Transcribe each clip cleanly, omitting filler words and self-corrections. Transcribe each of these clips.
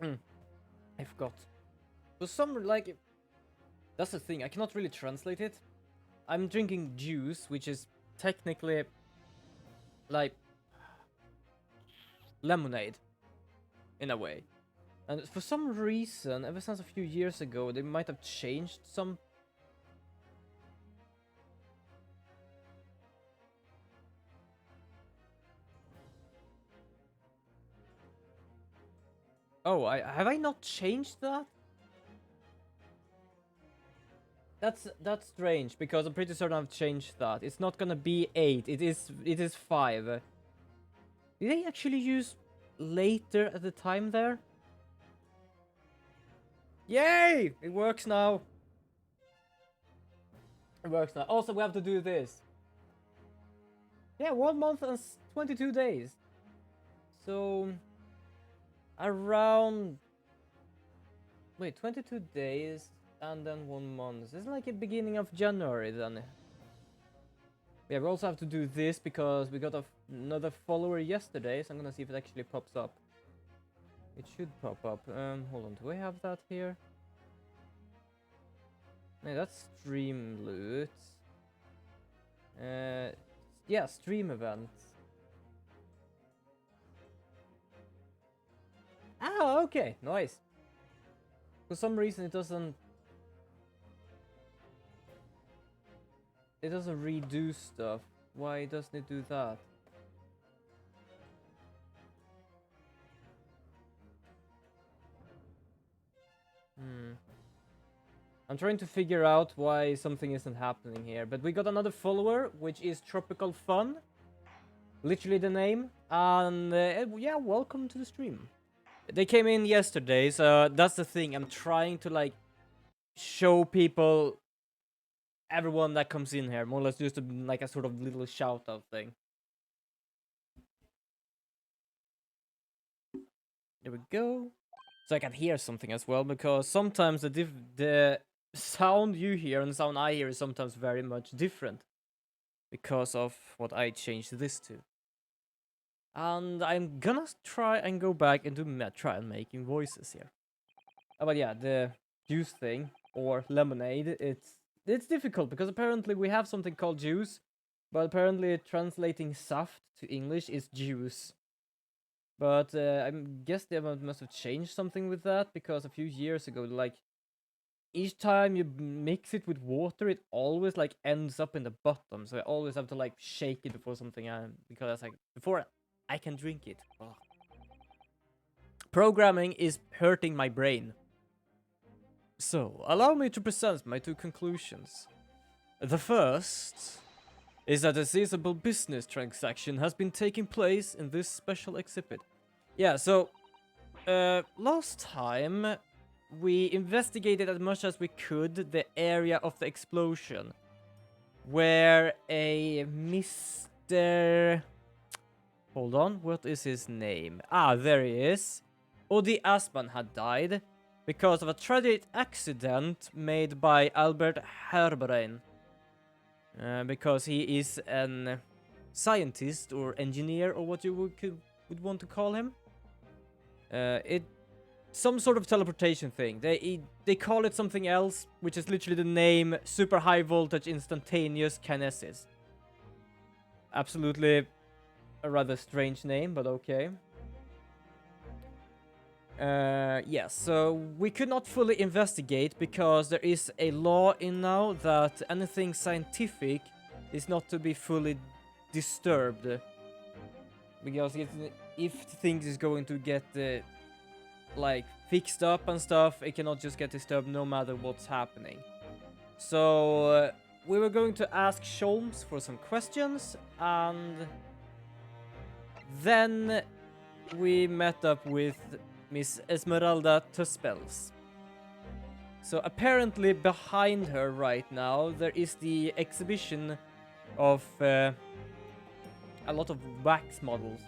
I forgot. For some, like... That's the thing, I cannot really translate it. I'm drinking juice, which is technically... like... lemonade. In a way. And for some reason, ever since a few years ago, they might have changed some... Oh, have I not changed that? That's strange, because I'm pretty certain I've changed that. It's not gonna be 8, it is 5. Did they actually use later at the time there? Yay! It works now. It works now. Also, we have to do this. Yeah, 1 month and 22 days. So... around... wait, 22 days and then 1 month. It's like the beginning of January then. Yeah, we also have to do this because we got another follower yesterday, so I'm gonna see if it actually pops up. It should pop up. Hold on, do we have that here? No, that's stream loot. Yeah, stream events. Ah, okay, nice. For some reason it doesn't redo stuff. Why doesn't it do that? I'm trying to figure out why something isn't happening here, but we got another follower, which is Tropical Fun. Literally the name. And yeah, welcome to the stream. They came in yesterday, so that's the thing. I'm trying to like show people, everyone that comes in here, more or less just like a sort of little shout out thing. There we go. So I can hear something as well, because sometimes the sound you hear and the sound I hear is sometimes very much different because of what I changed this to. And I'm gonna try and go back and do trial making voices here. But yeah, the juice thing, or lemonade, it's difficult because apparently we have something called juice, but apparently translating saft to English is juice. But I guess they must have changed something with that, because a few years ago, like, each time you mix it with water, it always like ends up in the bottom. So I always have to like shake it before something, because like before I can drink it. Ugh. Programming is hurting my brain. So, allow me to present my 2 conclusions. The first is that a sizable business transaction has been taking place in this special exhibit. Yeah, so, last time we investigated as much as we could the area of the explosion, where a Mr... Hold on, what is his name? Ah, there he is. Odi Asman had died because of a tragic accident made by Albert Herberein. Because he is an scientist or engineer, or what you would want to call him. Some sort of teleportation thing. They call it something else, which is literally the name Super High Voltage Instantaneous Kinesis. Absolutely a rather strange name, but okay. Yes, so we could not fully investigate because there is a law in now that anything scientific is not to be fully disturbed. Because if things is going to get like fixed up and stuff, it cannot just get disturbed no matter what's happening. So we were going to ask Sholmes for some questions, and then we met up with Miss Esmeralda Tuspels. So apparently behind her right now there is the exhibition of a lot of wax models.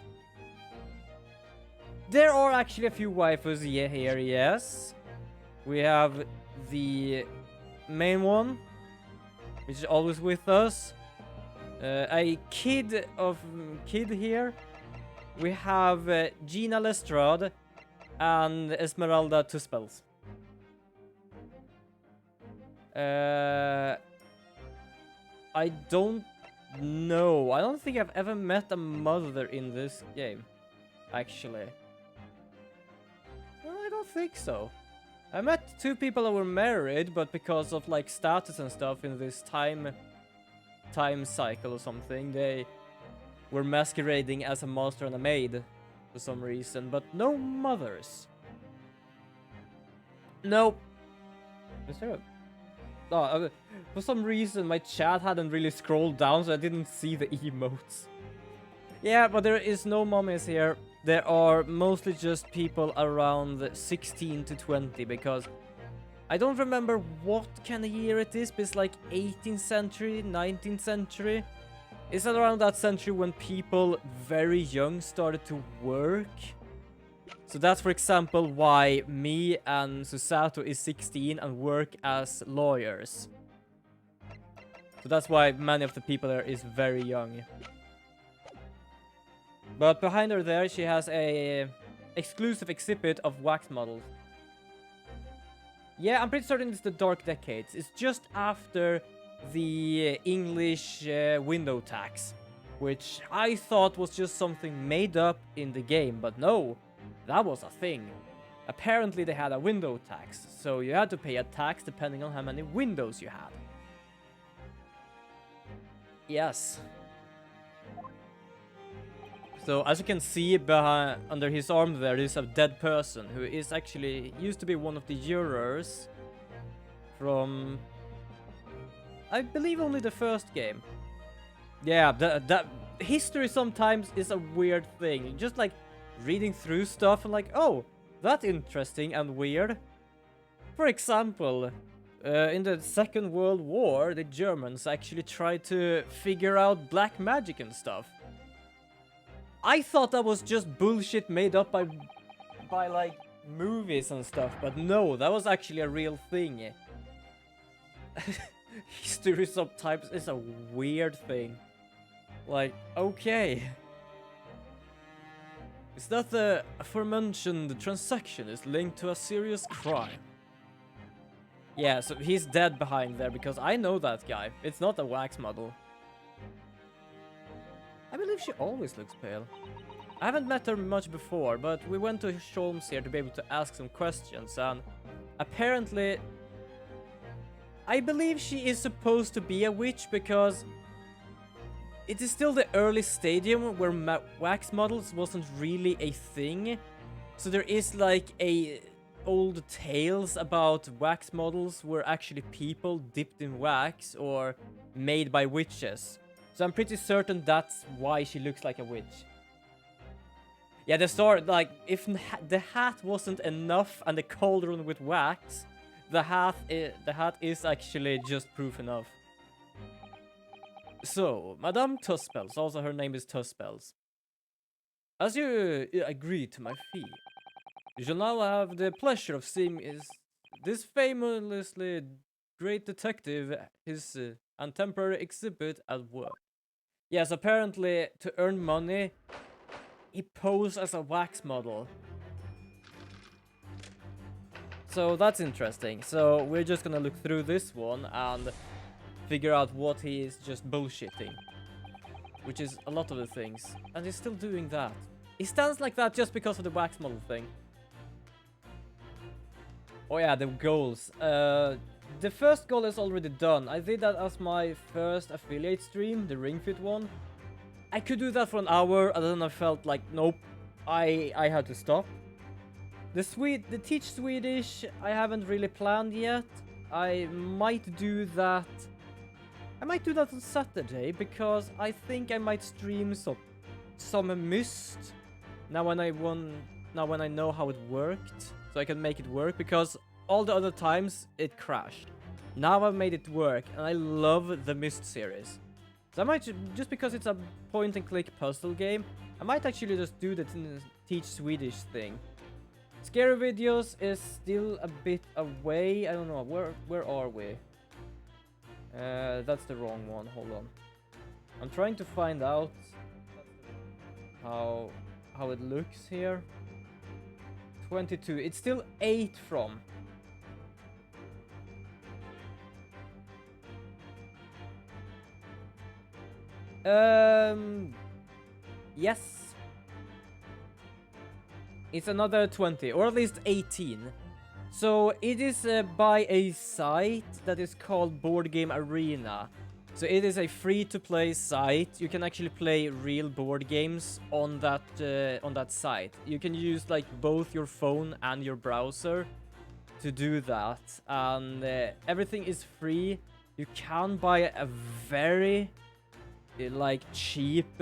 There are actually a few waifus here, yes. We have the main one, which is always with us. A kid here. We have Gina Lestrade, And Esmeralda 2 spells. I don't know. I don't think I've ever met a mother in this game, actually. No, I don't think so. I met 2 people that were married, but because of like status and stuff in this time cycle or something, they were masquerading as a master and a maid for some reason, but no mothers. Nope. Is there a... Oh, for some reason my chat hadn't really scrolled down, so I didn't see the emotes. Yeah, but there is no mummies here. There are mostly just people around 16 to 20, because I don't remember what kind of year it is, but it's like 18th century, 19th century. Is that around that century when people very young started to work? So that's, for example, why me and Susato is 16 and work as lawyers. So that's why many of the people there is very young. But behind her there, she has a exclusive exhibit of wax models. Yeah, I'm pretty certain it's the Dark Decades. It's just after the English window tax, which I thought was just something made up in the game, but no, that was a thing. Apparently they had a window tax, so you had to pay a tax depending on how many windows you had. Yes. So as you can see behind, under his arm there is a dead person who is actually used to be one of the jurors from, I believe, only the first game. Yeah, that history sometimes is a weird thing. Just like reading through stuff and like, oh, that's interesting and weird. For example, in the Second World War, the Germans actually tried to figure out black magic and stuff. I thought that was just bullshit made up by like movies and stuff, but no, that was actually a real thing. History sometimes is a weird thing. Like, okay. Is that the aforementioned transaction is linked to a serious crime? Yeah, so he's dead behind there because I know that guy. It's not a wax model. I believe she always looks pale. I haven't met her much before, but we went to Sholmes here to be able to ask some questions, and apparently I believe she is supposed to be a witch because it is still the early stadium where wax models wasn't really a thing. So there is like old tales about wax models were actually people dipped in wax or made by witches. So I'm pretty certain that's why she looks like a witch. Yeah, like, if the hat wasn't enough and the cauldron with wax, the hat is actually just proof enough. So, Madame Tuspels, also her name is Tuspels. As you agree to my fee, you shall now have the pleasure of seeing this famously great detective, his and temporary exhibit at work. Yes, apparently to earn money, he posed as a wax model. So that's interesting. So we're just gonna look through this one and figure out what he is just bullshitting. Which is a lot of the things. And he's still doing that. He stands like that just because of the wax model thing. Oh yeah, the goals. The first goal is already done. I did that as my first affiliate stream, the Ring Fit one. I could do that for an hour, and then I felt like, nope, I had to stop. The teach Swedish, I haven't really planned yet. I might do that. I might do that on Saturday, because I think I might stream some Myst. Now when I know how it worked, so I can make it work, because all the other times it crashed. Now I've made it work, and I love the Myst series. So I might, just because it's a point-and-click puzzle game, I might actually just do the teach Swedish thing. Scary videos is still a bit away. I don't know, where are we? That's the wrong one, hold on. I'm trying to find out how it looks here. 22. It's still 8 from. Yes. It's another 20, or at least 18. So it is by a site that is called Board Game Arena. So it is a free-to-play site. You can actually play real board games on that site. You can use like both your phone and your browser to do that, and everything is free. You can buy a very like cheap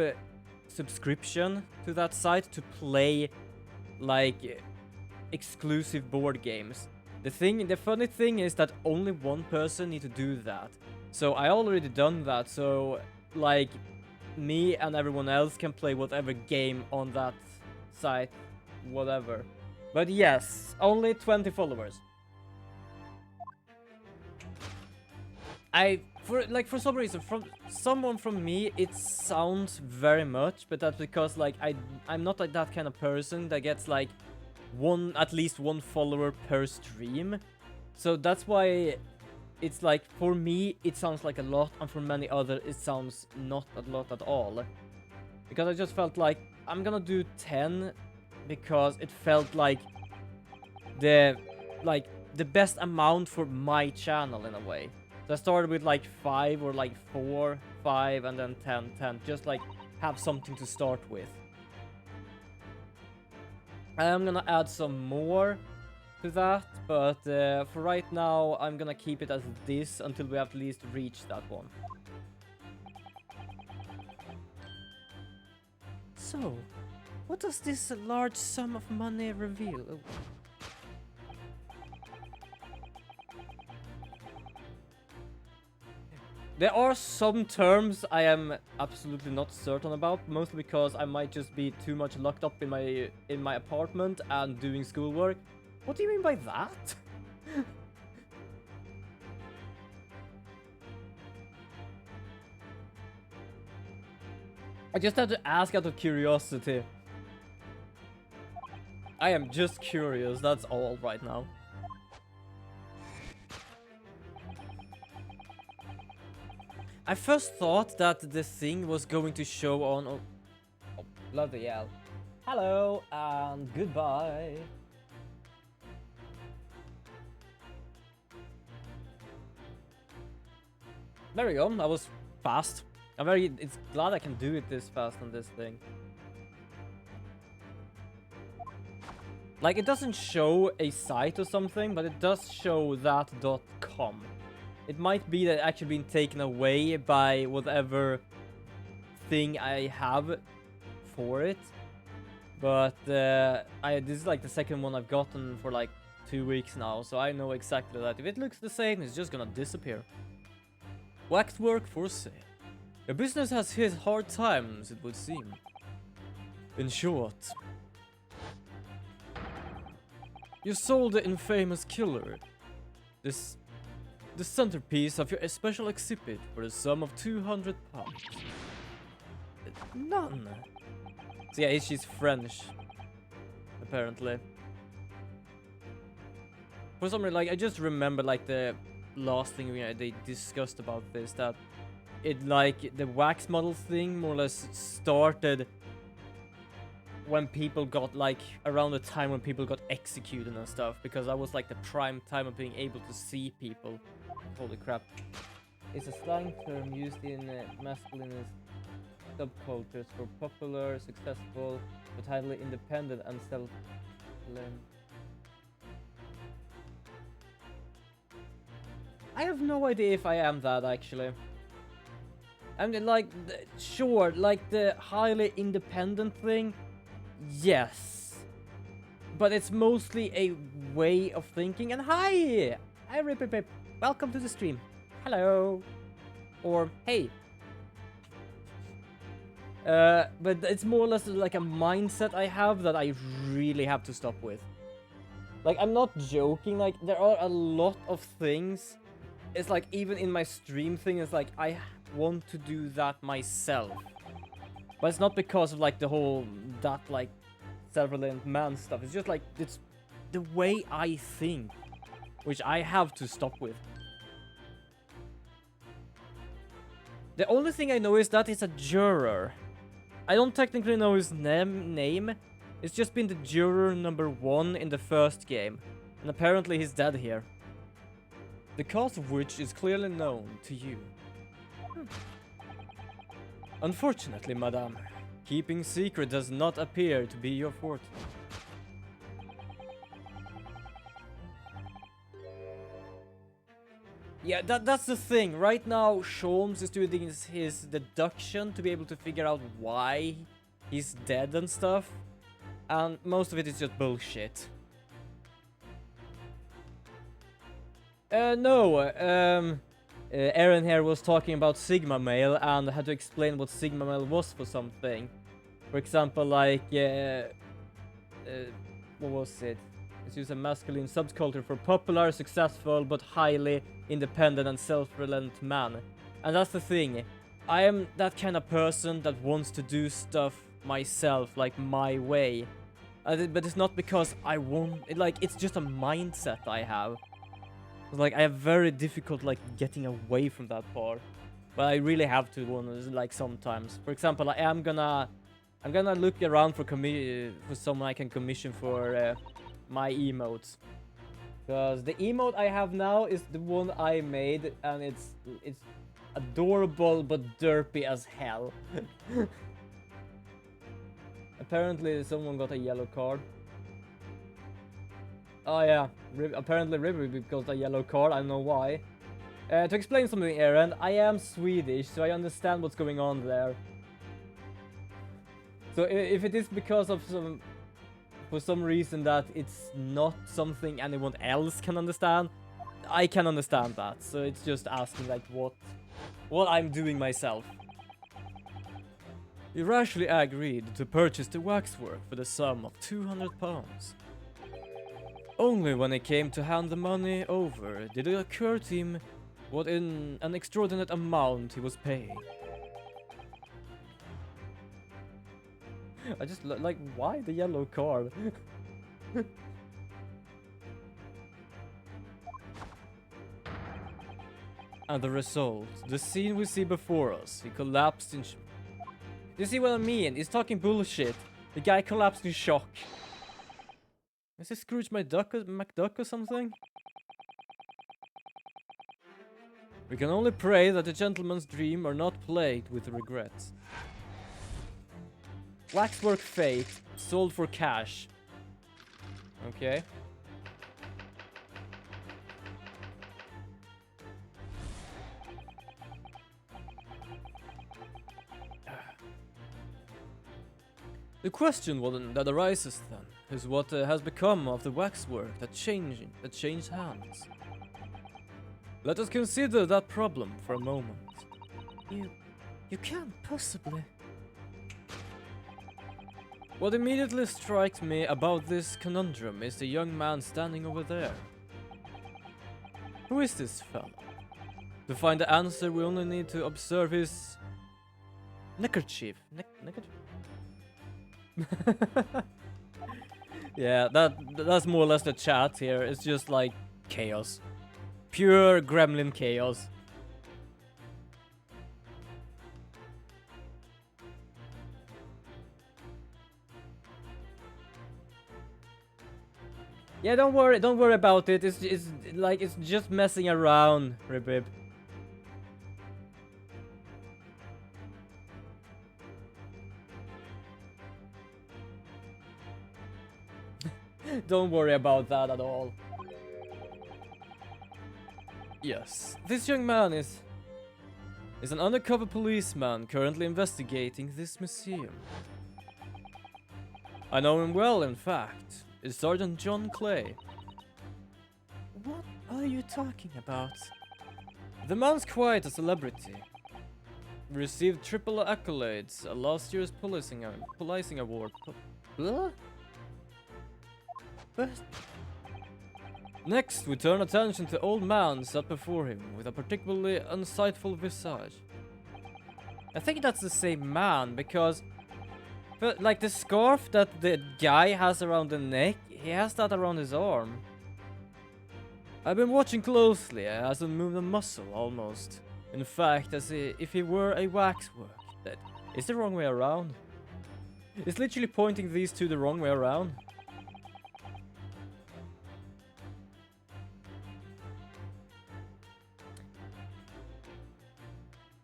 subscription to that site to play like exclusive board games. The funny thing is that only one person need to do that. So I already done that, so like me and everyone else can play whatever game on that site, whatever. But yes, only 20 followers. For some reason, from someone from me, it sounds very much, but that's because like I'm not like that kind of person that gets like at least one follower per stream. So that's why it's like, for me it sounds like a lot, and for many other it sounds not a lot at all. Because I just felt like I'm gonna do 10 because it felt like the best amount for my channel in a way. So I started with like 5 or like 4, 5, and then 10, 10. Just like have something to start with. I'm gonna add some more to that, but for right now, I'm gonna keep it as this until we at least reach that one. So, what does this large sum of money reveal? Oh. There are some terms I am absolutely not certain about, mostly because I might just be too much locked up in my apartment and doing schoolwork. What do you mean by that? I just had to ask out of curiosity. I am just curious, that's all right now. I first thought that the thing was going to show on... Oh, bloody hell. Hello, and goodbye. There we go, that was fast. It's glad I can do it this fast on this thing. Like, it doesn't show a site or something, but it does show that.com. It might be that it's actually been taken away by whatever thing I have for it. But this is like the second one I've gotten for like 2 weeks now, so I know exactly that. If it looks the same, it's just gonna disappear. Waxwork for sale. Your business has hit hard times, it would seem. In short, you sold the infamous killer. The centerpiece of your special exhibit for the sum of 200 pounds. None. So yeah, she's French, apparently. For some reason, like, I just remember like the last thing they discussed about this, that it like the wax model thing more or less started when people got like around the time when people got executed and stuff, because that was like the prime time of being able to see people. Holy crap. It's a slang term used in masculinist subcultures for popular, successful, but highly independent and self-claimed. I have no idea if I am that, actually. I mean, like, sure, like the highly independent thing, yes. But it's mostly a way of thinking. And hi! Hi, Rip Rip Rip. Welcome to the stream. Hello. Or, hey. But it's more or less like a mindset I have that I really have to stop with. Like, I'm not joking. Like, there are a lot of things. It's like, even in my stream thing, it's like, I want to do that myself. But it's not because of like the whole, that like, self-reliant man stuff. It's just like, it's the way I think, which I have to stop with. The only thing I know is that he's a juror. I don't technically know his name. It's just been the juror number 1 in the first game. And apparently he's dead here. The cause of which is clearly known to you. Unfortunately, madame, keeping secret does not appear to be your forte. Yeah, that's the thing. Right now, Sholmes is doing his deduction to be able to figure out why he's dead and stuff. And most of it is just bullshit. Aaron here was talking about Sigma male and had to explain what Sigma male was for something. For example, like, what was it? It's used a masculine subculture for popular, successful, but highly independent and self-reliant man. And that's the thing. I am that kind of person that wants to do stuff myself, like my way. But it's not because I want, like, it's just a mindset I have. Like, I have very difficult, like, getting away from that part. But I really have to, like, sometimes. For example, I'm gonna look around for someone I can commission for my emotes. Because the emote I have now is the one I made, and it's adorable but derpy as hell. Apparently someone got a yellow card. Oh yeah, apparently River got a yellow card, I don't know why. To explain something, Aaron, I am Swedish, so I understand what's going on there. So if it is because of for some reason that it's not something anyone else can understand, I can understand that. So it's just asking like what I'm doing myself. You rashly agreed to purchase the waxwork for the sum of £200. Only when it came to hand the money over did it occur to him what an extraordinary amount he was paying. I just like, why the yellow card? And the result, the scene we see before us, he collapsed in you see what I mean? He's talking bullshit. The guy collapsed in shock. Is this Scrooge McDuck or something? We can only pray that the gentleman's dream are not plagued with regrets. Waxwork fake, sold for cash. Okay. The question that arises then is what has become of the waxwork that changed hands. Let us consider that problem for a moment. You can't possibly. What immediately strikes me about this conundrum is the young man standing over there. Who is this fellow? To find the answer, we only need to observe his neckerchief. Neckerchief? Yeah, that's more or less the chat here. It's just like chaos. Pure gremlin chaos. Yeah, don't worry about it. It's like it's just messing around, Ribib. Don't worry about that at all. Yes, this young man is an undercover policeman currently investigating this museum. I know him well, in fact. It's Sergeant John Clay. What are you talking about? The man's quite a celebrity. Received triple accolades at last year's policing award. What? Next, we turn attention to old man sat before him with a particularly unsightful visage. I think that's the same man because, like the scarf that the guy has around the neck, he has that around his arm. I've been watching closely. He hasn't moved a muscle almost. In fact, if he were a waxwork. That is the wrong way around. It's literally pointing these two the wrong way around.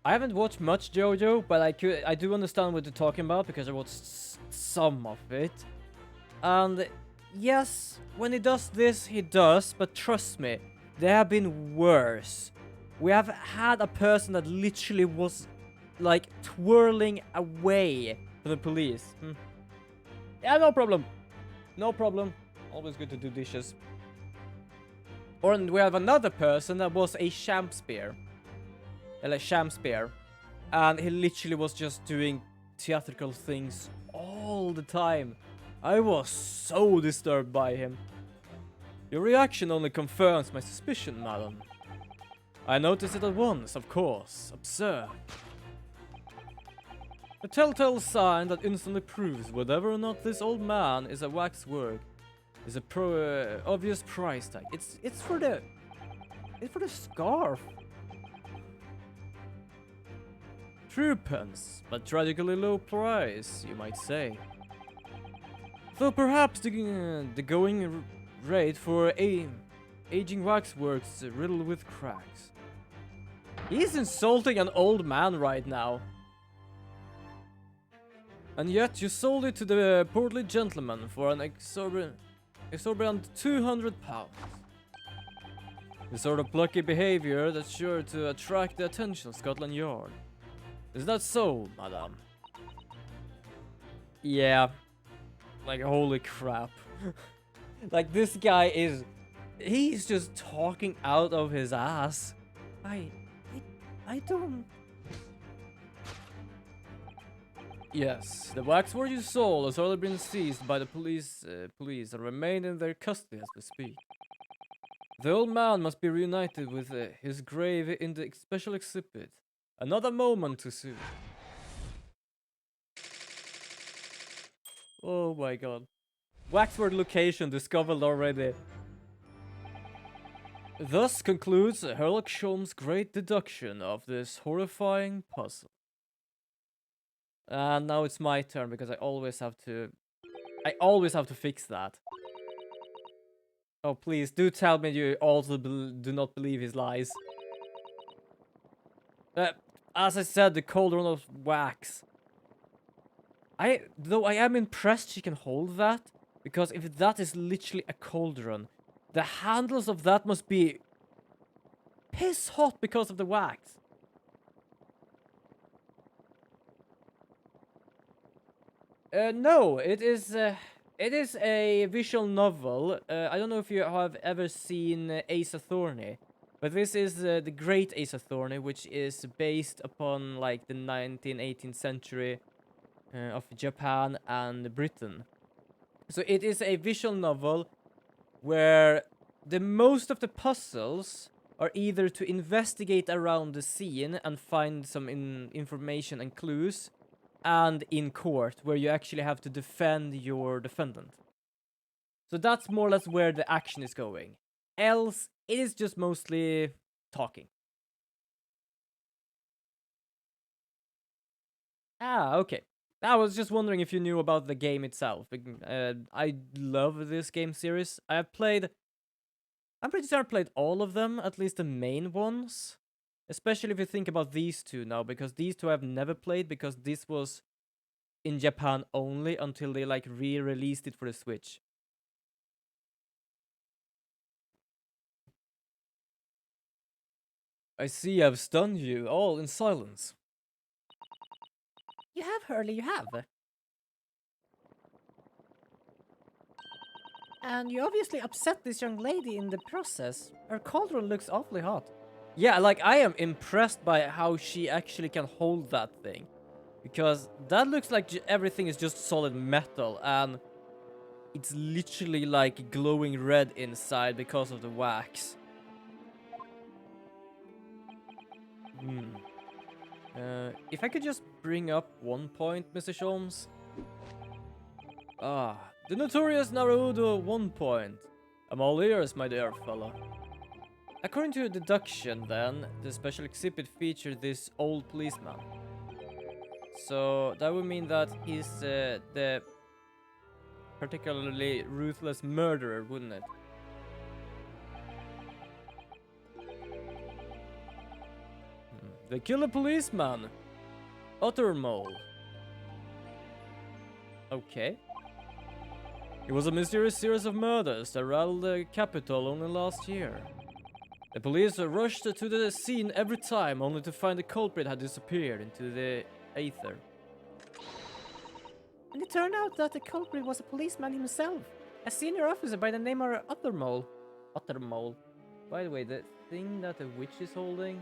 I haven't watched much JoJo, but I do understand what you're talking about because I watched some of it. And yes, when he does this, he does, but trust me, there have been worse. We have had a person that literally was like twirling away from the police. Yeah, no problem. No problem. Always good to do dishes. Or we have another person that was a Shakespeare. And he literally was just doing theatrical things all the time. I was so disturbed by him. Your reaction only confirms my suspicion, madam. I noticed it at once, of course. Absurd. A telltale sign that instantly proves whether or not this old man is a waxwork is a obvious price tag. It's for the scarf. True pence, but tragically low price, you might say. Though perhaps the going rate for aging waxworks riddled with cracks. He's insulting an old man right now. And yet you sold it to the portly gentleman for an exorbitant £200. The sort of plucky behavior that's sure to attract the attention of Scotland Yard. Is that so, madam? Yeah. Like, holy crap. Like, this guy he's just talking out of his ass. I don't... Yes, the waxwork you sold has already been seized by the police and remain in their custody as we speak. The old man must be reunited with his grave in the special exhibit. Another moment too soon. Oh my god. Waxwork location discovered already. Thus concludes Sherlock Holmes' great deduction of this horrifying puzzle. And now it's my turn because I always have to fix that. Oh, please do tell me you also do not believe his lies. As I said, the cauldron of wax. Though I am impressed she can hold that, because if that is literally a cauldron, the handles of that must be piss hot because of the wax. No, it is a visual novel. I don't know if you have ever seen Ace Attorney, but this is the Great Ace Attorney, which is based upon like the 19th-18th century of Japan and Britain. So it is a visual novel where the most of the puzzles are either to investigate around the scene and find some information and clues, and in court, where you actually have to defend your defendant. So that's more or less where the action is going. Else, it is just mostly talking. Ah, okay. I was just wondering if you knew about the game itself. I love this game series. I'm pretty sure I played all of them, at least the main ones. Especially if you think about these two now, because these two I've never played, because this was in Japan only until they like re-released it for the Switch. I see I've stunned you, all in silence. You have, Hurley, you have. And you obviously upset this young lady in the process. Her cauldron looks awfully hot. Yeah, like, I am impressed by how she actually can hold that thing. Because that looks like everything is just solid metal, and it's literally like glowing red inside because of the wax. If I could just bring up one point, Mr. Sholmes. The notorious Naruto 1 point. I'm all ears, my dear fella. According to your deduction, then, the special exhibit featured this old policeman. So that would mean that he's the particularly ruthless murderer, wouldn't it? The killer policeman. Uttermole. Okay. It was a mysterious series of murders that rattled the capital only last year. The police rushed to the scene every time, only to find the culprit had disappeared into the aether. And it turned out that the culprit was a policeman himself, a senior officer by the name of Uttermole. Uttermole. By the way, the thing that the witch is holding...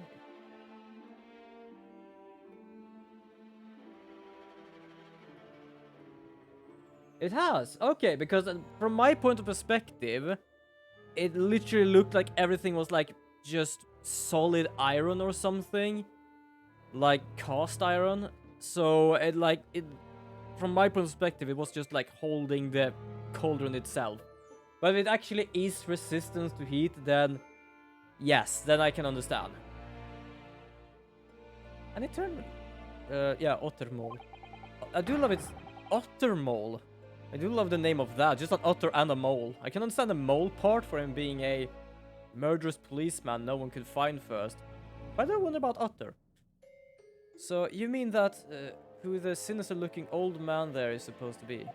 It has, okay, because from my point of perspective, it literally looked like everything was like just solid iron or something, like cast iron. So it from my perspective, it was just like holding the cauldron itself. But if it actually is resistance to heat, then yes, then I can understand. And it turned, yeah, Ottermole. I do love its Ottermole. I do love the name of that, just an otter and a mole. I can understand the mole part for him being a murderous policeman no one could find first. But I wonder about Otter. So, you mean that who the sinister-looking old man there is supposed to be?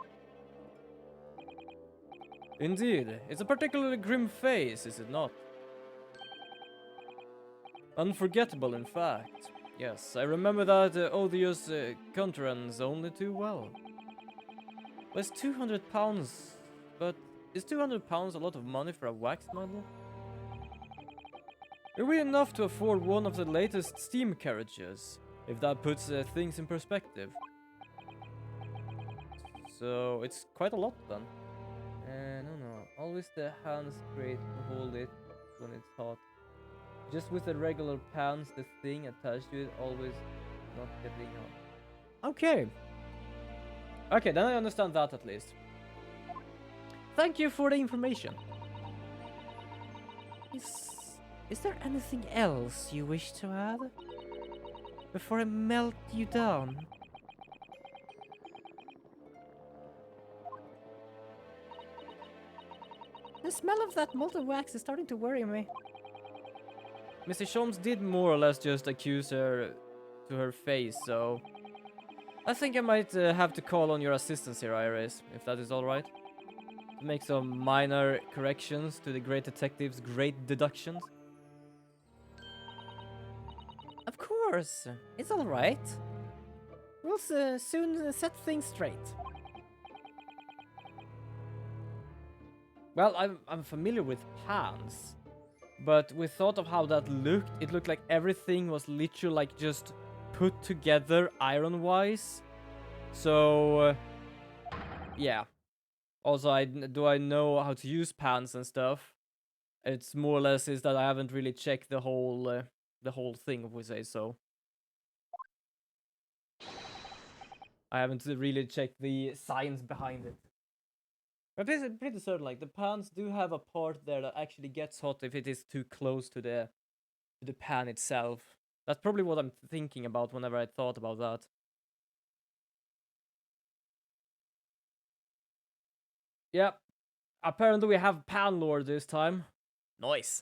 Indeed, it's a particularly grim face, is it not? Unforgettable, in fact. Yes, I remember that odious countenance only too well. But it's £200. But is £200 a lot of money for a wax model? Are we enough to afford one of the latest steam carriages? If that puts things in perspective. So it's quite a lot then. No. Always the hands great to hold it when it's hot. Just with the regular pans, the thing attached to it always not getting on. Okay. Okay, then I understand that at least. Thank you for the information. Is there anything else you wish to add? Before I melt you down? The smell of that molten wax is starting to worry me. Mr. Sholmes did more or less just accuse her to her face, so... I think I might have to call on your assistance here, Iris, if that is alright. To make some minor corrections to the great detective's great deductions. Of course, it's alright. We'll soon set things straight. Well, I'm familiar with pans, but with thought of how that looked, it looked like everything was literally like just put together iron-wise. So, yeah. Also, do I know how to use pans and stuff? It's more or less is that I haven't really checked the whole thing, if we say so. I haven't really checked the science behind it. But I'm pretty certain, like, the pans do have a part there that actually gets hot if it is too close to the pan itself. That's probably what I'm thinking about whenever I thought about that. Yep. Apparently we have Pan Lord this time. Nice.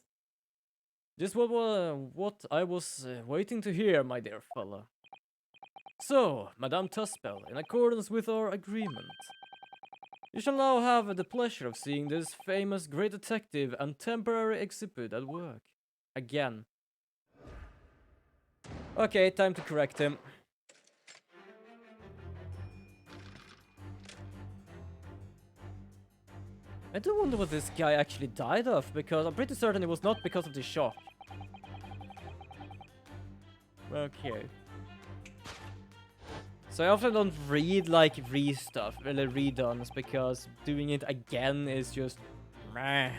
Just what I was waiting to hear, my dear fella. So, Madame Tuspel, in accordance with our agreement, you shall now have the pleasure of seeing this famous great detective and temporary exhibit at work. Again. Okay, time to correct him. I do wonder what this guy actually died of, because I'm pretty certain it was not because of the shock. Okay. So I often don't read, like, stuff, really redones, because doing it again is just... meh.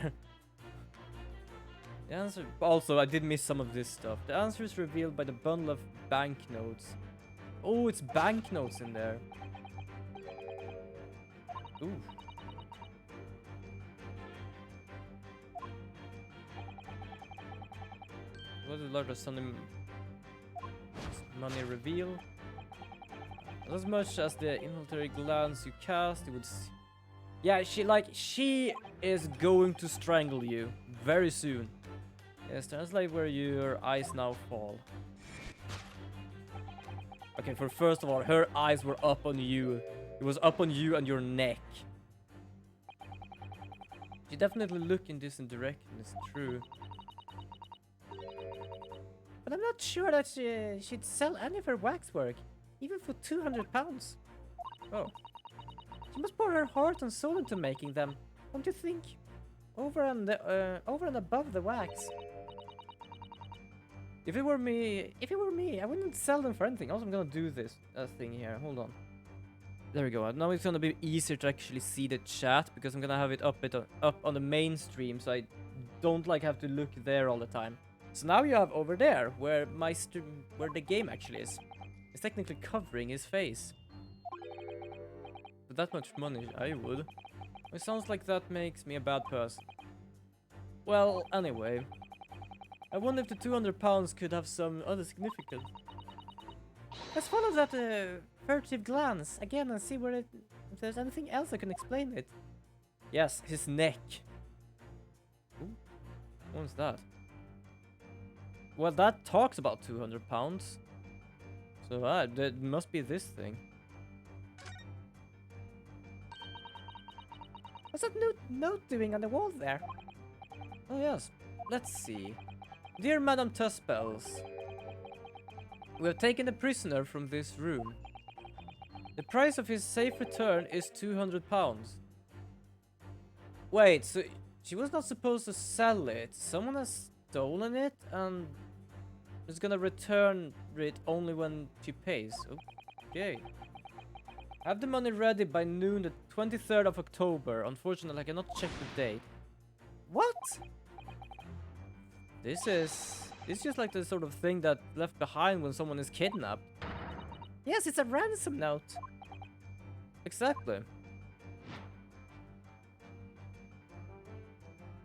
The answer... Also, I did miss some of this stuff. The answer is revealed by the bundle of banknotes. Oh, it's banknotes in there. Ooh. What is the largest money reveal? As much as the inventory glance you cast, it would. Yeah, she is going to strangle you very soon. Yes, translate where your eyes now fall. Okay, first of all, her eyes were up on you. It was up on you and your neck. She definitely look in this direction, it's true. But I'm not sure that she'd sell any of her waxwork, even for 200 pounds. Oh. She must pour her heart and soul into making them, don't you think? Over and above the wax. If it were me, I wouldn't sell them for anything. Also, I'm gonna do this thing here. Hold on. There we go. Now it's gonna be easier to actually see the chat because I'm gonna have it up on the main stream, so I don't like have to look there all the time. So now you have over there where where the game actually is. It's technically covering his face. For that much money, I would. It sounds like that makes me a bad person. Well, anyway. I wonder if the 200 pounds could have some other significance. Let's follow that furtive glance again and see if there's anything else that can explain it. Yes, his neck. Ooh, what's that? Well, that talks about 200 pounds. So that must be this thing. What's that note doing on the wall there? Oh yes, let's see. Dear Madame Tuspels, we have taken a prisoner from this room. The price of his safe return is 200 pounds. Wait, so she was not supposed to sell it. Someone has stolen it and is gonna return it only when she pays. Okay. Have the money ready by noon the 23rd of October. Unfortunately, I cannot check the date. What? It's just like the sort of thing that left behind when someone is kidnapped. Yes, it's a ransom note. Exactly.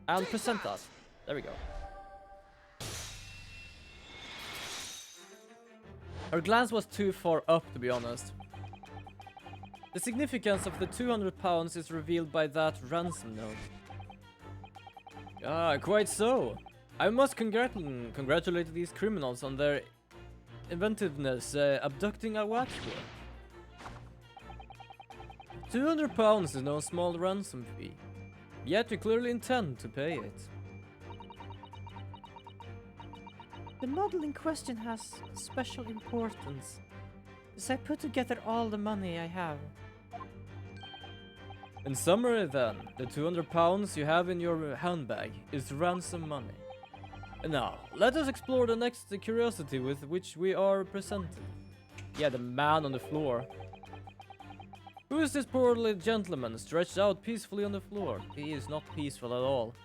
And present us. There we go. Her glance was too far up, to be honest. The significance of the 200 pounds is revealed by that ransom note. Ah, quite so. I must congratulate these criminals on their inventiveness abducting a waxwork. 200 pounds is no small ransom fee, yet you clearly intend to pay it. The model in question has special importance, as I put together all the money I have. In summary then, the 200 pounds you have in your handbag is ransom money. And now, let us explore the next curiosity with which we are presented. Yeah, the man on the floor. Who is this poor little gentleman stretched out peacefully on the floor? He is not peaceful at all.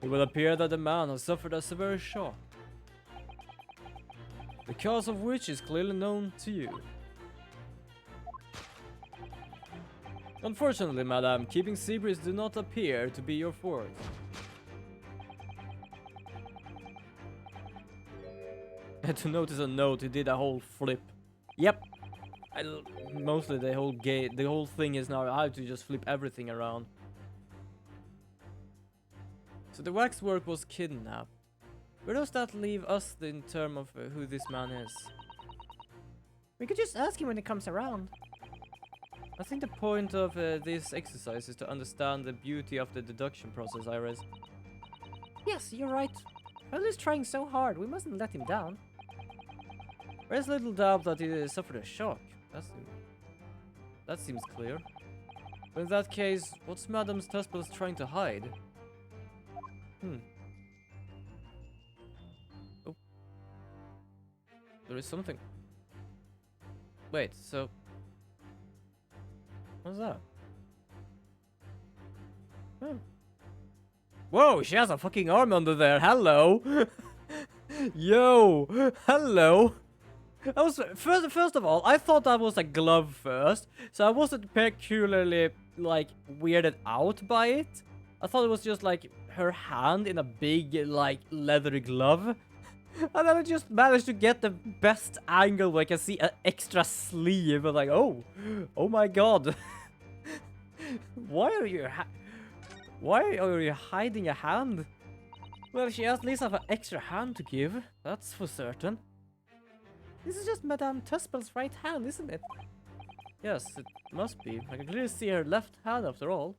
It will appear that the man has suffered a severe shock, the cause of which is clearly known to you. Unfortunately, madam, keeping secrets do not appear to be your forte. I had to notice a note, he did a whole flip. Yep. Mostly the whole thing is now how to just flip everything around. So the waxwork was kidnapped. Where does that leave us in terms of who this man is? We could just ask him when he comes around. I think the point of this exercise is to understand the beauty of the deduction process, Iris. Yes, you're right. Earl is trying so hard, we mustn't let him down. There's little doubt that he suffered a shock. That seems clear. But in that case, what's Madame Tuspels trying to hide? Oh. There is something. Wait, so... What's that? Whoa, she has a fucking arm under there. Hello. Yo, hello. I was first of all, I thought that was a glove first, so I wasn't peculiarly like weirded out by it. I thought it was just like her hand in a big like leathery glove. And then I just managed to get the best angle where I can see an extra sleeve. I'm like, oh my god. Why are you hiding a hand? Well, she at least have an extra hand to give. That's for certain. This is just Madame Tuspel's right hand, isn't it? Yes, it must be. I can clearly see her left hand after all.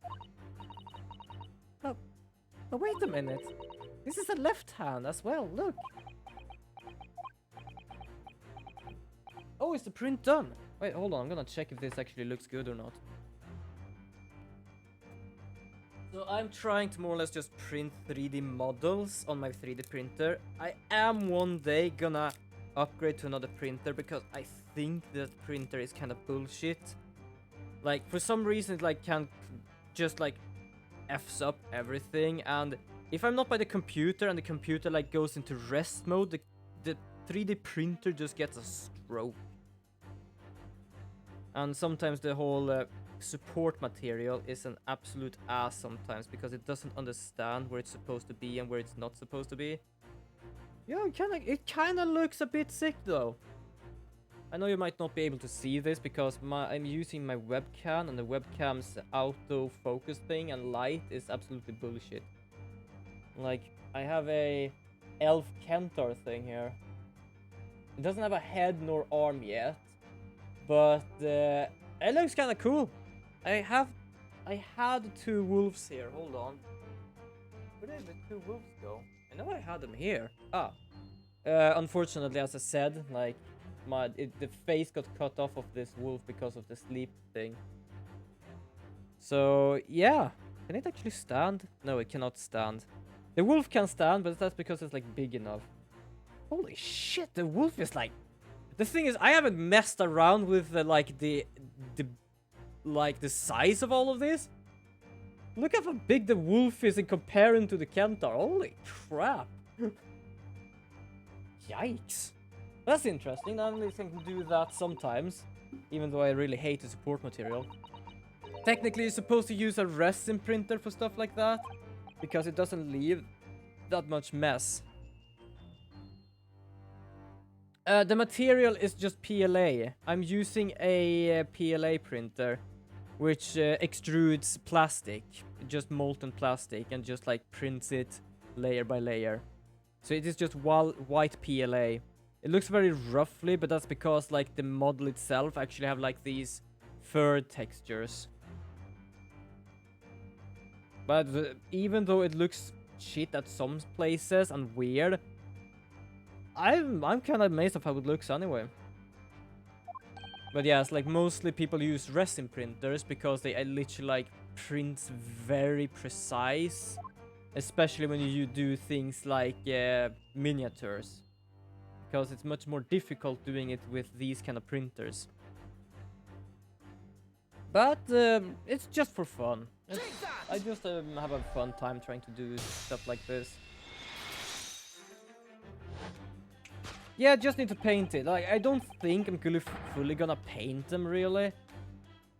Oh, wait a minute. This is a left hand as well, look. Oh, is the print done? Wait, hold on, I'm gonna check if this actually looks good or not. So I'm trying to more or less just print 3D models on my 3D printer. I am one day gonna upgrade to another printer because I think that printer is kind of bullshit. Like, for some reason it like can't just like F's up everything, and if I'm not by the computer and the computer like goes into rest mode, the 3D printer just gets a stroke. And sometimes the whole support material is an absolute ass sometimes because it doesn't understand where it's supposed to be and where it's not supposed to be. Yeah, it kind of looks a bit sick though. I know you might not be able to see this because I'm using my webcam, and the webcam's auto focus thing and light is absolutely bullshit. Like, I have a elf centaur thing here. It doesn't have a head nor arm yet, but it looks kind of cool. I had 2 wolves here. Hold on. Where did the 2 wolves go? I know I had them here. Unfortunately, as I said, like the face got cut off of this wolf because of the sleep thing. So yeah, can it actually stand? No, it cannot stand. The wolf can stand, but that's because it's like big enough. Holy shit, the wolf is like. The thing is, I haven't messed around with the size of all of this. Look at how big the wolf is in comparison to the centaur. Holy crap. Yikes. That's interesting. I only think to do that sometimes, even though I really hate the support material. Technically, you're supposed to use a resin printer for stuff like that, because it doesn't leave that much mess. The material is just PLA. I'm using a PLA printer, which extrudes plastic, just molten plastic, and just like prints it layer by layer. So it is just white PLA. It looks very roughly, but that's because like the model itself actually have like these fur textures. But even though it looks shit at some places and weird, I'm kind of amazed of how it looks anyway. But yeah, it's like mostly people use resin printers because they literally like print very precise, especially when you do things like miniatures, because it's much more difficult doing it with these kind of printers. But it's just for fun. I just have a fun time trying to do stuff like this. Yeah, just need to paint it. Like, I don't think I'm fully gonna paint them, really.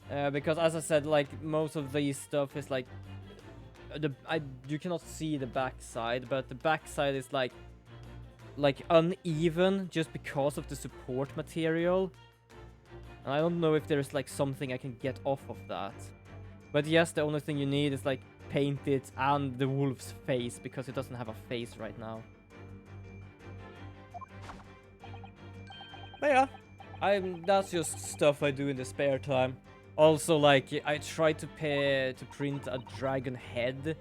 Because, as I said, like, most of these stuff is, like... you cannot see the backside, but the backside is, like, uneven just because of the support material. And I don't know if there's, like, something I can get off of that. But yes, the only thing you need is, like, paint it and the wolf's face, because it doesn't have a face right now. But yeah, that's just stuff I do in the spare time. Also, like, I tried to print a dragon head.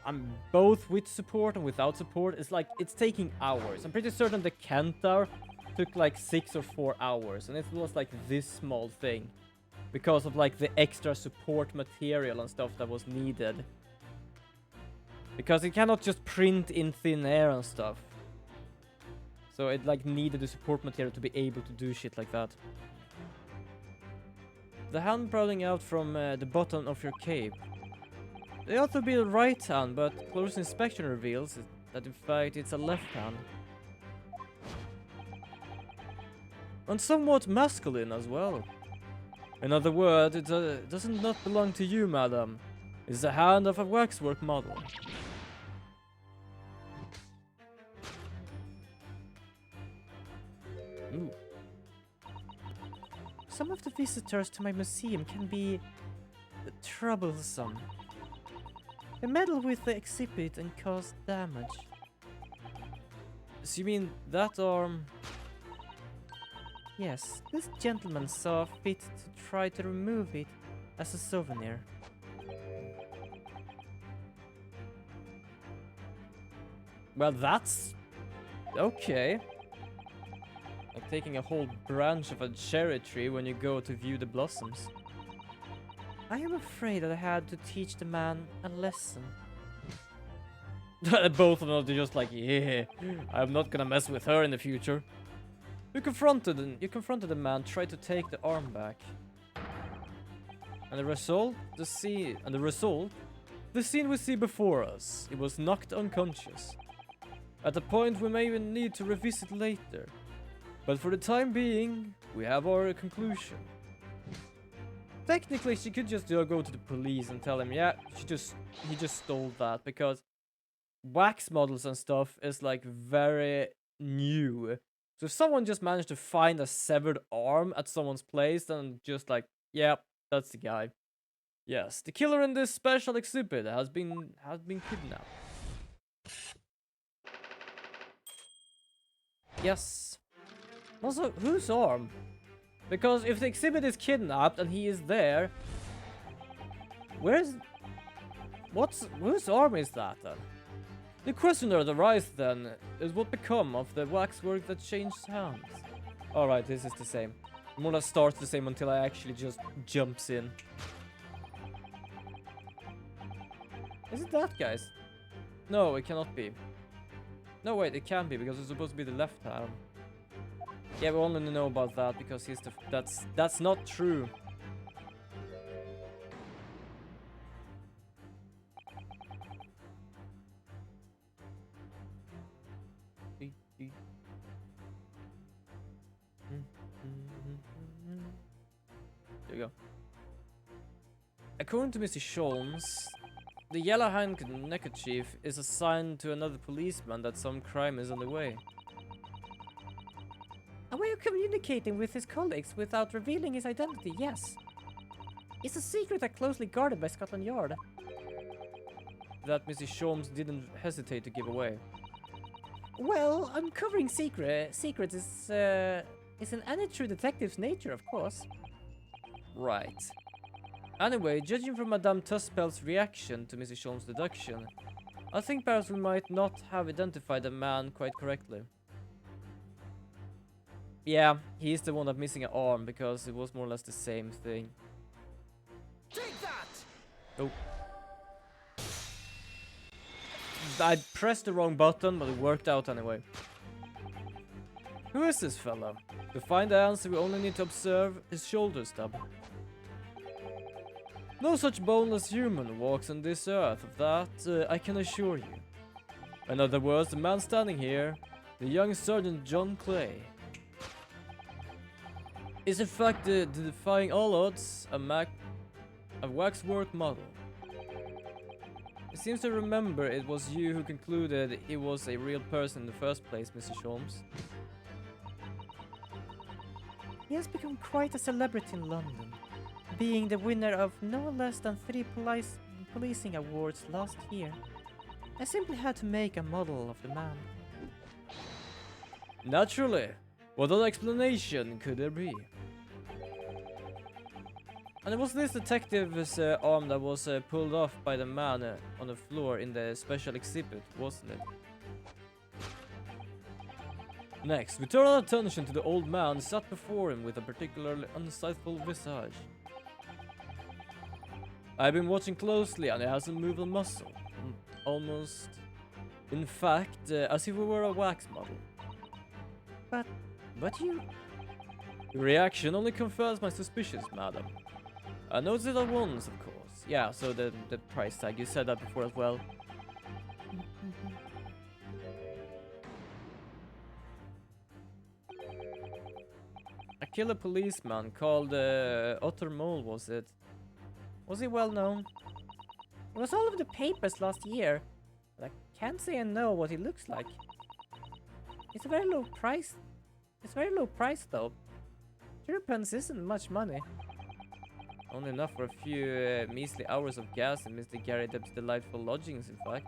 I'm both with support and without support. It's like, it's taking hours. I'm pretty certain the Centaur took like 6 or 4 hours, and it was like this small thing because of like the extra support material and stuff that was needed. Because it cannot just print in thin air and stuff. So it like needed the support material to be able to do shit like that. The hand prodding out from the bottom of your cape. They ought to be the right hand, but close inspection reveals that in fact it's a left hand. And somewhat masculine as well. In other words, it doesn't not belong to you, madam. It's the hand of a waxwork model. Ooh. Some of the visitors to my museum can be troublesome. They meddle with the exhibit and cause damage. So you mean that arm? Yes, this gentleman saw fit to try to remove it as a souvenir. Well, that's okay. Like taking a whole branch of a cherry tree when you go to view the blossoms. I am afraid that I had to teach the man a lesson. Both of them are just like, yeah, I'm not gonna mess with her in the future. You confronted the man, tried to take the arm back. And the result, the scene we see before us. It was knocked unconscious. At a point we may even need to revisit later. But for the time being, we have our conclusion. Technically, she could just go to the police and tell him, yeah, he just stole that, because wax models and stuff is like very new. So if someone just managed to find a severed arm at someone's place, then just like, yeah, that's the guy. Yes, the killer in this special exhibit has been kidnapped. Yes. Also, whose arm? Because if the exhibit is kidnapped and he is there, whose arm is that then? The question that arises then is what become of the waxwork that changed hands? Alright, this is the same. More or less starts the same until I actually just jumps in. Is it that, guys? No, it cannot be. No, wait, it can be, because it's supposed to be the left arm. Yeah, we only know about that because he's the... That's not true. There you go. According to Mr. Sholmes, the yellow handkerchief is a sign to another policeman that some crime is on the way. A way of communicating with his colleagues without revealing his identity, yes. It's a secret that closely guarded by Scotland Yard. That Mrs. Sholmes didn't hesitate to give away. Well, uncovering secrets is in any true detective's nature, of course. Right. Anyway, judging from Madame Tuspel's reaction to Mrs. Sholmes' deduction, I think perhaps we might not have identified the man quite correctly. Yeah, he's the one that's missing an arm, because it was more or less the same thing. Take that! Oh. I pressed the wrong button, but it worked out anyway. Who is this fella? To find the answer, we only need to observe his shoulder stub. No such boneless human walks on this earth, of that I can assure you. In other words, the man standing here, the young Sergeant John Clay, is in fact defying all odds a waxwork model. It seems to remember it was you who concluded he was a real person in the first place, Mr. Sholmes. He has become quite a celebrity in London, being the winner of no less than 3 policing awards last year. I simply had to make a model of the man. Naturally. What other explanation could there be? And it was this detective's arm that was pulled off by the man on the floor in the special exhibit, wasn't it? Next, we turn our attention to the old man sat before him with a particularly unsightful visage. I've been watching closely and he hasn't moved a muscle. Almost, in fact, as if we were a wax model. But you... Your reaction only confirms my suspicions, madam. I noticed it at once, of course. Yeah, so the price tag, you said that before as well. A killer policeman called Otter Mole, was it? Was he well known? It was all over the papers last year, but I can't say I know what he looks like. It's a very low price. It's very low price though. 3 pence isn't much money. Only enough for a few measly hours of gas in Mr. Gary Depp's delightful lodgings, in fact.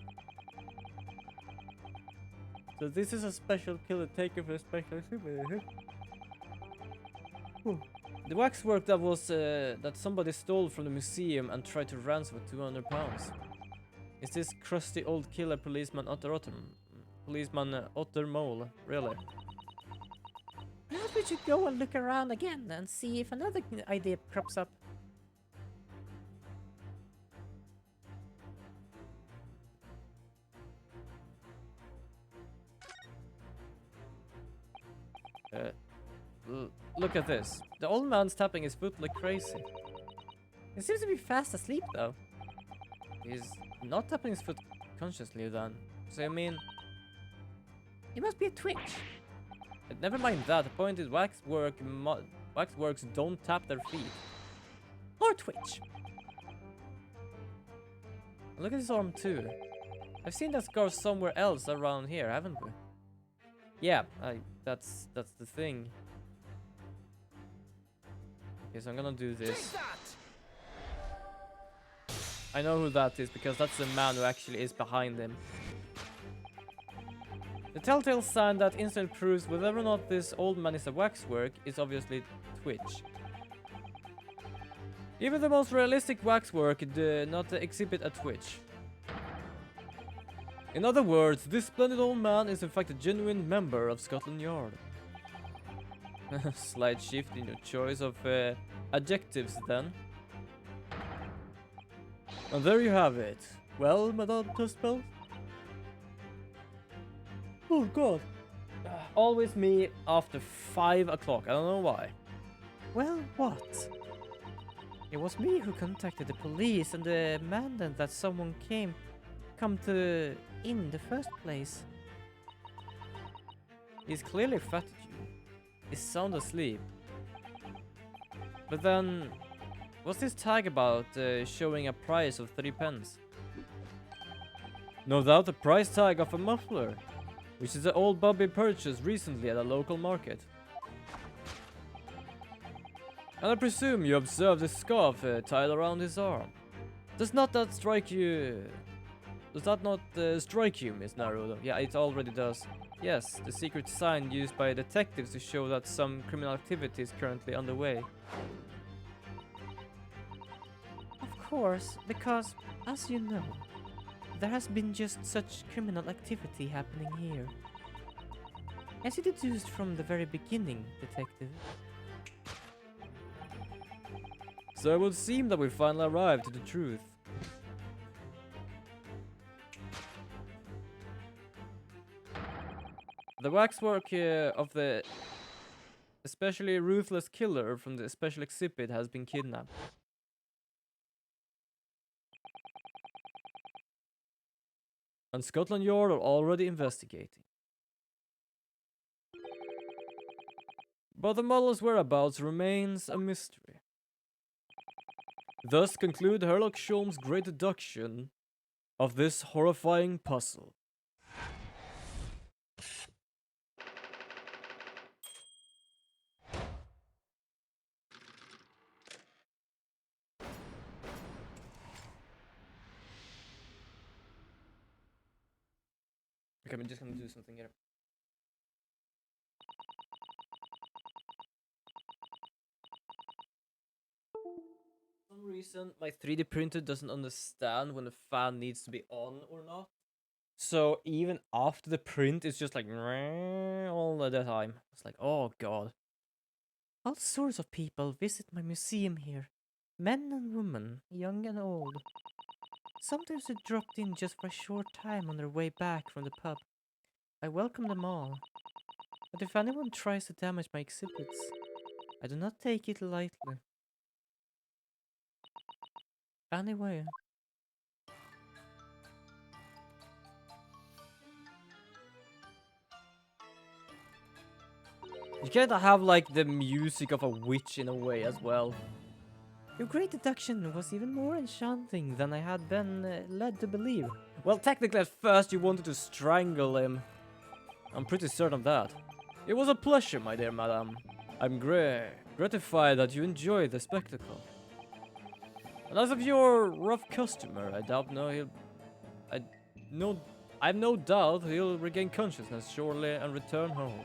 So this is a special killer taken for a special super. The waxwork that was that somebody stole from the museum and tried to ransom for 200 pounds. Is this crusty old killer policeman Otter Mole, really? Perhaps we should go and look around again and see if another idea crops up. Look at this. The old man's tapping his foot like crazy. He seems to be fast asleep though. He's not tapping his foot consciously then. So I mean, it must be a twitch. But never mind that. The point is waxworks don't tap their feet. Or twitch. Look at his arm too. I've seen that scar somewhere else around here, haven't we? Yeah, that's the thing. Okay, so I'm gonna do this. I know who that is because that's the man who actually is behind him. The telltale sign that instantly proves whether or not this old man is a waxwork is obviously twitch. Even the most realistic waxwork do not exhibit a twitch. In other words, this splendid old man is in fact a genuine member of Scotland Yard. Slight shift in your choice of adjectives then. And there you have it. Well, Madame Tuspel? Oh god. Always me after 5 o'clock, I don't know why. Well, what? It was me who contacted the police and demanded that someone come to in the first place. He's clearly fatigued. He's sound asleep. But then, what's this tag about showing a price of 3 pence? No doubt the price tag of a muffler, which is the old Bobby purchased recently at a local market. And I presume you observed the scarf tied around his arm. Does that not strike you, Miss Naruto? Yeah, it already does. Yes, the secret sign used by detectives to show that some criminal activity is currently underway. Of course, because, as you know, there has been just such criminal activity happening here. As you deduced from the very beginning, detective. So it would seem that we finally arrived to the truth. The waxwork of the especially ruthless killer from the special exhibit has been kidnapped. And Scotland Yard are already investigating. But the model's whereabouts remains a mystery. Thus conclude Sherlock Holmes' great deduction of this horrifying puzzle. Okay, I'm just gonna do something here. For some reason, my 3D printer doesn't understand when the fan needs to be on or not. So even after the print, it's just like all the time. It's like, oh god. All sorts of people visit my museum here. Men and women, young and old. Sometimes they dropped in just for a short time on their way back from the pub. I welcome them all. But if anyone tries to damage my exhibits, I do not take it lightly. Anyway. You can't have like the music of a witch in a way as well. Your great deduction was even more enchanting than I had been led to believe. Well, technically at first you wanted to strangle him. I'm pretty certain of that. It was a pleasure, my dear madam. I'm gratified that you enjoy the spectacle. And as of your rough customer, I no I've no doubt he'll regain consciousness shortly and return home.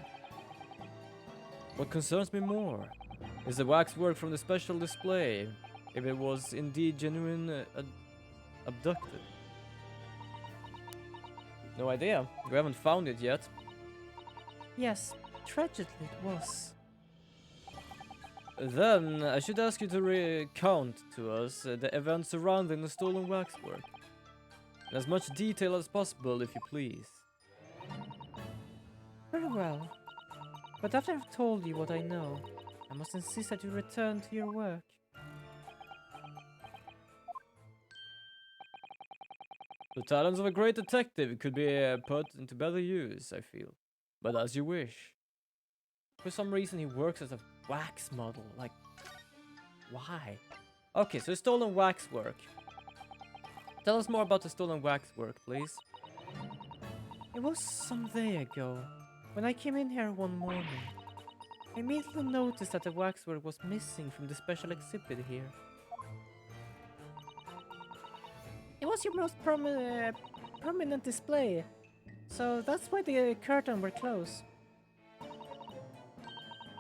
What concerns me more is the waxwork from the special display, if it was indeed genuine abducted. No idea. We haven't found it yet. Yes, tragically it was. Then I should ask you to recount to us the events surrounding the stolen waxwork. In as much detail as possible, if you please. Very well. But after I've told you what I know, I must insist that you return to your work. The talents of a great detective could be put into better use, I feel. But as you wish. For some reason he works as a wax model, like, why? Okay, so stolen waxwork. Tell us more about the stolen waxwork, please. It was some day ago, when I came in here one morning. I immediately noticed that the waxwork was missing from the special exhibit here. It was your most prominent display, so that's why the curtain were closed.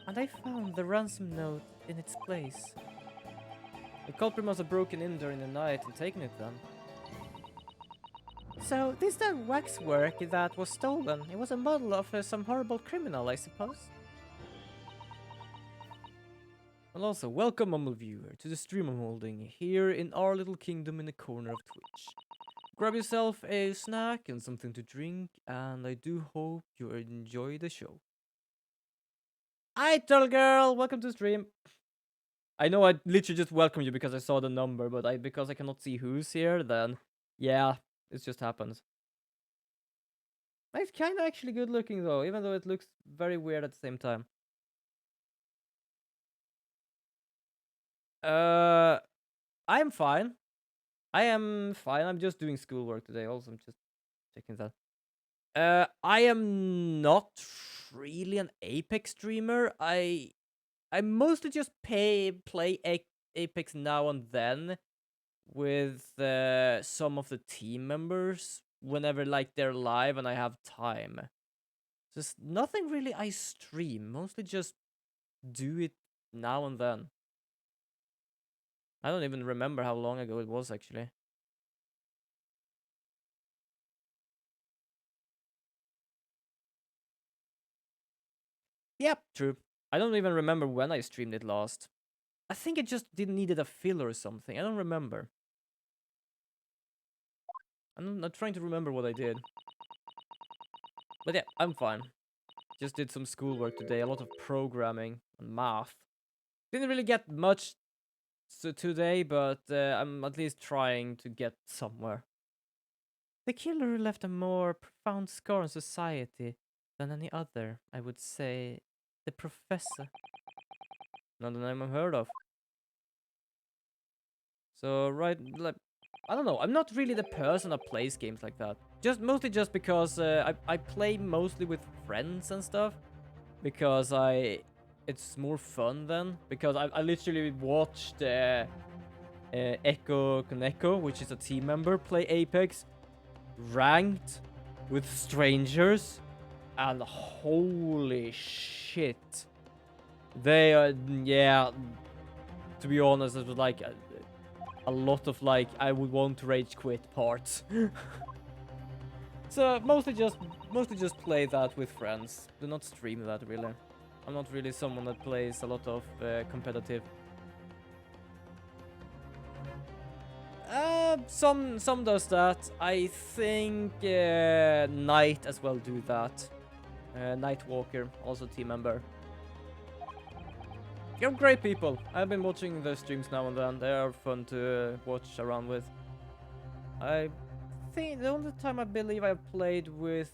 And I found the ransom note in its place. The culprit must have broken in during the night and taken it then. So, this is the waxwork that was stolen. It was a model of some horrible criminal, I suppose. And also, welcome, humble viewer, to the stream I'm holding here in our little kingdom in the corner of Twitch. Grab yourself a snack and something to drink, and I do hope you enjoy the show. Hi, Turtle Girl! Welcome to the stream. I know I literally just welcomed you because I saw the number, but because I cannot see who's here, then yeah, it just happens. It's kind of actually good looking though, even though it looks very weird at the same time. I'm fine. I am fine. I'm just doing schoolwork today. Also, I'm just checking that. I am not really an Apex streamer. I mostly just play Apex now and then with some of the team members whenever like they're live and I have time. Just nothing really I stream. Mostly just do it now and then. I don't even remember how long ago it was actually. Yep, true. I don't even remember when I streamed it last. I think it just didn't needed a filler or something. I don't remember. I'm not trying to remember what I did. But yeah, I'm fine. Just did some schoolwork today, a lot of programming and math. Didn't really get much today, but I'm at least trying to get somewhere. The killer left a more profound scar on society than any other, I would say. The professor. Not a name I've heard of. So, right, like, I don't know. I'm not really the person that plays games like that. Mostly just because I play mostly with friends and stuff. Because it's more fun then. Because I literally watched Echo Koneko, which is a team member, play Apex ranked with strangers. And holy shit. They are, yeah, to be honest, it was like a lot of like, I would want to rage quit parts. So mostly just play that with friends. Do not stream that really. I'm not really someone that plays a lot of competitive. Some does that. I think Knight as well do that. Nightwalker, also team member. You're great people. I've been watching the streams now and then. They are fun to watch around with. I think the only time I believe I've played with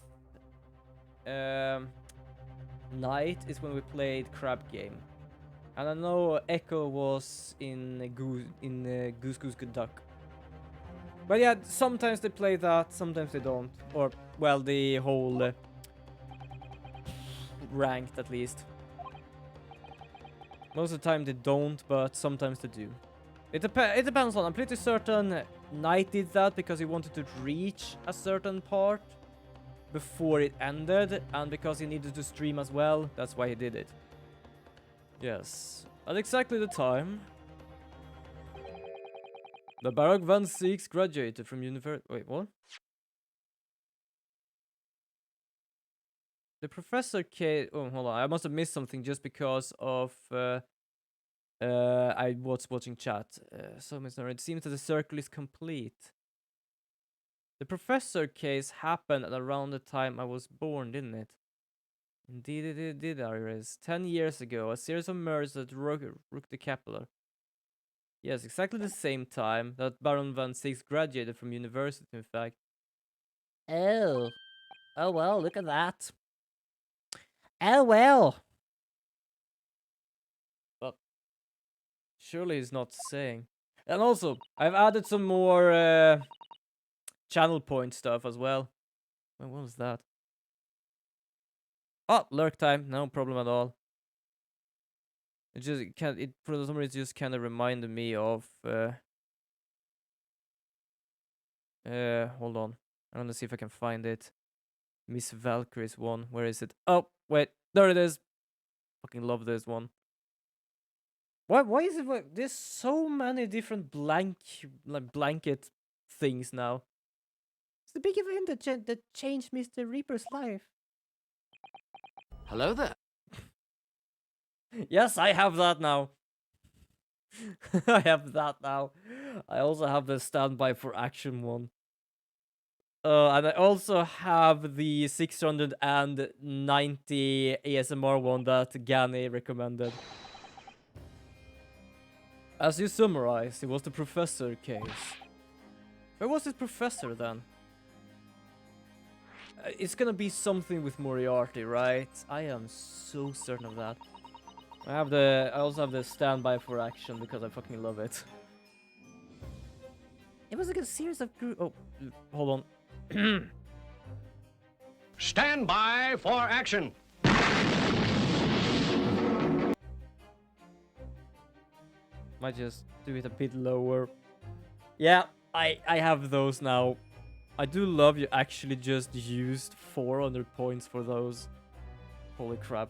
Knight is when we played Crab Game. And I know Echo was in Goose Goose Good Duck. But yeah, sometimes they play that, sometimes they don't. Or, well, the whole ranked at least. Most of the time they don't, but sometimes they do. It depends on. I'm pretty certain Knight did that because he wanted to reach a certain part before it ended, and because he needed to stream as well. That's why he did it. Yes. At exactly the time, the Barack Van Six graduated from university. Wait, what? The professor case. Oh, hold on. I must have missed something just because of I was watching chat. So, Mr. It seems that the circle is complete. The professor case happened at around the time I was born, didn't it? Indeed, it did, Iris. 10 years ago, a series of murders that rooked the Kepler. Yes, exactly the same time that Baron Van Six graduated from university, in fact. Oh. Oh well, look at that. Oh well. But surely he's not saying. And also, I've added some more channel point stuff as well. What was that? Oh, lurk time, no problem at all. It just for some reason just kind of reminded me of hold on. I want to see if I can find it. Miss Valkyrie's one. Where is it? Oh, wait. There it is. Fucking love this one. Why is it there's so many different blanket things now? It's the big event that changed Mr. Reaper's life. Hello there. Yes, I have that now. I have that now. I also have the standby for action one. And I also have the 690 ASMR one that Gani recommended. As you summarized, it was the professor case. Where was this professor then? It's gonna be something with Moriarty, right? I am so certain of that. I also have the standby for action because I fucking love it. It was like a series of oh, hold on. Stand by for action. Might just do it a bit lower. Yeah, I have those now. I do love you actually just used 400 points for those. Holy crap.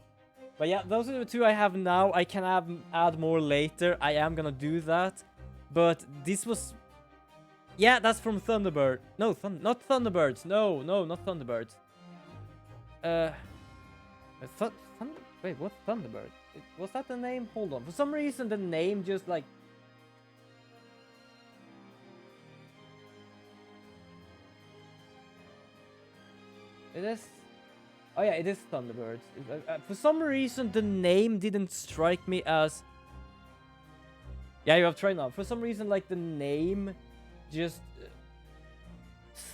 But yeah, those are the two I have now. I can add more later. I am gonna do that. But this was... Yeah, that's from Thunderbird. No, not Thunderbirds. No, not Thunderbirds. Wait, what Thunderbird? Was that the name? Hold on. For some reason, the name just like... It is... Oh yeah, it is Thunderbirds. For some reason, the name didn't strike me as... Yeah, you have tried now. For some reason, like, the name just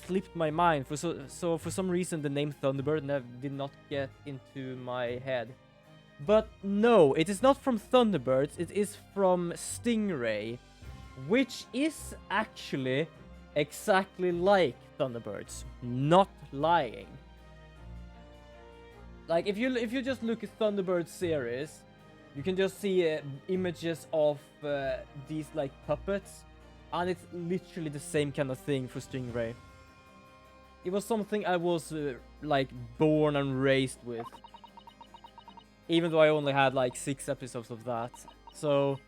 slipped my mind. So for some reason, the name Thunderbird did not get into my head. But no, it is not from Thunderbirds. It is from Stingray, which is actually exactly like Thunderbirds. Not lying. Like, if you just look at Thunderbird series, you can just see images of these, like, puppets. And it's literally the same kind of thing for Stingray. It was something I was, like, born and raised with. Even though I only had, like, 6 episodes of that. So,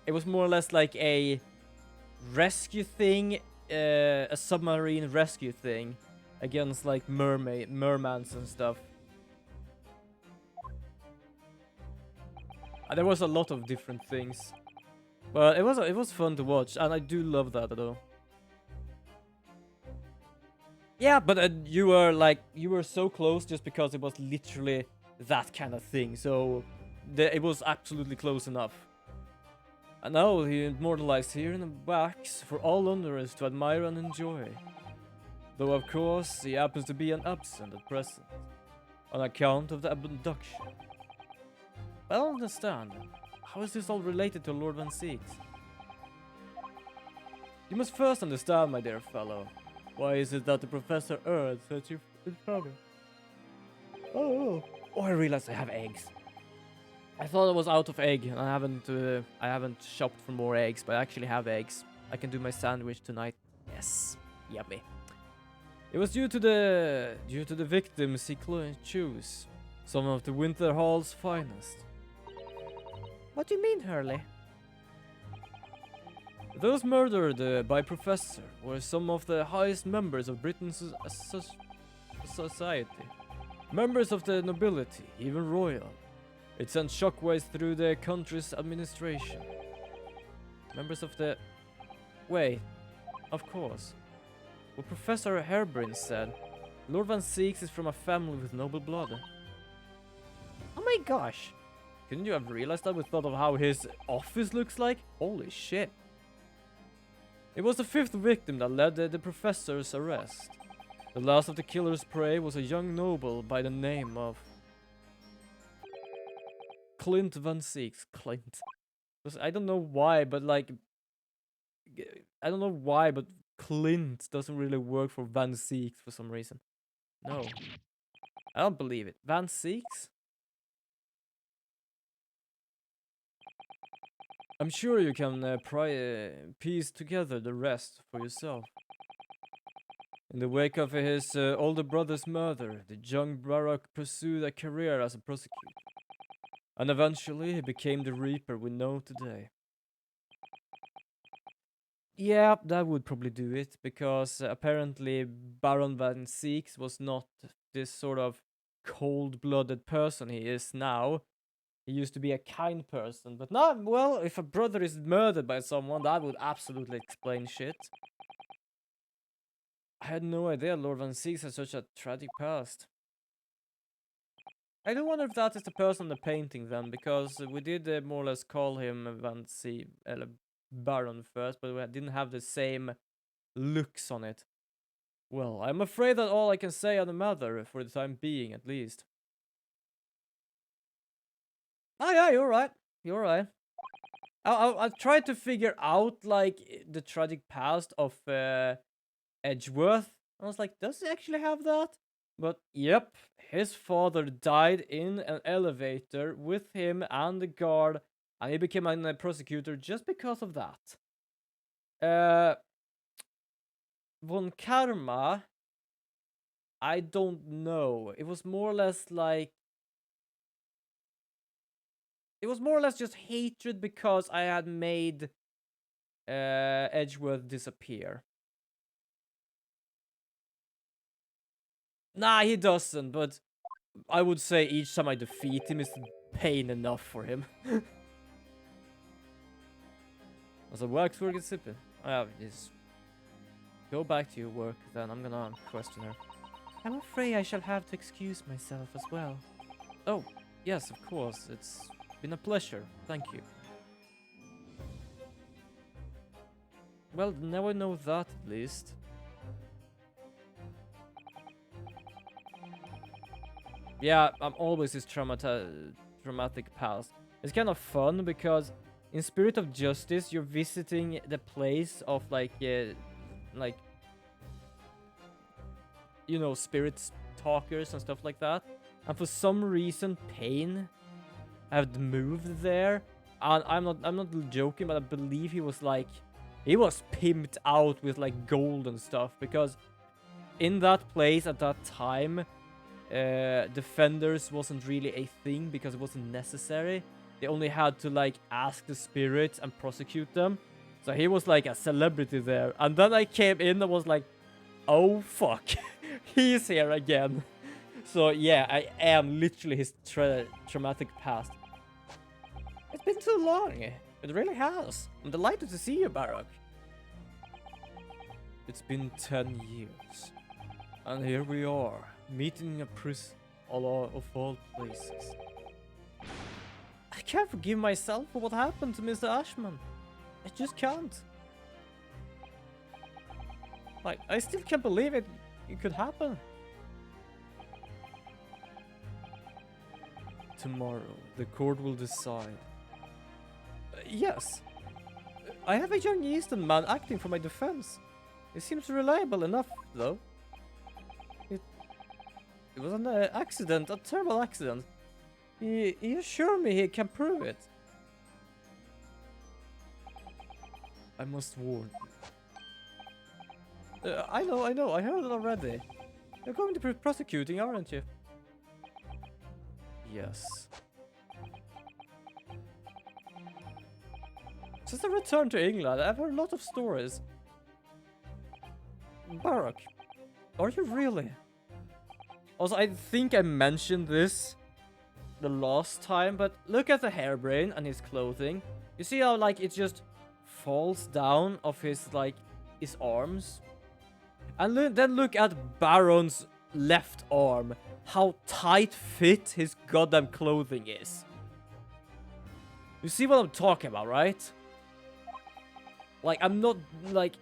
it was more or less like a rescue thing, a submarine rescue thing. Against, like, mermans and stuff. And there was a lot of different things. But it was fun to watch, and I do love that though. Yeah, but you were so close just because it was literally that kind of thing. So it was absolutely close enough. And now he immortalized here in a wax for all Londoners to admire and enjoy. Though of course he happens to be an absent at present, on account of the abduction. I don't understand. how is this all related to Lord Van Six? You must first understand, my dear fellow. Why is it that the Professor urged that you trouble? Oh, I realized I have eggs. I thought I was out of egg, and I haven't shopped for more eggs, but I actually have eggs. I can do my sandwich tonight. Yes, yummy. It was due to the victims he chose, some of the Winter Hall's finest. What do you mean, Hurley? Those murdered by Professor were some of the highest members of Britain's society. Members of the nobility, even royal. It sent shockwaves through the country's administration. Members of the... Wait, of course. What Professor Herbrin said, Lord Van Six is from a family with noble blood. Oh my gosh! Couldn't you have realized that with thought of how his office looks like? Holy shit. It was the fifth victim that led the Professor's arrest. The last of the killer's prey was a young noble by the name of... Clint Van Six. Clint. I don't know why, but like... I don't know why, but Clint doesn't really work for Van Six for some reason. No. I don't believe it. Van Six? I'm sure you can piece together the rest for yourself. In the wake of his older brother's murder, the young Barak pursued a career as a prosecutor. And eventually he became the Reaper we know today. Yeah, that would probably do it, because apparently Baron Van Six was not this sort of cold-blooded person he is now. He used to be a kind person, but now, well, if a brother is murdered by someone, that would absolutely explain shit. I had no idea Lord Van Six had such a tragic past. I do wonder if that is the person in the painting then, because we did more or less call him Van Six, Baron first, but we didn't have the same looks on it. Well, I'm afraid that all I can say on the matter, for the time being at least. Oh yeah, you're right. You're right. I tried to figure out, like, the tragic past of Edgeworth. I was like, does he actually have that? But yep, his father died in an elevator with him and the guard, and he became a prosecutor just because of that. Von Karma, I don't know. It was more or less like... It was more or less just hatred because I had made Edgeworth disappear. Nah, he doesn't, but I would say each time I defeat him is pain enough for him. Also, waxwork is sipping. Just go back to your work, then I'm gonna question her. I'm afraid I shall have to excuse myself as well. Oh, yes, of course. It's been a pleasure. Thank you. Well, now I know that at least. Yeah, I'm always this traumatic past. It's kind of fun because in Spirit of Justice, you're visiting the place of like you know, spirit talkers and stuff like that. And for some reason, Pain had moved there, and I'm not joking, but I believe he was pimped out with like gold and stuff, because in that place at that time, defenders wasn't really a thing because it wasn't necessary. They only had to like ask the spirits and prosecute them. So he was like a celebrity there. And then I came in and was like, oh fuck, he's here again. So yeah, I am literally his traumatic past. It's been too long. It really has. I'm delighted to see you, Barak. It's been 10 years. And here we are, meeting in a prison of all places. I can't forgive myself for what happened to Mr. Ashman. I just can't. Like, I still can't believe it could happen. Tomorrow, the court will decide. Yes. I have a young Eastern man acting for my defense. He seems reliable enough, though. It was an accident, a terrible accident. He assured me he can prove it. I must warn you. I know, I heard it already. You're going to be prosecuting, aren't you? Yes. Since I returned to England, I've heard a lot of stories. Barack, are you really? Also, I think I mentioned this the last time, but look at the hairbrain and his clothing. You see how, like, it just falls down of his, like, his arms? And then look at Baron's left arm. How tight fit his goddamn clothing is. You see what I'm talking about, right? Like, I'm not, like...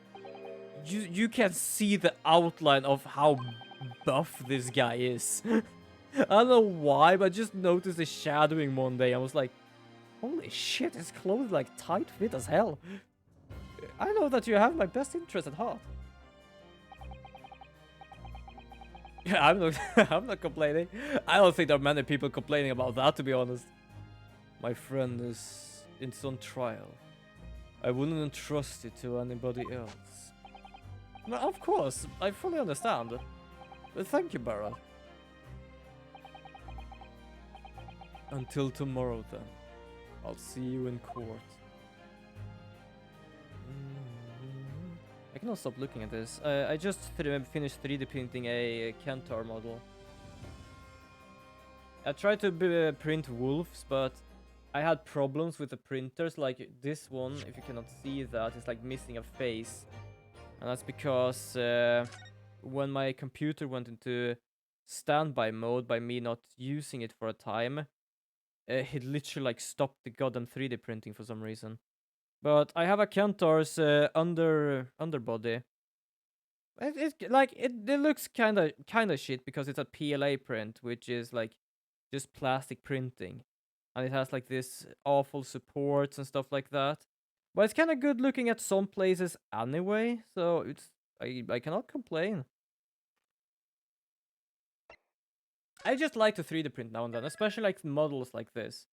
You can see the outline of how buff this guy is. I don't know why, but I just noticed the shadowing one day. I was like, holy shit, his clothes like tight fit as hell. I know that you have my best interest at heart. Yeah, I'm not, I'm not complaining. I don't think there are many people complaining about that, to be honest. My friend is in some trial. I wouldn't entrust it to anybody else. No, of course, I fully understand. But thank you, Baron. Until tomorrow, then. I'll see you in court. I cannot stop looking at this. I just finished 3D printing a Centaur model. I tried to print wolves, but I had problems with the printers. Like this one, if you cannot see that, it's like missing a face. And that's because when my computer went into standby mode by me not using it for a time, it literally like stopped the goddamn 3D printing for some reason. But I have a Centaur's underbody. It looks kinda shit because it's a PLA print, which is like just plastic printing, and it has like this awful supports and stuff like that. But it's kind of good looking at some places anyway, so I cannot complain. I just like to 3D print now and then, especially like models like this.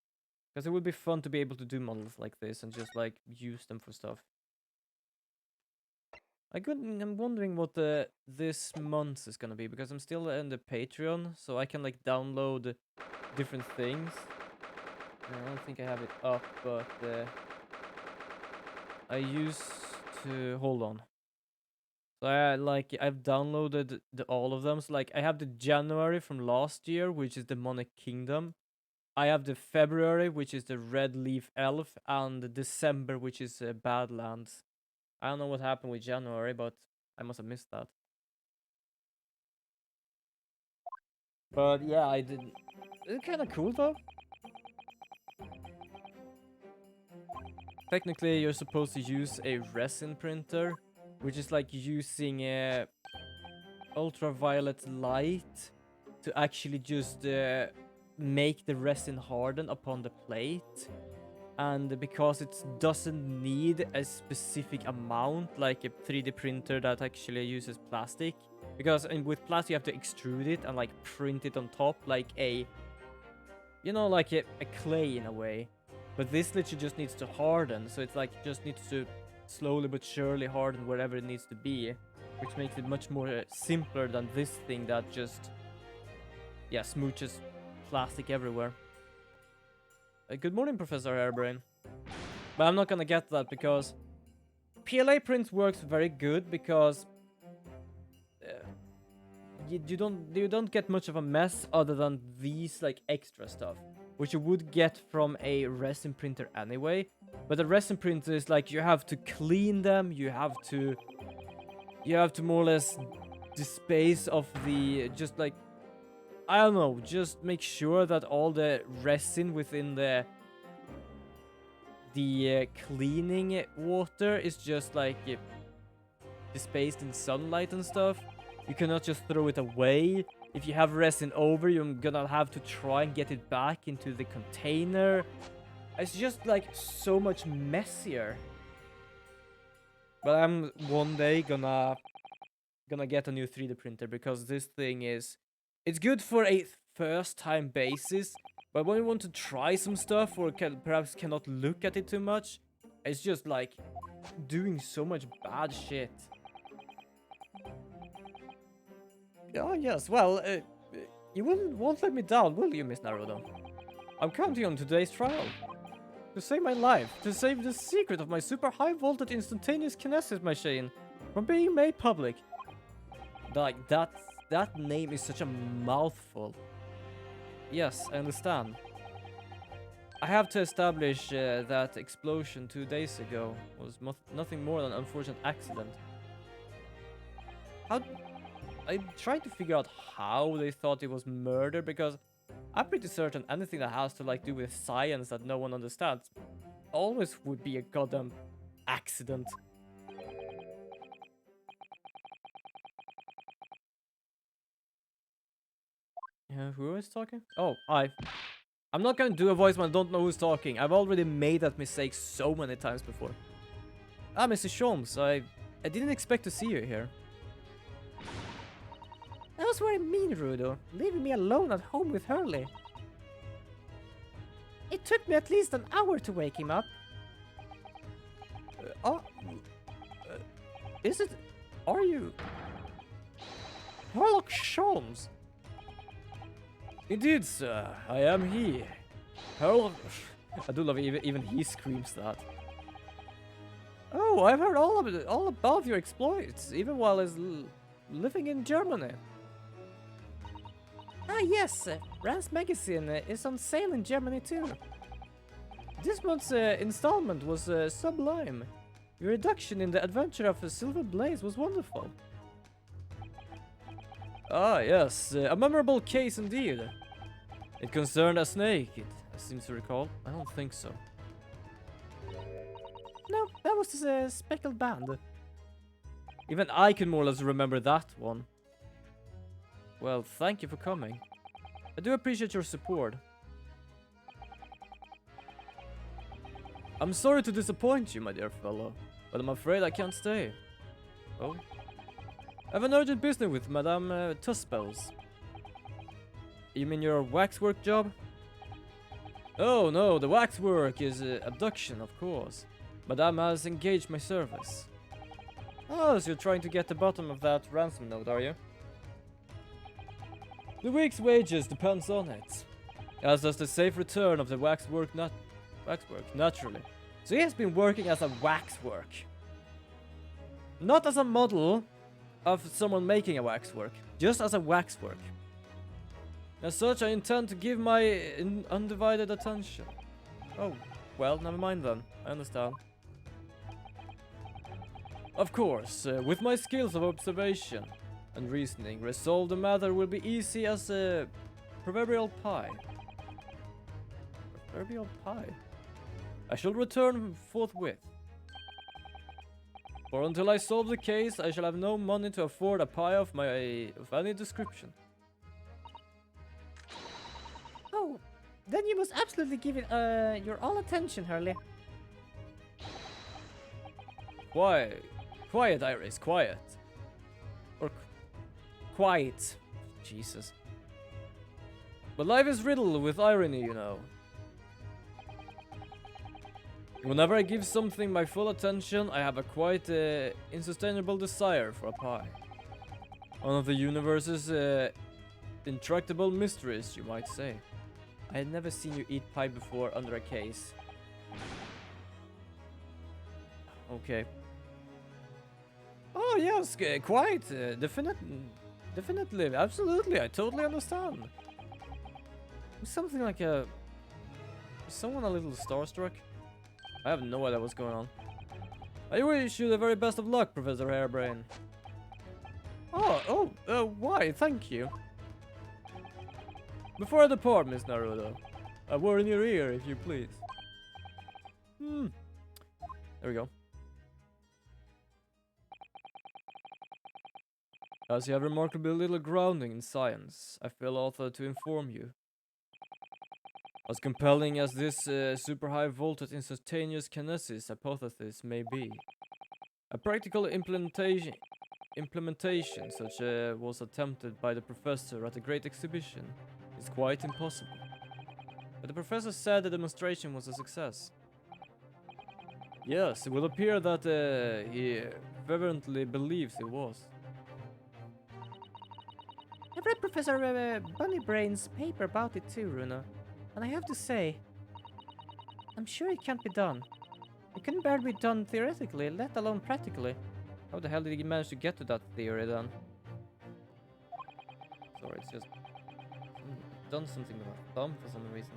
Because it would be fun to be able to do models like this and just like use them for stuff. I'm wondering what this month is gonna be, because I'm still in the Patreon, so I can like download different things. I don't think I have it up, but I used to hold on. So I've downloaded all of them. So like I have the January from last year, which is Demonic Kingdom. I have the February, which is the Red Leaf Elf, and the December, which is Badlands. I don't know what happened with January, but I must have missed that. But yeah, I did. It's kind of cool though. Technically, you're supposed to use a resin printer, which is like using ultraviolet light to actually just make the resin harden upon the plate. And because it doesn't need a specific amount, like a 3D printer that actually uses plastic. Because with plastic you have to extrude it and like print it on top like a, you know, like a clay in a way. But this literally just needs to harden, so it's like just needs to slowly but surely harden wherever it needs to be, which makes it much more simpler than this thing that just, yeah, smooches plastic everywhere. Good morning, Professor Hairbrain. But I'm not gonna get that because PLA print works very good because you don't get much of a mess other than these like extra stuff, which you would get from a resin printer anyway. But the resin printer is like you have to clean them, you have to more or less dispense of the, just like, I don't know, just make sure that all the resin within the cleaning water is just like dispensed in sunlight and stuff. You cannot just throw it away. If you have resin over, you're gonna have to try and get it back into the container. It's just like so much messier. But I'm one day gonna get a new 3D printer because this thing is, it's good for a first time basis, but when you want to try some stuff or perhaps cannot look at it too much, it's just like doing so much bad shit. Oh yes, well, you won't let me down, will you, Miss Naruto? I'm counting on today's trial. To save my life, to save the secret of my super high voltage instantaneous kinesis machine from being made public. Like, that name is such a mouthful. Yes, I understand. I have to establish that explosion 2 days ago was nothing more than an unfortunate accident. How... I'm trying to figure out how they thought it was murder, because I'm pretty certain anything that has to like do with science that no one understands always would be a goddamn accident. Yeah, who is talking? Oh, I'm not gonna do a voice when I don't know who's talking. I've already made that mistake so many times before. Ah, Mr. Sholmes, I didn't expect to see you here. That was very mean, Rudo, leaving me alone at home with Hurley. It took me at least an hour to wake him up. Is it... Are you... Sherlock Sholmes? Indeed, sir, I am he. Sherlock... I do love it, even he screams that. Oh, I've heard all about your exploits, even while I was living in Germany. Ah yes, Rand's magazine is on sale in Germany too. This month's installment was sublime. Your reduction in the adventure of Silver Blaze was wonderful. Ah yes, a memorable case indeed. It concerned a snake, I seem to recall. I don't think so. No, that was a speckled band. Even I can more or less remember that one. Well, thank you for coming. I do appreciate your support. I'm sorry to disappoint you, my dear fellow, but I'm afraid I can't stay. Oh? I have an urgent business with Madame Tuspels. You mean your waxwork job? Oh no, the waxwork is abduction, of course. Madame has engaged my service. Oh, so you're trying to get the bottom of that ransom note, are you? The week's wages depends on it, as does the safe return of the waxwork, naturally. So he has been working as a waxwork. Not as a model of someone making a waxwork, just as a waxwork. As such, I intend to give my undivided attention. Oh, well, never mind then. I understand. Of course, with my skills of observation and reasoning, resolve the matter will be easy as a proverbial pie. Proverbial pie? I shall return forthwith. For until I solve the case, I shall have no money to afford a pie of any description. Oh, then you must absolutely give it your all attention, Hurley. Quiet, Iris, quiet. Or quiet. Jesus. But life is riddled with irony, you know. Whenever I give something my full attention, I have a quite insustainable desire for a pie. One of the universe's intractable mysteries, you might say. I had never seen you eat pie before under a case. Okay. Oh yes, quite, definitely, absolutely, I totally understand. Something like someone a little starstruck? I have no idea what's going on. I wish you the very best of luck, Professor Hairbrain. Why, thank you. Before I depart, Miss Naruto, a word in your ear, if you please. There we go. As you have remarkably little grounding in science, I feel authored to inform you. As compelling as this super high voltage instantaneous kinesis hypothesis may be, a practical implementation such was attempted by the professor at a great exhibition is quite impossible. But the professor said the demonstration was a success. Yes, it will appear that he fervently believes it was. I've read Professor Bunnybrain's paper about it too, Runa. And I have to say, I'm sure it can't be done. It couldn't barely be done theoretically, let alone practically. How the hell did he manage to get to that theory then? Sorry, it's just done something with my thumb for some reason.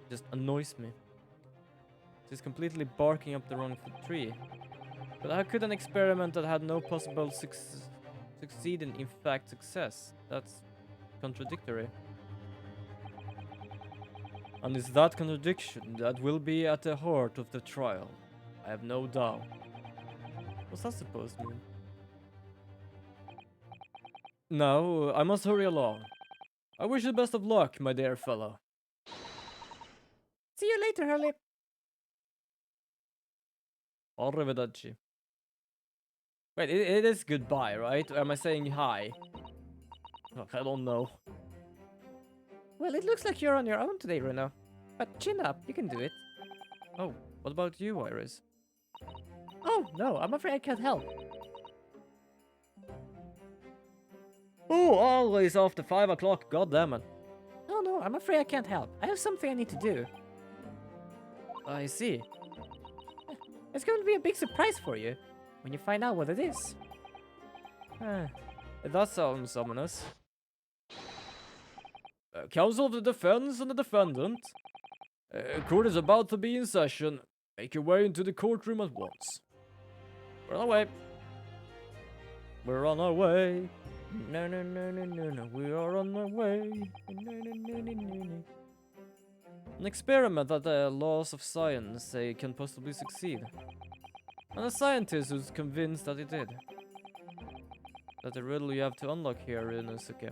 It just annoys me. It's completely barking up the wrong tree. But how could an experiment that had no possible succeed in fact success? That's contradictory. And it's that contradiction that will be at the heart of the trial. I have no doubt. What's that supposed to mean? Now, I must hurry along. I wish you the best of luck, my dear fellow. See you later, Hurley. Arrivederci. Wait, it is goodbye, right? Or am I saying hi? Look, I don't know. Well, it looks like you're on your own today, Runa. But chin up, you can do it. Oh, what about you, Iris? Oh, no, I'm afraid I can't help. Oh, always after 5 o'clock, goddammit. Oh, no, I'm afraid I can't help. I have something I need to do. I see. It's going to be a big surprise for you when you find out what it is. That sounds ominous. Council of the Defense and the Defendant. Court is about to be in session. Make your way into the courtroom at once. We're on our way. We're on our way. No, no, no, no, no, no. We are on our way. No, no, no, no, no, no. An experiment that the laws of science say can possibly succeed. And a scientist who's convinced that it did. That's the riddle you have to unlock here, Runosuke.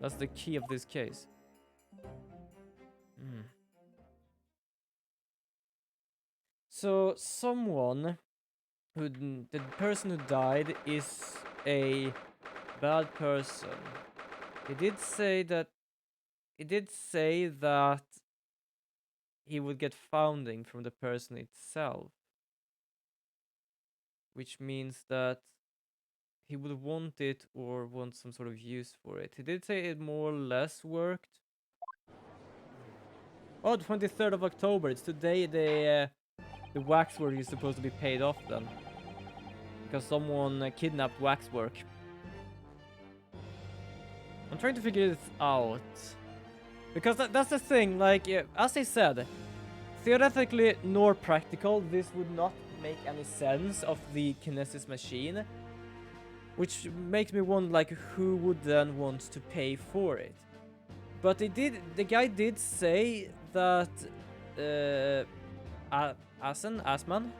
That's the key of this case. So, the person who died is a bad person. He did say that he would get founding from the person itself. Which means that he would want it or want some sort of use for it. He did say it more or less worked. Oh, 23rd of October. It's today the waxwork is supposed to be paid off then. Because someone kidnapped waxwork. I'm trying to figure this out. Because that's the thing, like, as I said, theoretically nor practical, this would not make any sense of the kinesis machine. Which makes me wonder, like, who would then want to pay for it? But the guy did say that Asman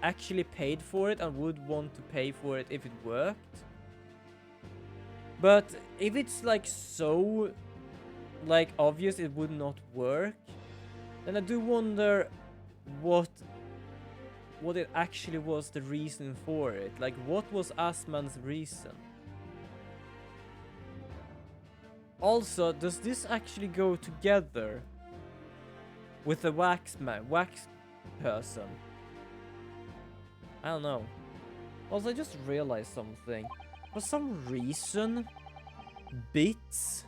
actually paid for it and would want to pay for it if it worked. But if it's like so like obvious it would not work, then I do wonder what it actually was the reason for it. Like, what was Asman's reason? Also, does this actually go together with the wax person? I don't know. Also, I just realized something. For some reason, bits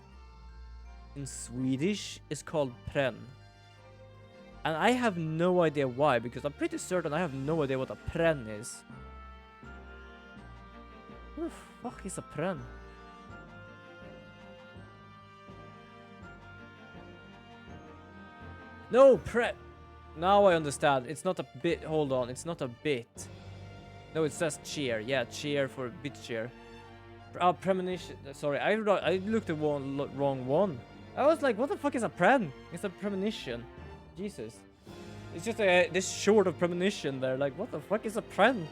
in Swedish is called pren. And I have no idea why, because I'm pretty certain I have no idea what a pren is. What the fuck is a pren? No, now I understand. It's not a bit. Hold on, it's not a bit. No, it says cheer. Yeah, cheer for bit cheer. Premonition. Sorry, I looked at wrong one. I was like, what the fuck is a pren? It's a premonition. Jesus. It's just this short of premonition there. Like, what the fuck is a pren?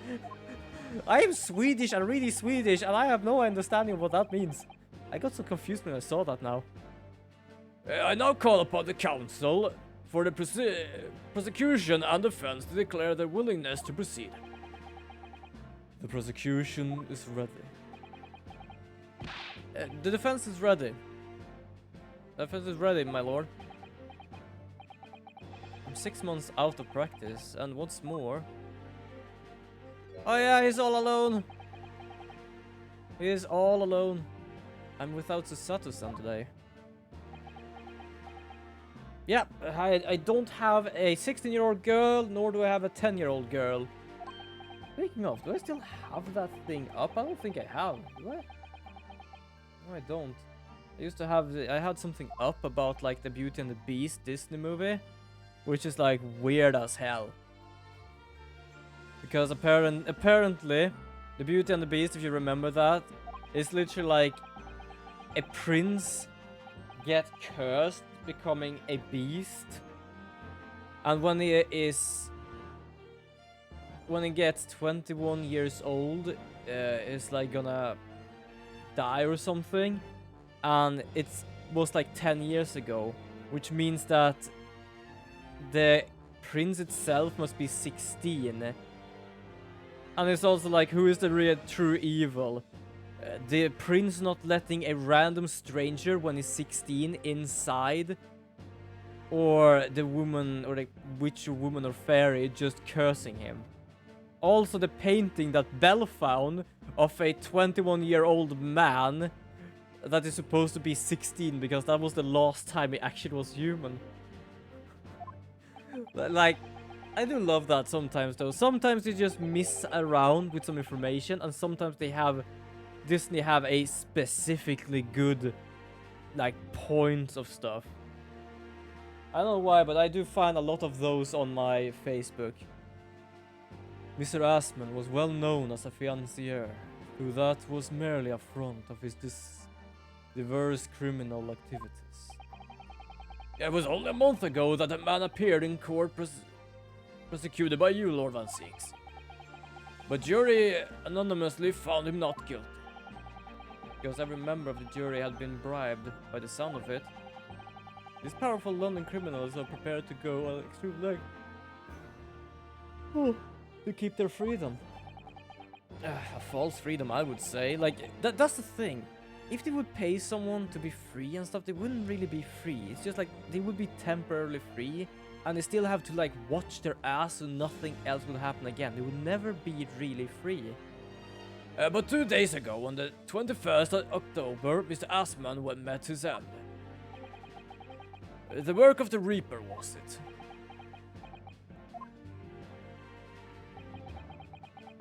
I am Swedish and really Swedish, and I have no understanding of what that means. I got so confused when I saw that now. I now call upon the council for the prosecution and defense to declare their willingness to proceed. The prosecution is ready. The defense is ready. The defense is ready, my lord. I'm 6 months out of practice, and what's more... Oh yeah, he's all alone. He is all alone. I'm without Susato-san today. Yeah, I don't have a 16-year-old girl, nor do I have a 10-year-old girl. Speaking of, do I still have that thing up? I don't think I have. Do I? No, I don't. I used to have... I had something up about, like, the Beauty and the Beast Disney movie, which is, like, weird as hell. Because apparently, the Beauty and the Beast, if you remember that, is literally like a prince get cursed becoming a beast, and when he gets 21 years old, is like gonna die or something, and it was like 10 years ago, which means that the prince itself must be 16. And it's also like, who is the real true evil? The prince not letting a random stranger when he's 16 inside? Or the woman, or the witch or woman or fairy just cursing him? Also the painting that Belle found of a 21-year-old man that is supposed to be 16, because that was the last time he actually was human. Like... I do love that sometimes, though. Sometimes they just miss around with some information, and sometimes they have... Disney have a specifically good, like, points of stuff. I don't know why, but I do find a lot of those on my Facebook. Mr. Asman was well known as a financier, though that was merely a front of his diverse criminal activities. It was only a month ago that a man appeared in court prosecuted by you, Lord Van Six. But jury anonymously found him not guilty. Because every member of the jury had been bribed, by the sound of it. These powerful London criminals are prepared to go an extreme length to keep their freedom. A false freedom, I would say. Like, that's the thing. If they would pay someone to be free and stuff, they wouldn't really be free. It's just like, they would be temporarily free, and they still have to, like, watch their ass so nothing else will happen again. They would never be really free. But 2 days ago, on the 21st of October, Mr. Asman met his end. The work of the Reaper, was it?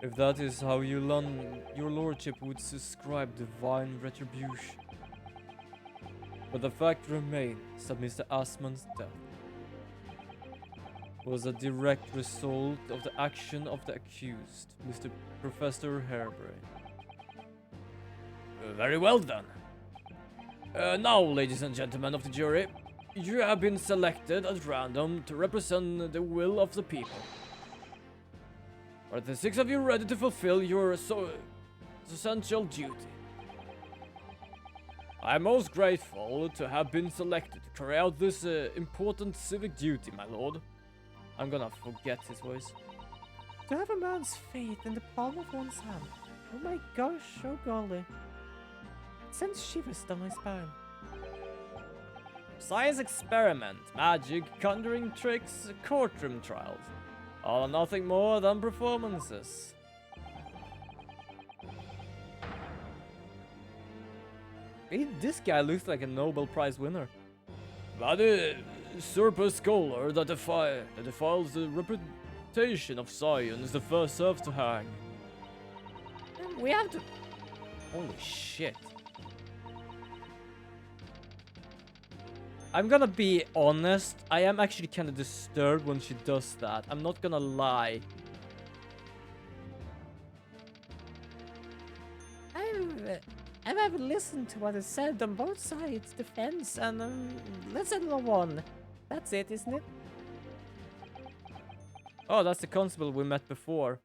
If that is how your lordship would subscribe divine retribution. But the fact remains that Mr. Asman's death was a direct result of the action of the accused, Mr. Professor Harebrain. Very well then. Now, ladies and gentlemen of the jury, you have been selected at random to represent the will of the people. Are the 6 of you ready to fulfill your essential duty? I am most grateful to have been selected to carry out this important civic duty, my lord. I'm gonna forget his voice. To have a man's faith in the palm of one's hand. Oh my gosh, oh golly. It sends shivers down my spine. Science experiment, magic, conjuring tricks, courtroom trials. All are nothing more than performances. This guy looks like a Nobel Prize winner. But a surplus scholar that defiles the reputation of science is the first serve to hang. We have to... Holy shit. I'm gonna be honest, I am actually kind of disturbed when she does that. I'm not gonna lie. I've listened to what is said on both sides, defense and let's settle on one. That's it, isn't it? Oh, that's the constable we met before.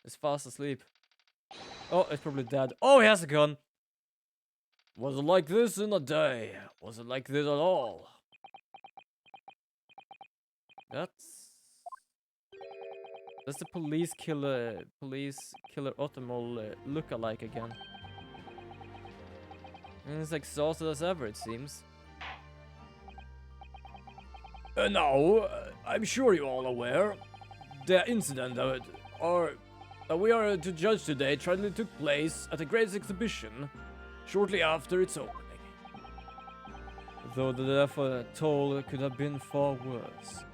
He's fast asleep. Oh, he's probably dead. Oh, he has a gun. Was it like this in a day? Was it like this at all? That's the police killer Ottomol look-alike again. And he's exhausted as ever, it seems. Now, I'm sure you're all aware, the incident that we are to judge today tragically took place at the greatest exhibition shortly after its opening. Though the death toll could have been far worse,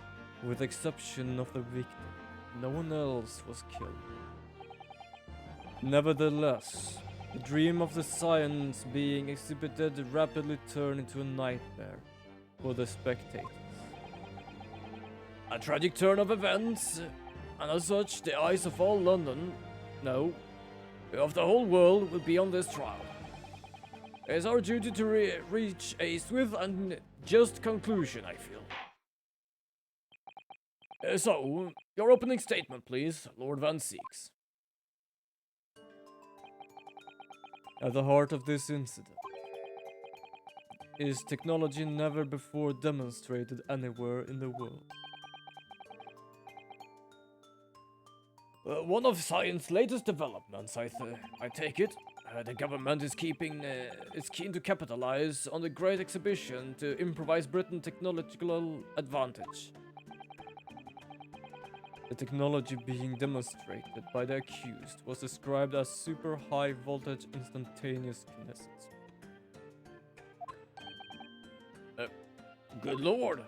with the exception of the victim, no one else was killed. Nevertheless, the dream of the science being exhibited rapidly turned into a nightmare for the spectators. A tragic turn of events, and as such, the eyes of all London, no, of the whole world will be on this trial. It is our duty to reach a swift and just conclusion, I feel. So, your opening statement, please, Lord Van Seeks. At the heart of this incident is technology never before demonstrated anywhere in the world. One of science's latest developments, I take it. The government is keen to capitalize on the great exhibition to improvise Britain's technological advantage. The technology being demonstrated by the accused was described as super high voltage instantaneous kinesis. Good lord!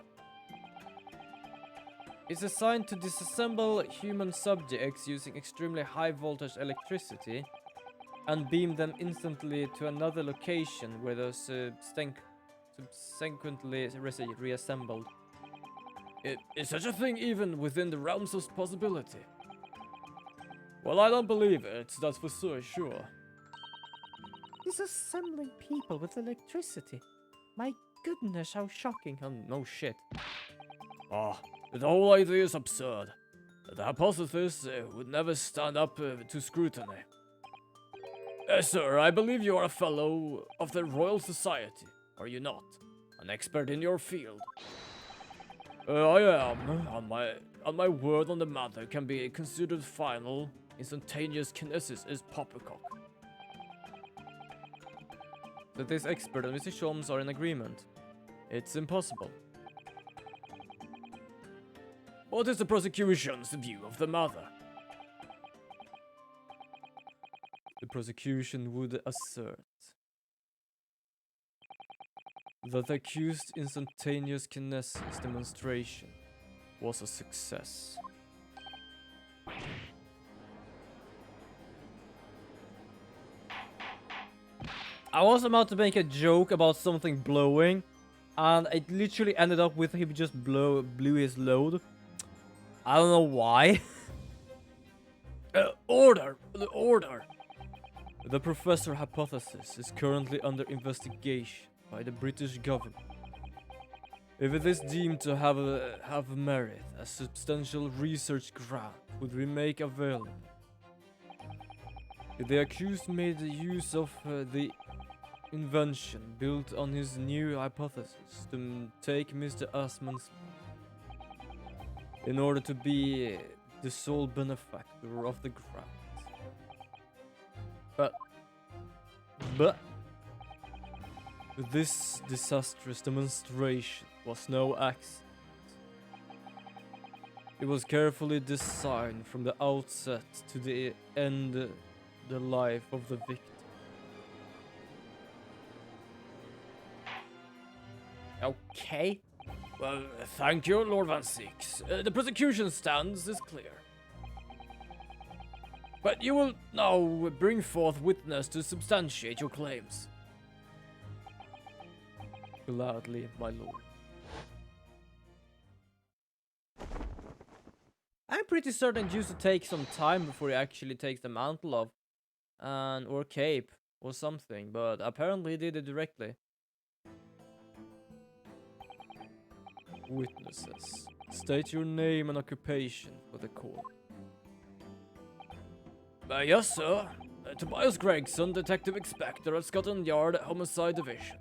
It's designed to disassemble human subjects using extremely high voltage electricity and beam them instantly to another location where they're subsequently reassembled. Is such a thing even within the realms of possibility? Well, I don't believe it, that's for sure. Disassembling people with electricity. My goodness, how shocking. Oh, no shit. The whole idea is absurd. The hypothesis would never stand up to scrutiny. Sir, I believe you are a fellow of the Royal Society, are you not? An expert in your field. I am. On my word on the matter can be considered final. Instantaneous kinesis is poppycock. That this expert and Mr. Sholmes are in agreement. It's impossible. What is the prosecution's view of the matter? The prosecution would assert that the accused instantaneous kinesis demonstration was a success. I was about to make a joke about something blowing, and it literally ended up with him just blew his load. I don't know why. Order! The professor hypothesis is currently under investigation by the British government. If it is deemed to have merit, a substantial research grant would be made available. If the accused made use of the invention built on his new hypothesis to take Mr. Asman's in order to be the sole benefactor of the grant. But this disastrous demonstration was no accident. It was carefully designed from the outset to end the life of the victim. Okay. Well, thank you, Lord Van Seeks. The prosecution's stance is clear. But you will now bring forth witness to substantiate your claims. Gladly, my lord. I'm pretty certain it used to take some time before he actually takes the mantle off. Or cape, or something, but apparently he did it directly. Witnesses, state your name and occupation for the court. Yes, sir. Tobias Gregson, Detective Inspector at Scotland Yard Homicide Division.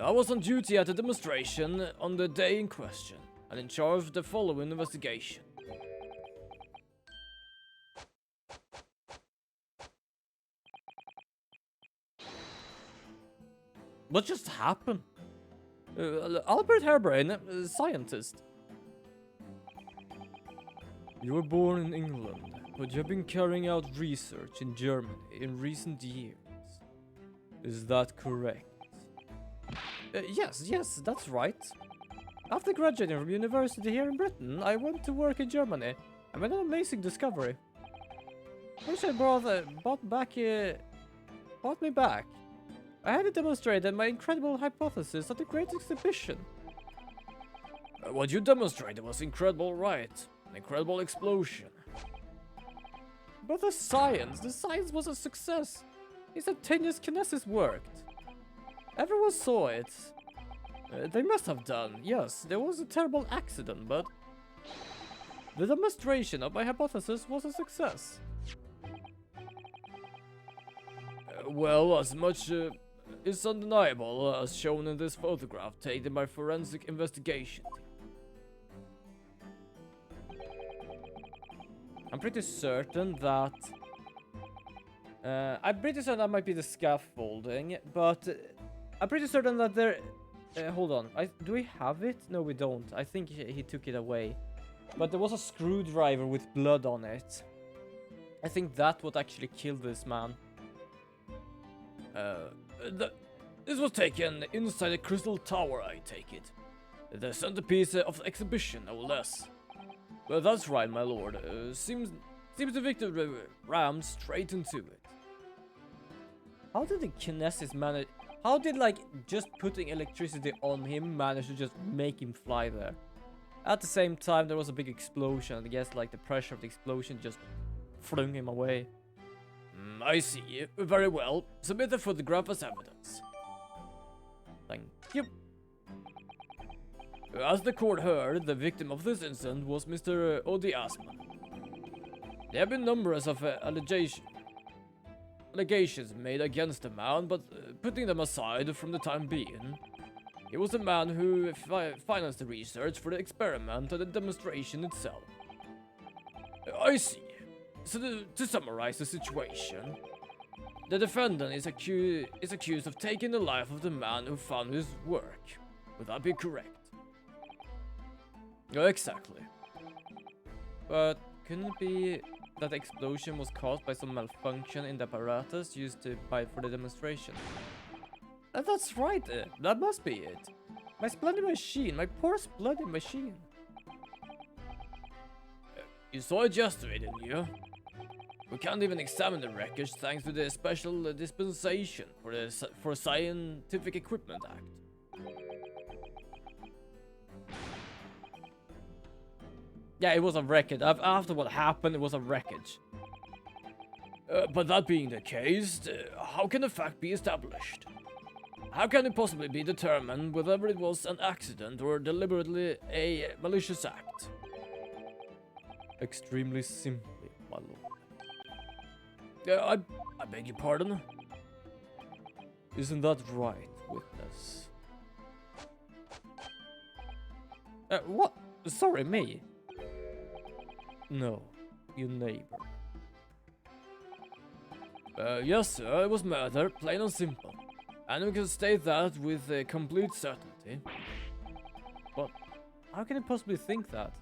I was on duty at the demonstration on the day in question, and in charge of the following investigation. What just happened? Albert Harebrain, scientist. You were born in England, but you have been carrying out research in Germany in recent years. Is that correct? Yes, that's right. After graduating from university here in Britain, I went to work in Germany. I made an amazing discovery, which I brought me back. I had to demonstrate my incredible hypothesis at the Great Exhibition. What you demonstrated was incredible, right? An incredible explosion. But the science was a success. Instantaneous kinesis worked. Everyone saw it. They must have done. Yes, there was a terrible accident, but the demonstration of my hypothesis was a success. Well, as much is undeniable as shown in this photograph taken by forensic investigation. I'm pretty certain that that might be the scaffolding, but I'm pretty certain that there. Hold on, do we have it? No, we don't. I think he took it away. But there was a screwdriver with blood on it. I think that what actually killed this man. This was taken inside a crystal tower, I take it. The centerpiece of the exhibition, no less. Well, that's right, my lord. Seems the victim rammed straight into it. How did the kinesis manage? How did, like, just putting electricity on him manage to just make him fly there? At the same time, there was a big explosion. I guess, like, the pressure of the explosion just flung him away. I see. Very well. Submit the photograph as evidence. Thank you. As the court heard, the victim of this incident was Mr. Odi Asman. There have been numerous of allegations made against the man, but putting them aside from the time being, he was the man who financed the research for the experiment and the demonstration itself. I see. So to summarize the situation, the defendant is accused of taking the life of the man who found his work. Would that be correct? Exactly. But couldn't it be that the explosion was caused by some malfunction in the apparatus used for the demonstration? That's right, that must be it. My splendid machine, my poor splendid machine. You saw it yesterday, didn't you? We can't even examine the records thanks to the special dispensation for Scientific Equipment Act. Yeah, it was a record. After what happened, it was a wreckage. But that being the case, how can the fact be established? How can it possibly be determined whether it was an accident or deliberately a malicious act? Extremely simply, my lord. I beg your pardon? Isn't that right, witness? What? Sorry, me? No, your neighbor. Yes, sir, it was murder, plain and simple. And we can state that with complete certainty. But how can you possibly think that?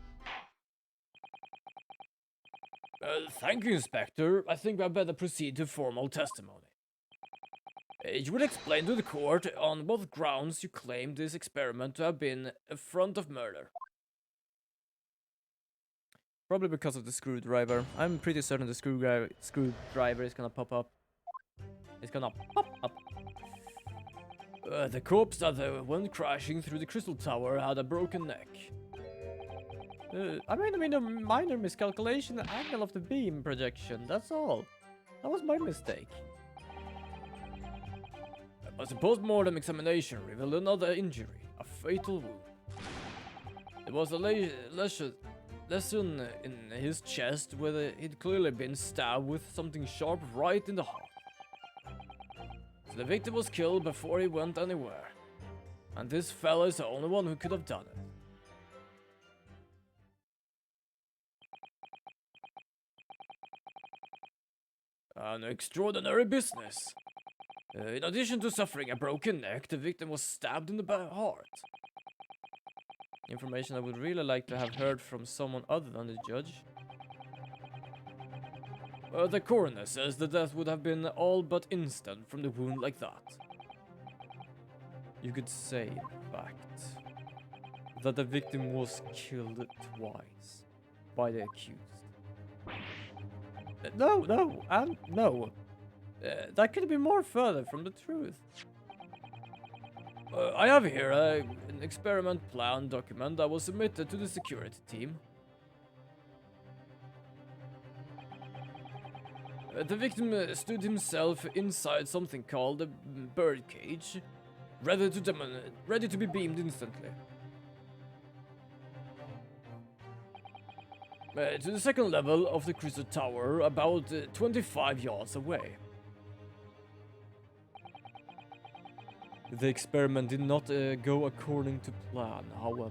Thank you, Inspector. I think we had better proceed to formal testimony. You will explain to the court on what grounds you claim this experiment to have been a front of murder. Probably because of the screwdriver. I'm pretty certain the screwdriver is gonna pop up. It's gonna pop up. The corpse that went crashing through the crystal tower had a broken neck. I made a minor miscalculation the angle of the beam projection, that's all. That was my mistake. But the post-mortem examination revealed another injury, a fatal wound. It was a lesson in his chest where he'd clearly been stabbed with something sharp right in the heart. So the victim was killed before he went anywhere. And this fella is the only one who could have done it. An extraordinary business. In addition to suffering a broken neck, the victim was stabbed in the heart. Information I would really like to have heard from someone other than the judge. The coroner says the death would have been all but instant from the wound like that. You could say, in fact, that the victim was killed twice by the accused. No. That could be more further from the truth. I have here an experiment plan document that was submitted to the security team. The victim stood himself inside something called a bird cage, ready to be beamed instantly. To the second level of the Crystal Tower, about 25 yards away. The experiment did not go according to plan, however.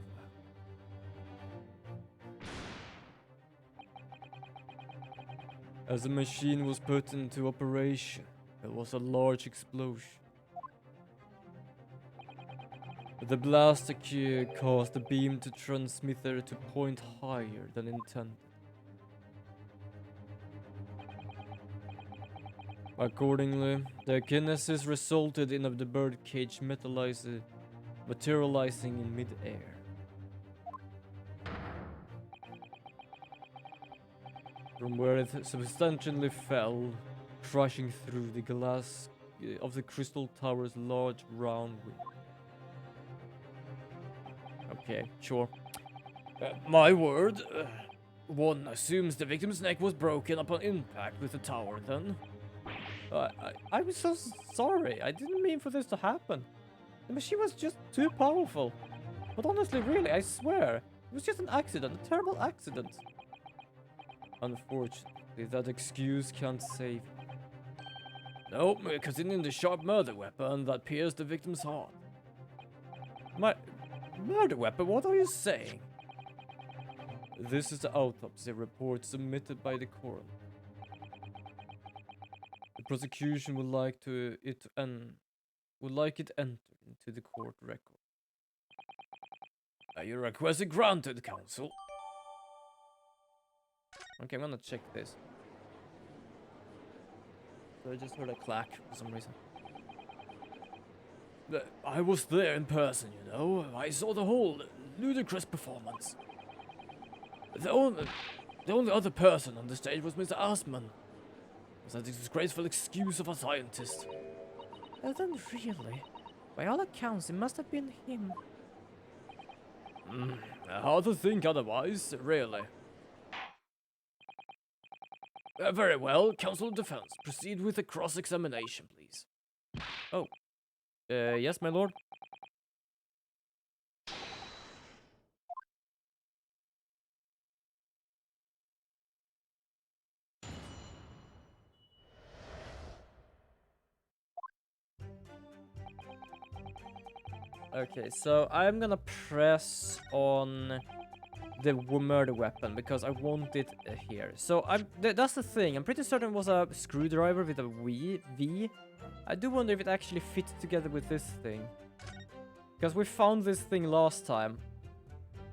As the machine was put into operation, there was a large explosion. The blast caused the beam to transmitter to point higher than intended. Accordingly, the kinesis resulted in the birdcage materializing in mid-air. From where it substantially fell, crushing through the glass of the Crystal Tower's large round window. Okay, sure. My word. One assumes the victim's neck was broken upon impact with the tower, then. I'm so sorry. I didn't mean for this to happen. The machine was just too powerful. But honestly, really, I swear, it was just an accident, a terrible accident. Unfortunately, that excuse can't save you. Nope, considering the sharp murder weapon that pierced the victim's heart. My murder weapon? What are you saying? This is the autopsy report submitted by the coroner. The prosecution would like it entered into the court record. Your request is granted, counsel. Okay, I'm gonna check this. So I just heard a clack for some reason. I was there in person, you know. I saw the whole ludicrous performance. The only other person on the stage was Mr. Asman. Was that disgraceful excuse of a scientist? Then really, by all accounts, it must have been him. Hard to think otherwise, really. Very well, counsel of defense. Proceed with the cross-examination, please. Oh. Yes, my lord? Okay, so I'm gonna press on the murder weapon because I want it here. So that's the thing. I'm pretty certain it was a screwdriver with a V. I do wonder if it actually fits together with this thing. Because we found this thing last time.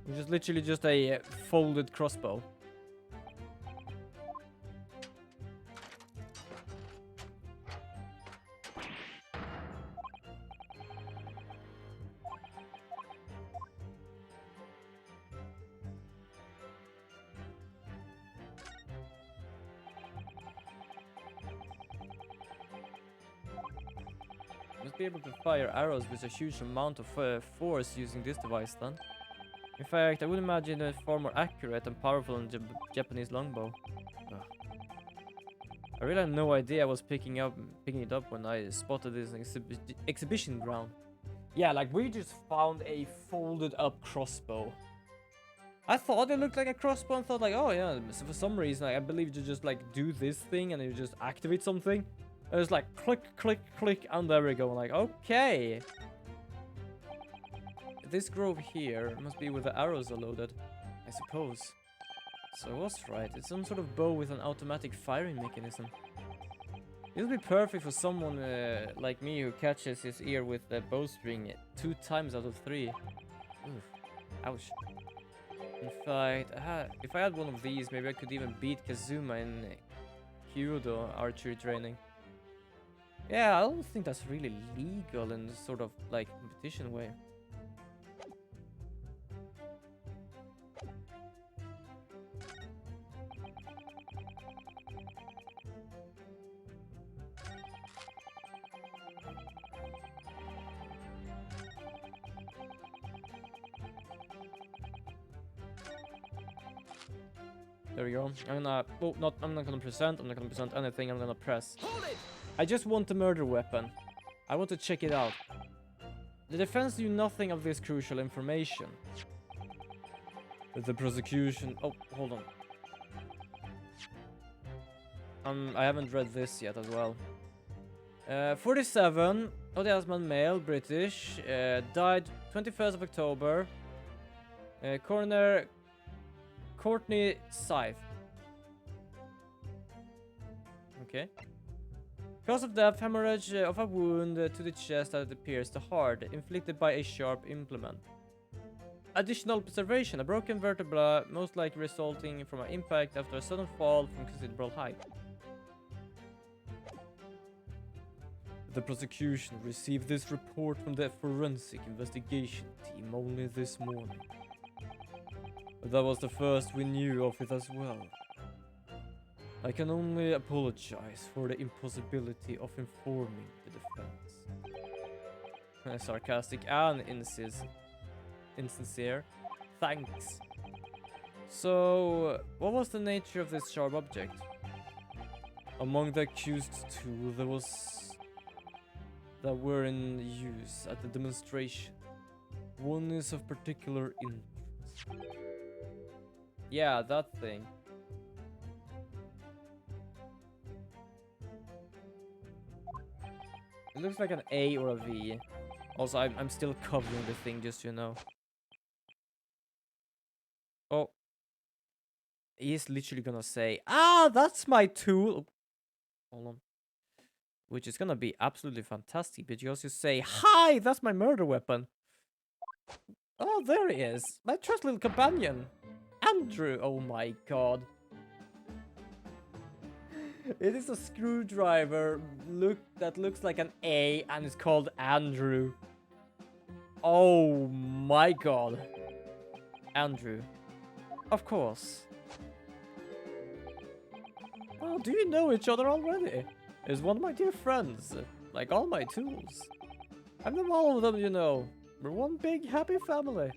Which is literally just a folded crossbow. Must be able to fire arrows with a huge amount of force using this device then. In fact, I would imagine it far more accurate and powerful than the Japanese longbow. Ugh. I really had no idea I was picking it up when I spotted this exhibition ground. Yeah, like we just found a folded up crossbow. I thought it looked like a crossbow and thought like, oh yeah, so for some reason I believe you just like do this thing and you just activate something. It was like click, click, click, and there we go. I'm like, okay. This grove here must be where the arrows are loaded, I suppose. So I was right. It's some sort of bow with an automatic firing mechanism. This would be perfect for someone like me who catches his ear with the bowstring 2 times out of 3. Oof. Ouch. In fact, if I had one of these, maybe I could even beat Kazuma in Kyudo archery training. Yeah, I don't think that's really legal in sort of like competition way. There we go. I'm not gonna present. I'm not gonna present anything. I'm gonna press. Hold it! I just want the murder weapon. I want to check it out. The defense knew nothing of this crucial information. The prosecution... Oh, hold on. I haven't read this yet as well. 47, Odelsman male, British, died 21st of October. Coroner Courtney Scythe. Okay. Cause of death, hemorrhage of a wound to the chest that appears to heart, inflicted by a sharp implement. Additional observation, a broken vertebra, most likely resulting from an impact after a sudden fall from considerable height. The prosecution received this report from the forensic investigation team only this morning. That was the first we knew of it as well. I can only apologize for the impossibility of informing the defense. Sarcastic and insincere. Thanks. So, what was the nature of this sharp object? Among the accused tools that were in use at the demonstration, one is of particular interest. Yeah, that thing. It looks like an A or a V. Also, I'm still covering the thing, just so you know. Oh. He's literally gonna say, ah, that's my tool. Hold on. Which is gonna be absolutely fantastic, but you also say, hi, that's my murder weapon. Oh, there he is. My trusty little companion. Andrew. Oh my god. It is a screwdriver that looks like an A and it's called Andrew. Oh my god. Andrew. Of course. Oh, do you know each other already? He's one of my dear friends. Like all my tools. I'm them all of them, you know. We're one big happy family.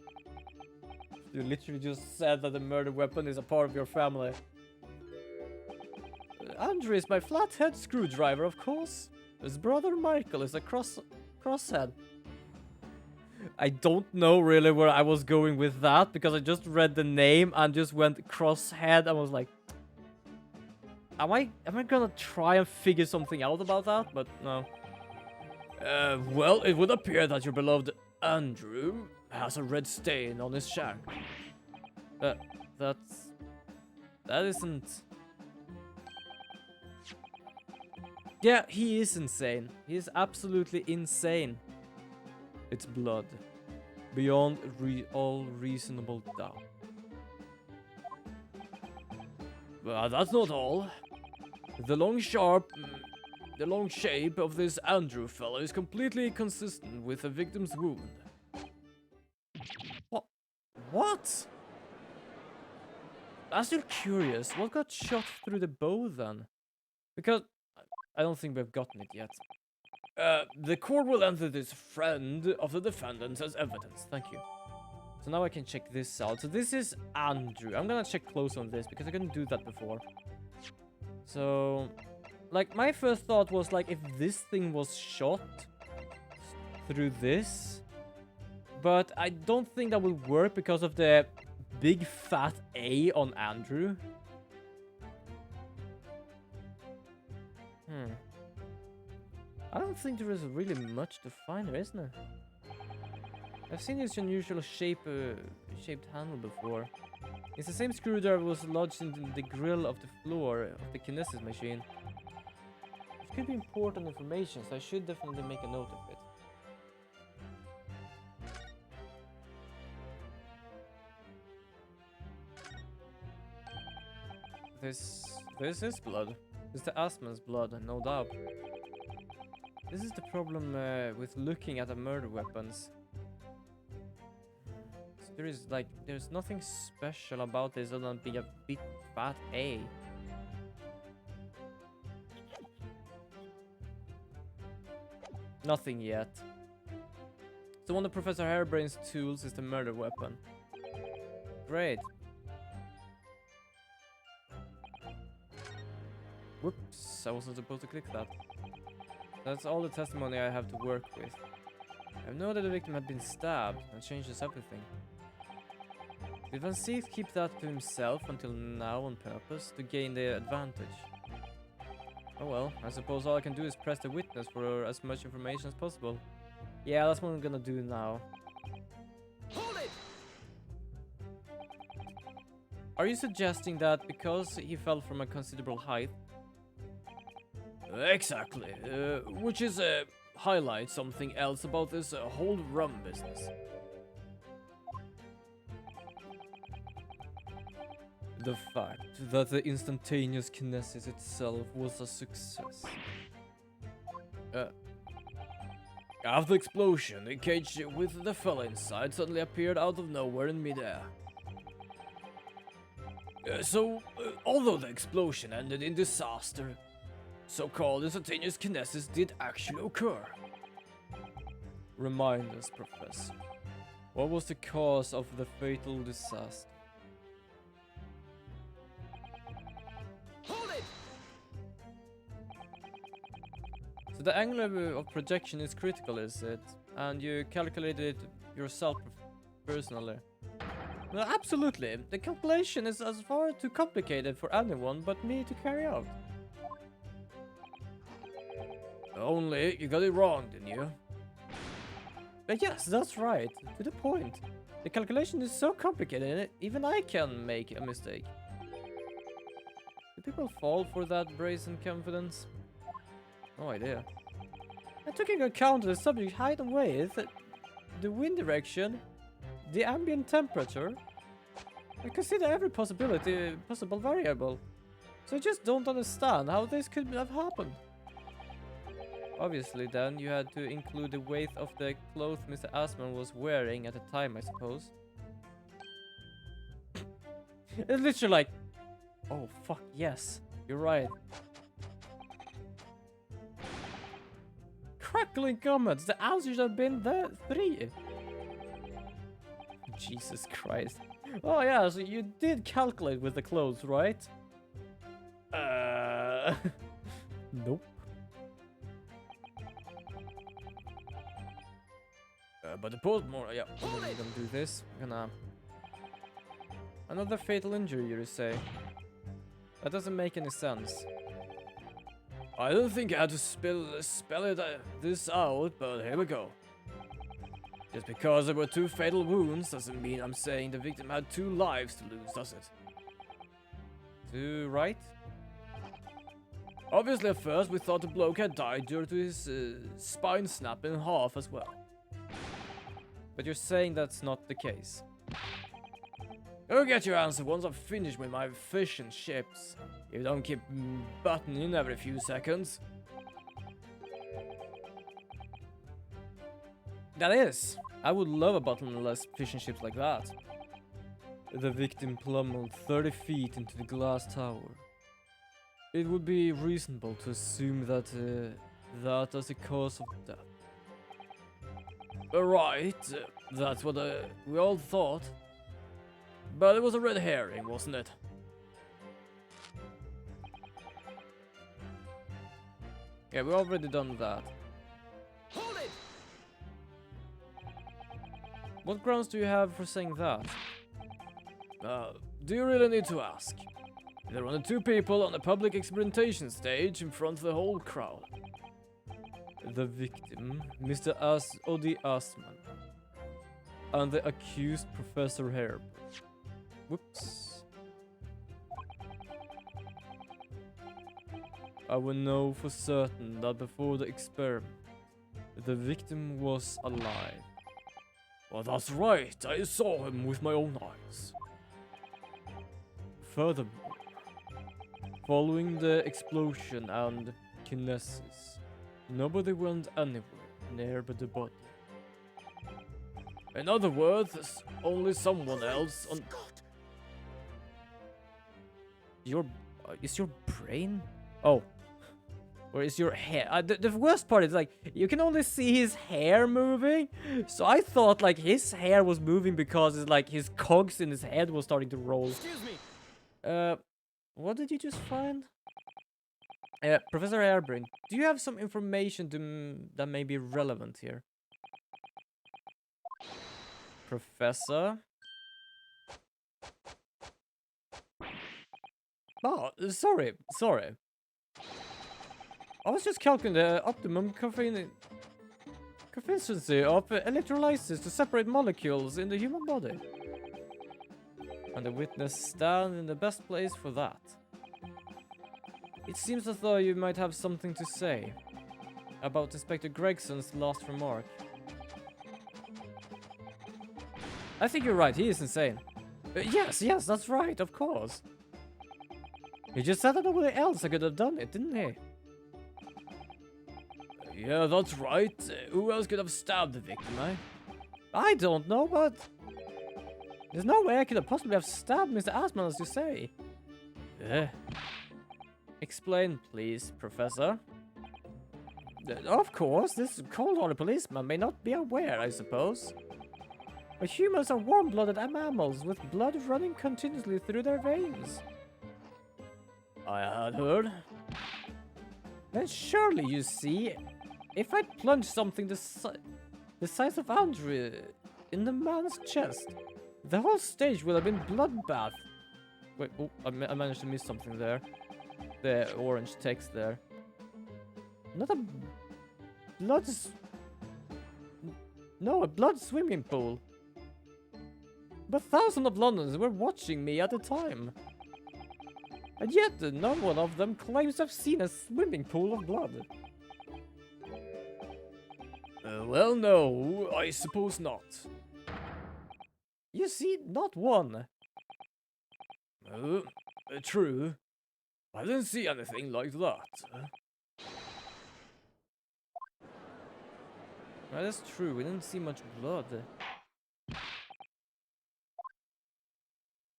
You literally just said that the murder weapon is a part of your family. Andrew is my flathead screwdriver, of course. His brother Michael is a crosshead. I don't know really where I was going with that, because I just read the name and just went crosshead and was like, am I gonna try and figure something out about that? But no. Well, it would appear that your beloved Andrew has a red stain on his shank. That isn't... Yeah, he is insane. He is absolutely insane. It's blood. Beyond all reasonable doubt. Well, that's not all. The long shape of this Andrew fellow is completely consistent with the victim's wound. What? I'm still curious. What got shot through the bow then? Because I don't think we've gotten it yet. The court will enter this friend of the defendant as evidence. Thank you. So now I can check this out. So this is Andrew. I'm gonna check close on this because I couldn't do that before. So, like, my first thought was, like, if this thing was shot through this. But I don't think that will work because of the Big fat A on Andrew? I don't think there is really much to find there, isn't there? I've seen his unusual shaped handle before. It's the same screwdriver was lodged in the grill of the floor of the kinesis machine. It could be important information, so I should definitely make a note of it. This is blood. It's the Asman's blood, no doubt. This is the problem with looking at the murder weapons. There's nothing special about this other than being a big fat A. Nothing yet. So one of Professor Hairbrain's tools is the murder weapon. Great. Whoops, I wasn't supposed to click that. That's all the testimony I have to work with. I know that the victim had been stabbed, and changes everything. Did Van Seeth keep that to himself until now on purpose, to gain the advantage? Oh well, I suppose all I can do is press the witness for as much information as possible. Yeah, that's what I'm gonna do now. Hold it! Are you suggesting that because he fell from a considerable height? Exactly, which is highlights something else about this whole rum business. The fact that the instantaneous kinesis itself was a success. After the explosion, the cage with the fella inside suddenly appeared out of nowhere in midair. Although the explosion ended in disaster, so-called instantaneous kinesis did actually occur. Remind us, Professor. What was the cause of the fatal disaster? Hold it! So the angle of projection is critical, is it? And you calculated it yourself personally? No, absolutely. The calculation is as far too complicated for anyone but me to carry out. Only you got it wrong, didn't you? Yes, that's right. To the point. The calculation is so complicated, even I can make a mistake. Do people fall for that brazen confidence? No idea. I took into account the subject height and weight, the wind direction, the ambient temperature. I consider every possible variable. So I just don't understand how this could have happened. Obviously, then, you had to include the weight of the clothes Mr. Asman was wearing at the time, I suppose. It's literally like... Oh, fuck, yes. You're right. Crackling comments! The answer should have been the 3! Jesus Christ. Oh, yeah, so you did calculate with the clothes, right? Nope. But the postmortem, yeah, we're gonna do this. We're gonna... Another fatal injury, you say? That doesn't make any sense. I don't think I had to spell this out, but here we go. Just because there were 2 fatal wounds doesn't mean I'm saying the victim had 2 lives to lose, does it? 2, right? Obviously, at first we thought the bloke had died due to his spine snapping in half as well. But you're saying that's not the case. You'll get your answer once I've finished with my fish and chips. You don't keep butting in every few seconds. That is. I would love a buttonless fish and chips like that. The victim plummeted 30 feet into the glass tower. It would be reasonable to assume that that was the cause of death. Right, that's what we all thought. But it was a red herring, wasn't it? Yeah, we already done that. Hold it! What grounds do you have for saying that? Do you really need to ask? There were only two people on the public experimentation stage in front of the whole crowd. The victim, Mr. Odi Asman, and the accused, Professor Herb. Whoops. I will know for certain that before the experiment, the victim was alive. Well, that's right, I saw him with my own eyes. Furthermore, following the explosion and kinesis, nobody went anywhere near the body. In other words, only someone else on... Is your brain? Oh. Or is your hair? The worst part is, like, you can only see his hair moving. So I thought, like, his hair was moving because it's like his cogs in his head was starting to roll. Excuse me. What did you just find? Professor Airbrain, do you have some information that may be relevant here? Professor? Oh, sorry. I was just calculating the optimum efficiency of electrolysis to separate molecules in the human body. And the witness stand in the best place for that. It seems as though you might have something to say about Inspector Gregson's last remark. I think you're right, he is insane. Yes, that's right, of course. He just said that nobody else could have done it, didn't he? Yeah, that's right. Who else could have stabbed the victim, eh? I don't know, but... There's no way I could have possibly have stabbed Mr. Asman, as you say. Explain, please, Professor. Of course, this cold-hearted policeman may not be aware, I suppose. But humans are warm-blooded mammals with blood running continuously through their veins. I had heard. Then surely, you see, if I plunge something the size of Andrew in the man's chest, the whole stage will have been bloodbath. Wait, oh, I managed to miss something there. The orange text there. Not a a blood swimming pool. But thousands of Londoners were watching me at the time. And yet, no one of them claims to have seen a swimming pool of blood. Well, no, I suppose not. You see, not one. True. I didn't see anything like that. That's true, we didn't see much blood.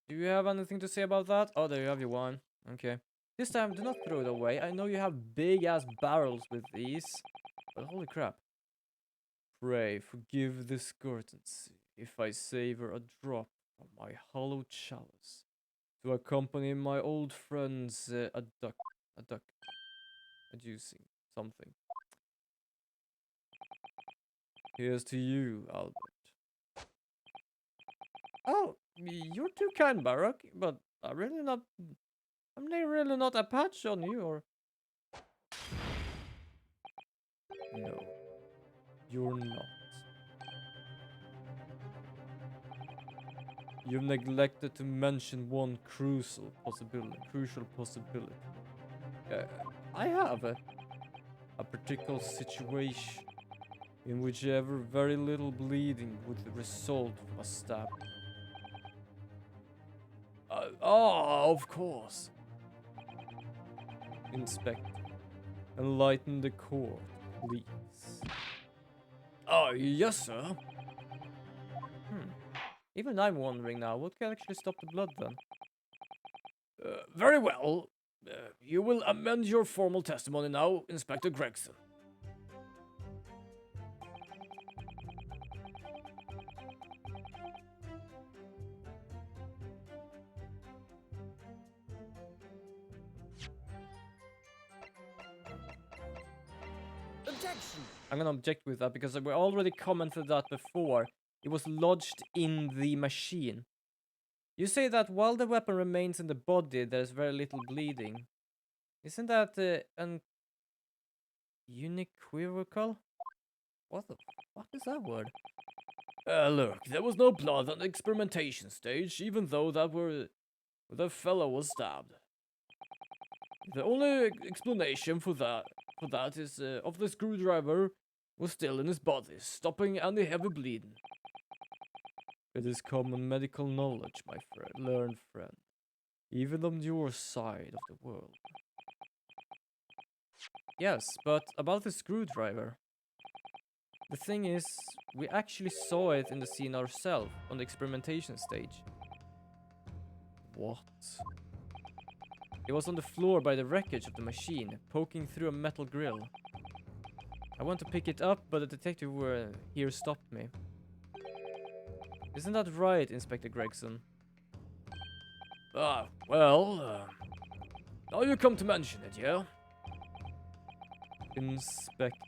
Do you have anything to say about that? Oh, there you have your wine. Okay. This time, do not throw it away. I know you have big-ass barrels with these. But holy crap. Pray, forgive this courtesy if I savor a drop from my hollow chalice to accompany my old friends adducing something. Here's to you, Albert. Oh, you're too kind, Barak, but I'm really not a patch on you, or... No, you're not. You've neglected to mention one crucial possibility. I have a particular situation in which ever very little bleeding would result from a stab. Of course. Inspector, enlighten the court, please. Yes, sir. Even I'm wondering now, what can actually stop the blood then? Very well. You will amend your formal testimony now, Inspector Gregson. Objection! I'm gonna object with that because we already commented that before. It was lodged in the machine. You say that while the weapon remains in the body, there's very little bleeding. Isn't that unequivocal? What the fuck is that word? Look, there was no blood on the experimentation stage, even though the fellow was stabbed. The only explanation for that is of the screwdriver was still in his body, stopping any heavy bleeding. It is common medical knowledge, my learned friend, even on your side of the world. Yes, but about the screwdriver. The thing is, we actually saw it in the scene ourselves on the experimentation stage. What? It was on the floor by the wreckage of the machine, poking through a metal grill. I went to pick it up, but the detective here stopped me. Isn't that right, Inspector Gregson? Well, now you come to mention it, yeah? Inspector,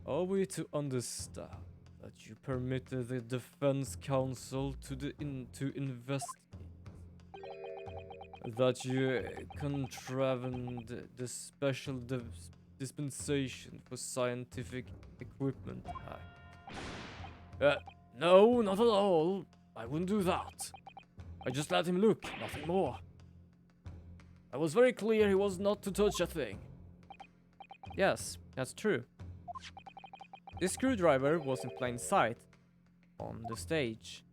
are we to understand that you permitted the defense counsel to investigate? That you contravened the special dispensation for scientific equipment act? No, not at all. I wouldn't do that. I just let him look, nothing more. I was very clear he was not to touch a thing. Yes, that's true. This screwdriver was in plain sight on the stage.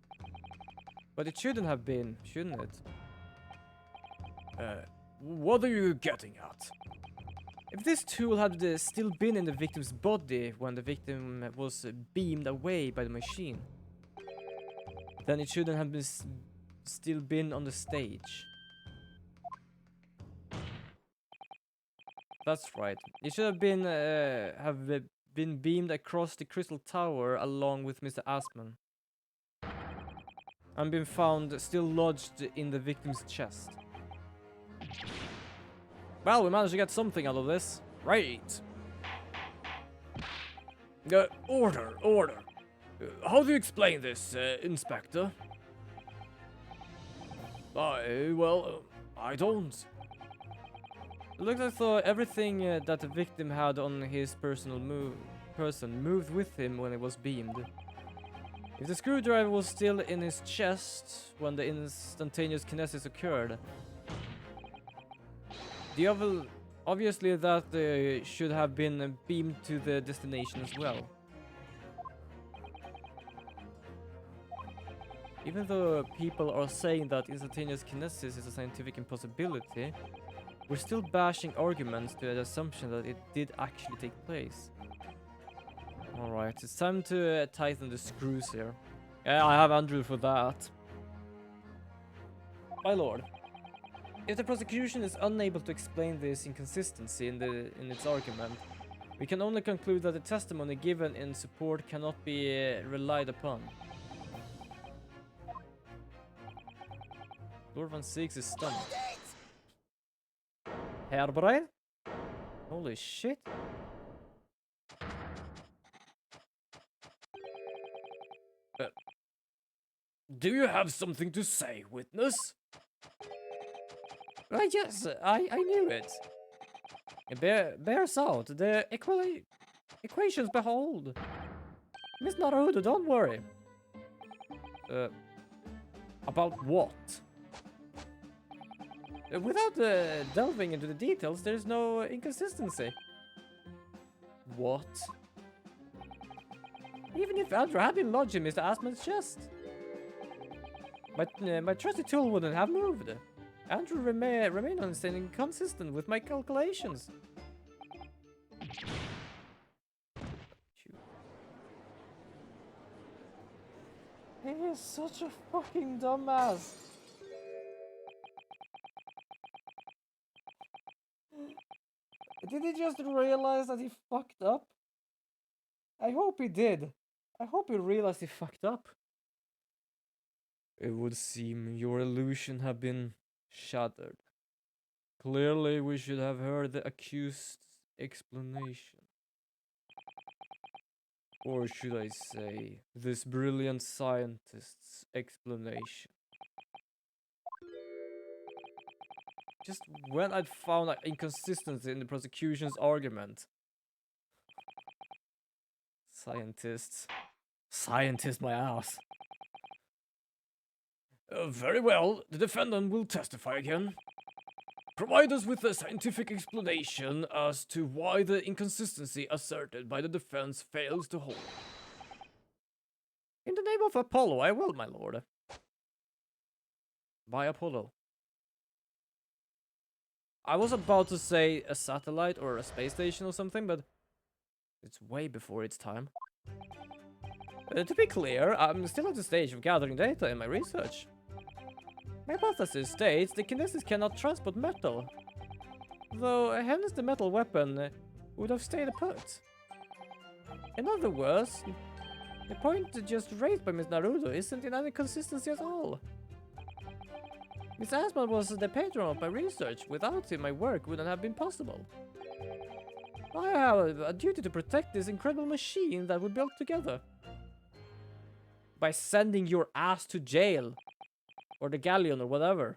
But it shouldn't have been, shouldn't it? What are you getting at? If this tool had still been in the victim's body when the victim was beamed away by the machine, then it shouldn't have been still been on the stage. That's right. It should have been beamed across the Crystal Tower along with Mr. Asman, and been found still lodged in the victim's chest. Well, we managed to get something out of this. Right. Order. How do you explain this, Inspector? I don't. It looks as though everything that the victim had on his person moved with him when it was beamed. If the screwdriver was still in his chest when the instantaneous kinesis occurred, obviously that should have been beamed to the destination as well. Even though people are saying that instantaneous kinesis is a scientific impossibility, we're still bashing arguments to the assumption that it did actually take place. Alright, it's time to tighten the screws here. Yeah, I have Andrew for that. My lord, if the prosecution is unable to explain this inconsistency in its argument, we can only conclude that the testimony given in support cannot be relied upon. Lord Van Six is stunned. Hairbrain? Holy shit. Do you have something to say, witness? Yes, I knew it. It bears out. The equations behold. Miss Naruto, don't worry. About what? Without delving into the details, there's no inconsistency. What? Even if Andrew had been lodged in Mr. Asman's chest, my trusty tool wouldn't have moved. Andrew remained on staying inconsistent with my calculations. He is such a fucking dumbass. Did he just realize that he fucked up? I hope he did. I hope he realized he fucked up. It would seem your illusion had been shattered. Clearly, we should have heard the accused's explanation. Or should I say, this brilliant scientist's explanation. Just when I'd found an inconsistency in the prosecution's argument. Scientists. Scientist my ass. Very well, the defendant will testify again. Provide us with a scientific explanation as to why the inconsistency asserted by the defense fails to hold. In the name of Apollo, I will, my lord. By Apollo. I was about to say a satellite or a space station or something, but it's way before its time. To be clear, I'm still at the stage of gathering data in my research. My hypothesis states the kinesis cannot transport metal, though hence the metal weapon would have stayed put. In other words, the point just raised by Miss Naruto isn't in any consistency at all. Miss Asman was the patron of my research. Without him, my work wouldn't have been possible. I have a duty to protect this incredible machine that we built together. By sending your ass to jail. Or the galleon or whatever.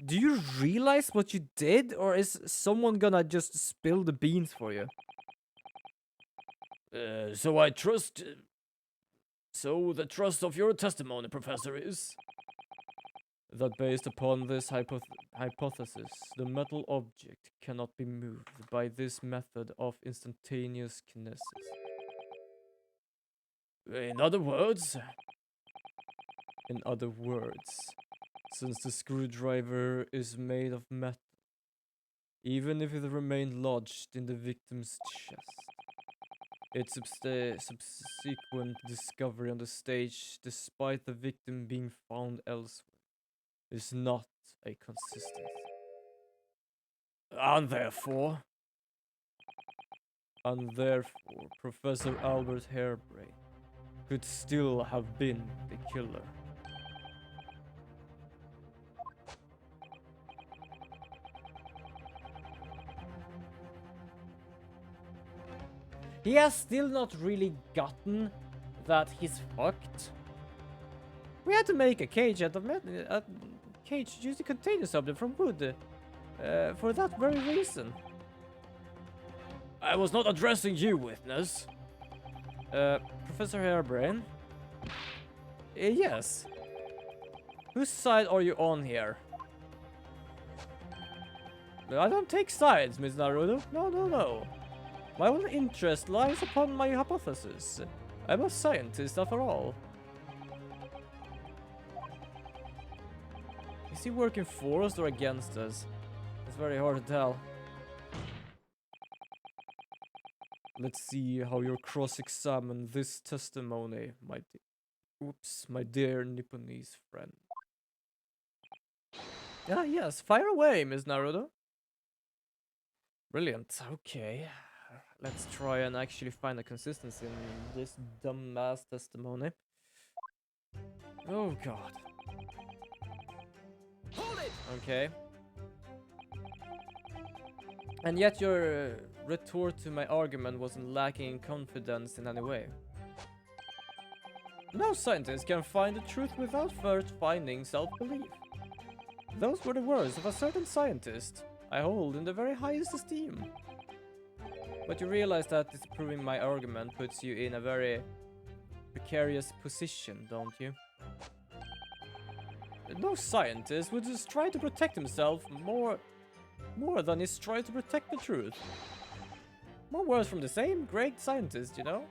Do you realize what you did? Or is someone gonna just spill the beans for you? So I trust... So the trust of your testimony, Professor, is... That based upon this hypothesis, the metal object cannot be moved by this method of instantaneous kinesis. In other words, since the screwdriver is made of metal, even if it remained lodged in the victim's chest, its subsequent discovery on the stage, despite the victim being found elsewhere, is not a consistency. And therefore, Professor Albert Harebrain could still have been the killer. He has still not really gotten that he's fucked. We had to make a cage out of cage used to contain a subject from wood. For that very reason. I was not addressing you, witness. Professor Harebrain? Yes. Whose side are you on here? I don't take sides, Miss Naruto. No. My only interest lies upon my hypothesis. I'm a scientist after all. Is he working for us or against us? It's very hard to tell. Let's see how you cross-examine this testimony, my dear Nipponese friend. Ah, yes, fire away, Miss Naruto. Brilliant, okay. Let's try and actually find a consistency in this dumbass testimony. Oh god. Hold it! Okay. And yet your retort to my argument wasn't lacking in confidence in any way. No scientist can find the truth without first finding self-belief. Those were the words of a certain scientist I hold in the very highest esteem. But you realize that disproving my argument puts you in a very precarious position, don't you? No scientist would just try to protect himself more than he's trying to protect the truth. More words from the same great scientist, you know?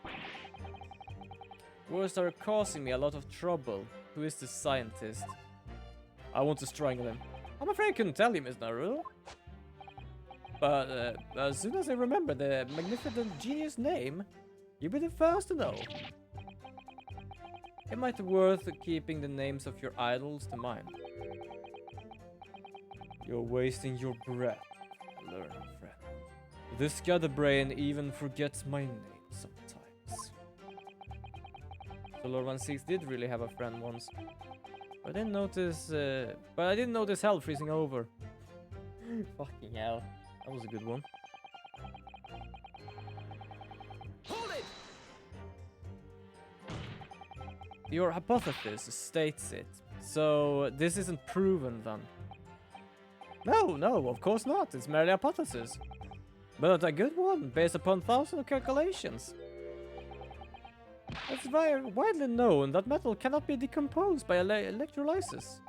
Words are causing me a lot of trouble. Who is this scientist? I want to strangle him. I'm afraid I couldn't tell you, Miss Naruto. But as soon as I remember the magnificent genius name, you'll be the first to know. It might be worth keeping the names of your idols to mind. You're wasting your breath, learned friend. This scatterbrain even forgets my name sometimes. So Lord 16 did really have a friend once. I didn't notice hell freezing over. Fucking hell. That was a good one. Your hypothesis states it. So this isn't proven then. No, of course not. It's merely a hypothesis. But a good one, based upon thousands of calculations. It's very widely known that metal cannot be decomposed by electrolysis.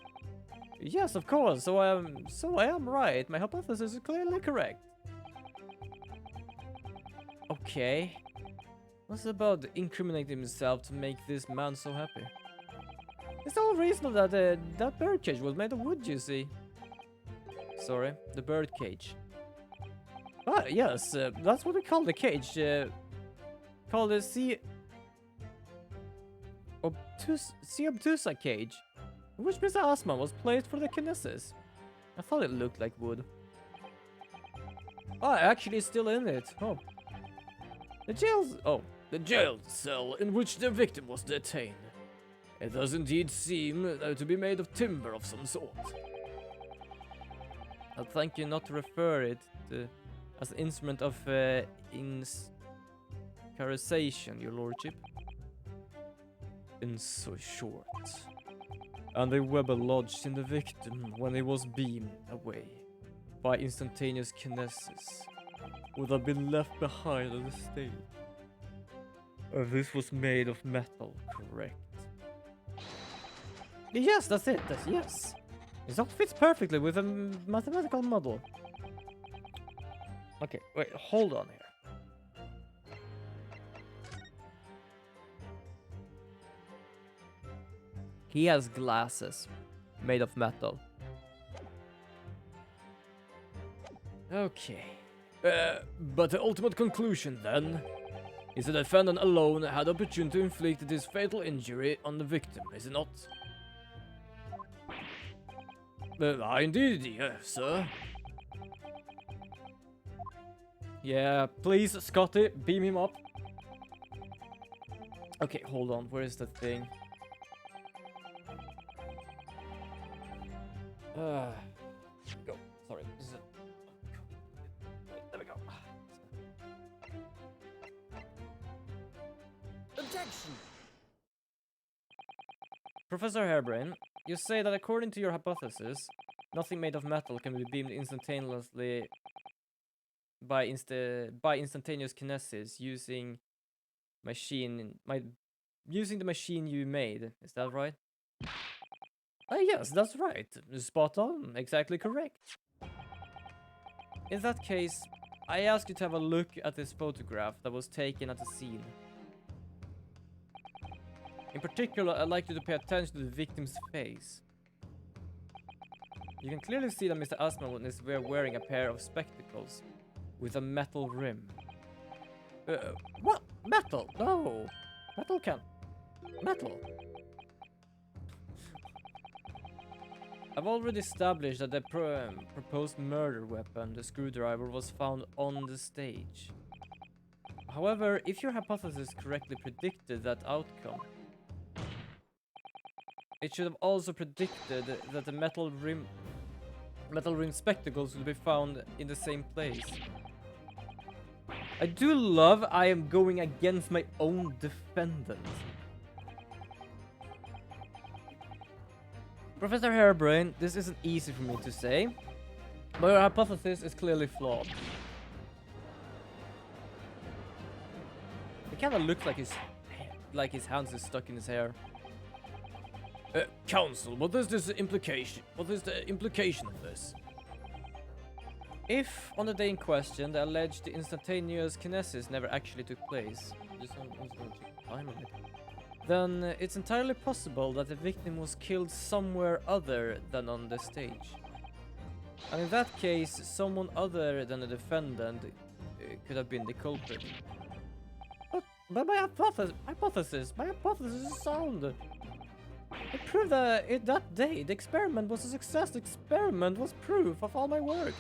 Yes, of course, so I am right. My hypothesis is clearly correct. Okay. What's about incriminating himself to make this man so happy? It's the whole reason that that bird cage was made of wood, you see. Sorry, the bird cage. Ah, yes, that's what we call the cage. Called the C obtusa cage, in which Mr. Asman was placed for the kinesis. I thought it looked like wood. Oh, actually, it's still in it. Oh. The jail cell in which the victim was detained. It does indeed seem to be made of timber of some sort. I'll thank you not to refer it to as an instrument of incarceration, your lordship. In so short. And the webber lodged in the victim when he was beamed away by instantaneous kinesis would have been left behind on the stage. This was made of metal, correct? Yes, that's it. Yes. It all fits perfectly with a mathematical model. Okay, wait, hold on here. He has glasses made of metal. Okay. But the ultimate conclusion then is the defendant alone had the opportunity to inflict this fatal injury on the victim, is it not? Indeed, yes, sir. Yeah, please, Scotty, beam him up. Okay, hold on, where is the thing? There we go. Sorry. This is there we go. Objection! Professor Harebrained, you say that according to your hypothesis, nothing made of metal can be beamed instantaneously by instantaneous kinesis using using the machine you made. Is that right? Yes, that's right. Spot on. Exactly correct. In that case, I ask you to have a look at this photograph that was taken at the scene. In particular, I'd like you to pay attention to the victim's face. You can clearly see that Mr. Asman is wearing a pair of spectacles with a metal rim. What? Metal? No! Metal can... Metal? I've already established that the proposed murder weapon, the screwdriver, was found on the stage. However, if your hypothesis correctly predicted that outcome, it should have also predicted that the metal rim spectacles would be found in the same place. I do love I am going against my own defendant. Professor Harebrained, this isn't easy for me to say, but your hypothesis is clearly flawed. It kind of looks like his hands is stuck in his hair. Counsel, what is this implication? What is the implication of this? If, on the day in question, the alleged instantaneous kinesis never actually took place, then it's entirely possible that the victim was killed somewhere other than on the stage. And in that case, someone other than the defendant could have been the culprit. But my hypothesis is sound. It proved that that day the experiment was a success. The experiment was proof of all my work.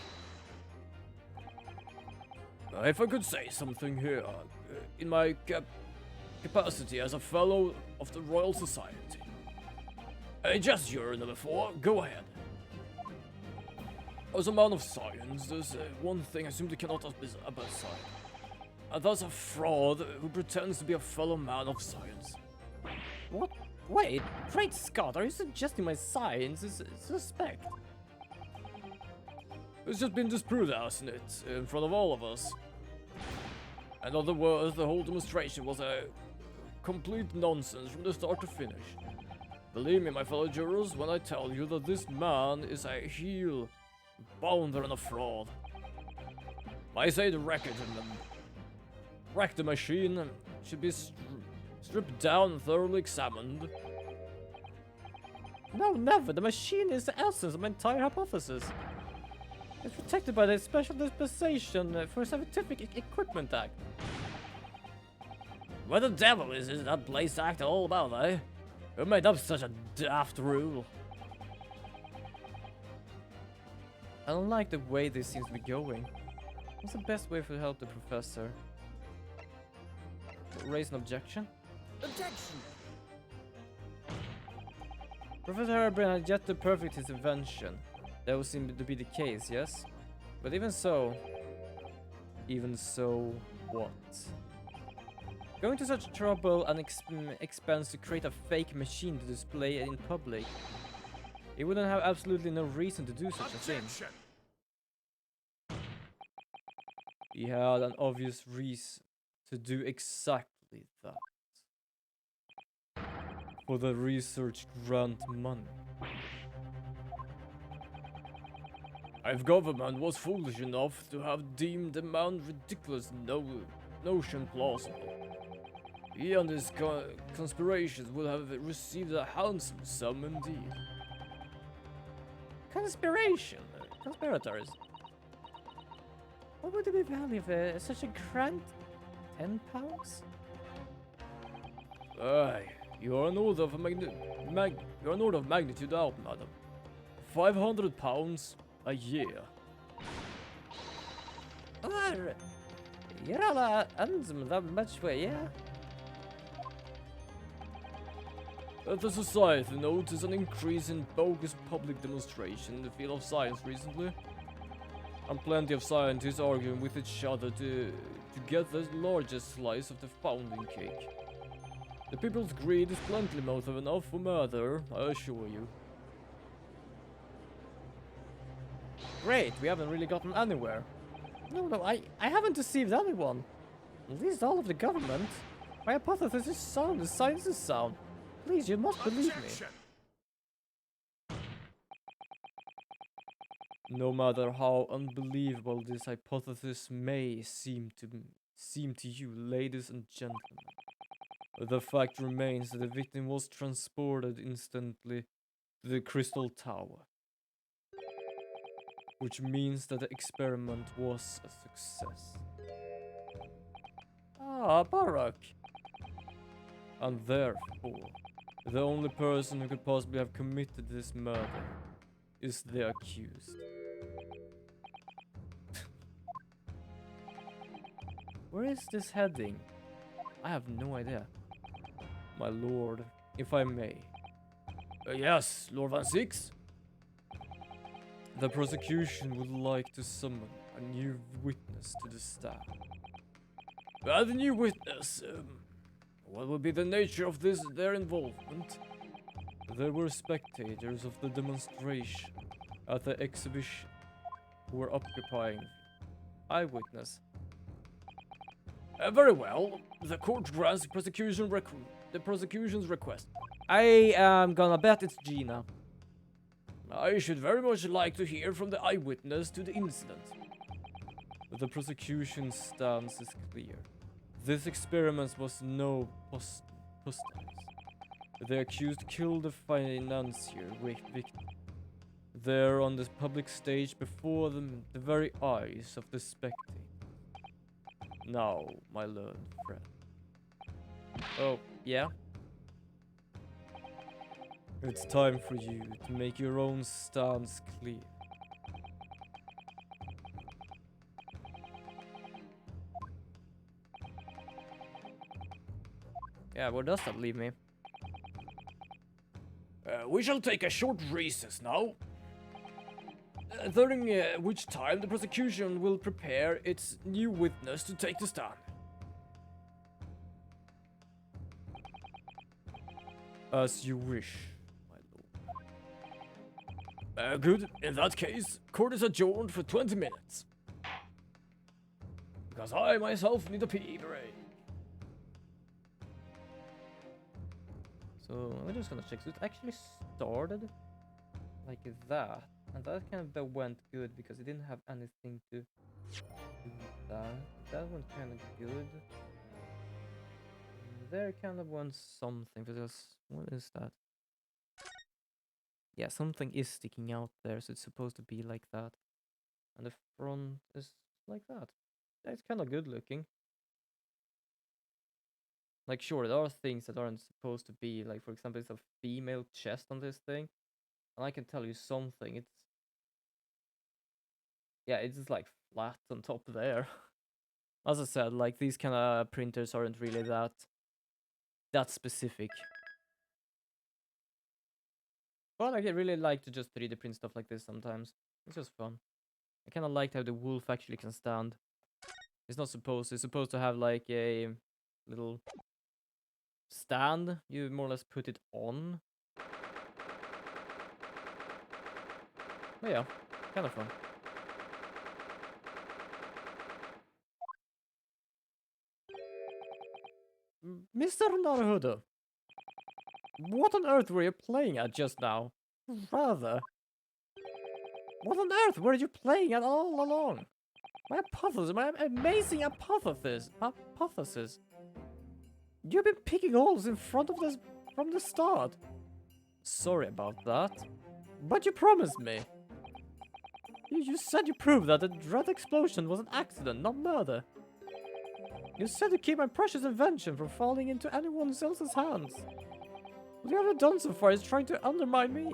If I could say something here, in my capacity as a fellow of the Royal Society. Gesture number 4, go ahead. As a man of science, there's one thing I simply cannot abide. And that's a fraud who pretends to be a fellow man of science. What Wait, great Scott, are you suggesting my science is suspect? It's just been disproved, hasn't it? In front of all of us. In other words, the whole demonstration was a complete nonsense from the start to finish. Believe me, my fellow jurors, when I tell you that this man is a heel, bounder and a fraud. I say the record wrecked the machine should be stripped down and thoroughly examined. No, never. The machine is the essence of my entire hypothesis. It's protected by the Special Dispensation for Scientific Equipment Act. What the devil is that Blaze Act all about, eh? Who made up such a daft rule? I don't like the way this seems to be going. What's the best way to help the professor? Raise an objection? Objection! Professor Herbert had yet to perfect his invention. That would seem to be the case, yes? But even so, what? Going to such trouble and expense to create a fake machine to display in public, he wouldn't have absolutely no reason to do such a thing. He had an obvious reason to do exactly that. For the research grant money. If government was foolish enough to have deemed the man's ridiculous notion plausible, he and his conspirations would have received a handsome sum indeed. Conspiration? Conspirators? What would be the value of such a grant? £10? Aye, you are an order of magnitude out, madam. £500 a year. You're all handsome that much way, yeah? The society noticed an increase in bogus public demonstration in the field of science recently. And plenty of scientists arguing with each other to get the largest slice of the founding cake. The people's greed is plenty motive enough for murder, I assure you. Great, we haven't really gotten anywhere. No, I haven't deceived anyone. At least all of the government. My hypothesis is sound, the science is sound. Please, you must believe me. No matter how unbelievable this hypothesis may seem to you, ladies and gentlemen, the fact remains that the victim was transported instantly to the Crystal Tower. Which means that the experiment was a success. Ah, Barak. And therefore, the only person who could possibly have committed this murder is the accused. Where is this heading? I have no idea. My lord, if I may. Yes, Lord Van Six. The prosecution would like to summon a new witness to the stand. The new witness, what would be the nature of their involvement? There were spectators of the demonstration at the exhibition who were occupying. Eyewitness. Very well. The court grants the prosecution's request. I am gonna bet it's Gina. I should very much like to hear from the eyewitness to the incident. The prosecution's stance is clear. This experiment was no pustance. The accused killed the financier victim. There on this public stage before the very eyes of the spectators. Now, my learned friend. Oh, yeah? It's time for you to make your own stance clear. Yeah, where does that leave me? We shall take a short recess now, during which time the prosecution will prepare its new witness to take the stand. As you wish, my lord. Good. In that case, court is adjourned for 20 minutes. Because I myself need a pee break. So we're just gonna check. So it actually started like that, and that kind of went good because it didn't have anything to do with that. That went kind of good. There kind of went something because what is that? Yeah, something is sticking out there, so it's supposed to be like that, and the front is like that. That's kind of good looking. Like, sure, there are things that aren't supposed to be. Like, for example, it's a female chest on this thing. And I can tell you something. Yeah, it's just like flat on top there. As I said, like, these kind of printers aren't really that specific. But I really like to just 3D print stuff like this sometimes. It's just fun. I kind of liked how the wolf actually can stand. It's supposed to have like a little stand. You more or less put it on. But yeah, kind of fun. Mr. Naruhodo, what on earth were you playing at just now? Rather, what on earth were you playing at all along? My amazing hypothesis. You've been picking holes in front of this from the start. Sorry about that, but you promised me. You said you proved that the dread explosion was an accident, not murder. You said to keep my precious invention from falling into anyone else's hands. What you haven't done so far is trying to undermine me.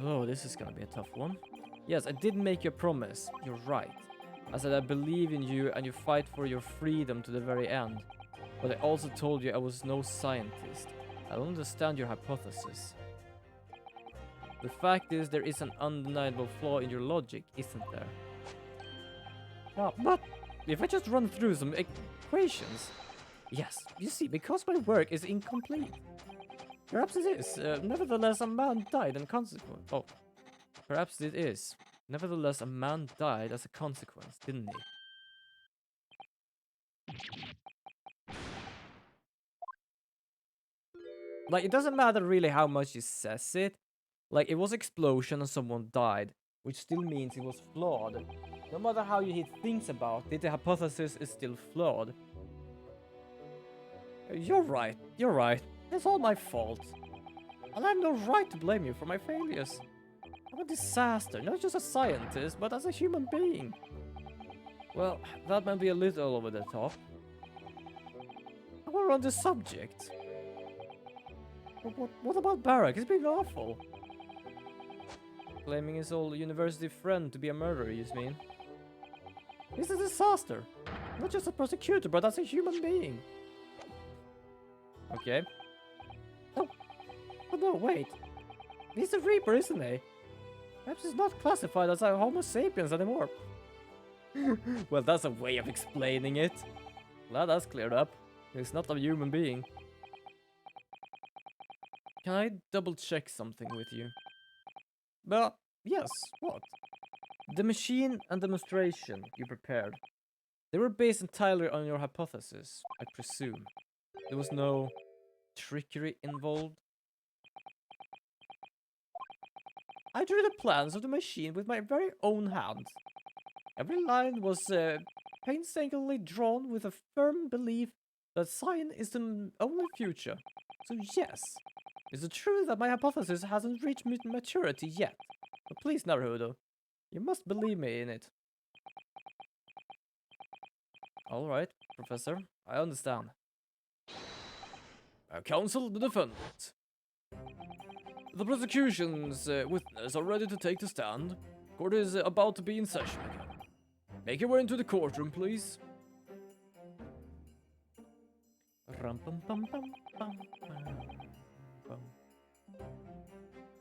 Oh, this is gonna be a tough one. Yes, I did make you a promise. You're right. I said I believe in you and you fight for your freedom to the very end. But I also told you I was no scientist. I don't understand your hypothesis. The fact is there is an undeniable flaw in your logic, isn't there? No, but if I just run through some equations... Yes, you see, because my work is incomplete. Perhaps it is. Nevertheless, a man died in consequence. Oh, perhaps it is. Nevertheless, a man died as a consequence, didn't he? Like, it doesn't matter really how much he says it. Like, it was explosion and someone died, which still means it was flawed. No matter how he thinks about it, the hypothesis is still flawed. You're right. It's all my fault. And I have no right to blame you for my failures. I'm a disaster, not just a scientist, but as a human being. Well, that might be a little over the top. We're on the subject. What about Barack? He's being awful. Claiming his old university friend to be a murderer, you mean? He's a disaster. Not just a prosecutor, but as a human being. Okay. Oh no, wait. He's a Reaper, isn't he? Perhaps he's not classified as a Homo sapiens anymore. Well, that's a way of explaining it. Glad that's cleared up. He's not a human being. Can I double check something with you? Well, yes, what? The machine and demonstration you prepared. They were based entirely on your hypothesis, I presume. There was no trickery involved. I drew the plans of the machine with my very own hands. Every line was painstakingly drawn with a firm belief that science is the only future. So yes, is it true that my hypothesis hasn't reached maturity yet? But please, Naruhodo, you must believe me in it. Alright, Professor, I understand. Counsel the defendant. The prosecution's witness are ready to take the stand. Court is about to be in session again. Make your way into the courtroom, please.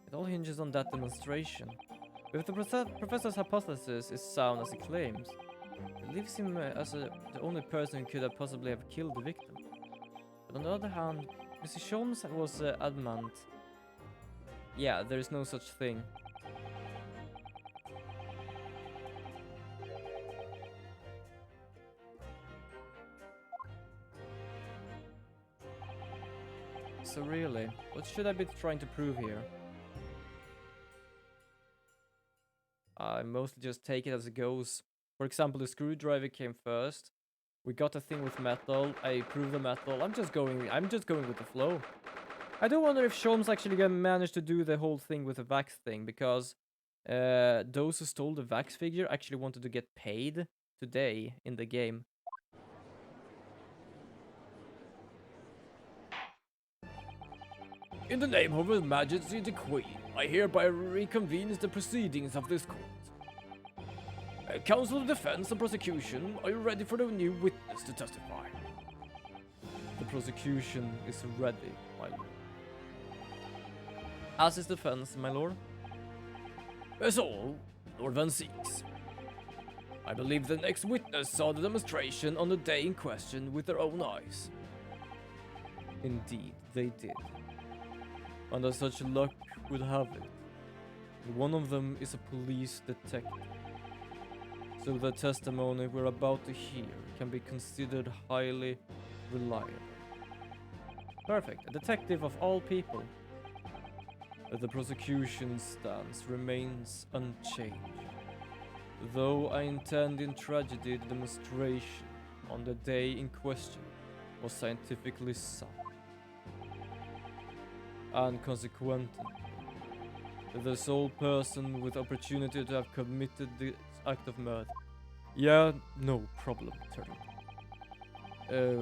It all hinges on that demonstration. If the professor's hypothesis is sound as he claims, it leaves him as the only person who could have possibly have killed the victim. But on the other hand, Mr. Sholmes was adamant. Yeah, there is no such thing. So really, what should I be trying to prove here? I mostly just take it as it goes. For example, the screwdriver came first. We got a thing with metal. I proved the metal. I'm just going with the flow. I do wonder if Sholmes actually gonna manage to do the whole thing with the Vax thing, because those who stole the Vax figure actually wanted to get paid today in the game. In the name of Her Majesty the Queen, I hereby reconvene the proceedings of this court. Counsel of Defense and Prosecution, are you ready for the new witness to testify? The prosecution is ready, my lord. As is defense, my lord. As all, Lord Van Seeks. I believe the next witness saw the demonstration on the day in question with their own eyes. Indeed, they did. And as such luck would have it, one of them is a police detective. So the testimony we're about to hear can be considered highly reliable. Perfect, a detective of all people. But the prosecution's stance remains unchanged. Though I intend in tragedy the demonstration on the day in question was scientifically sound. And consequently, the sole person with opportunity to have committed this act of murder. Yeah, no problem, Turtle.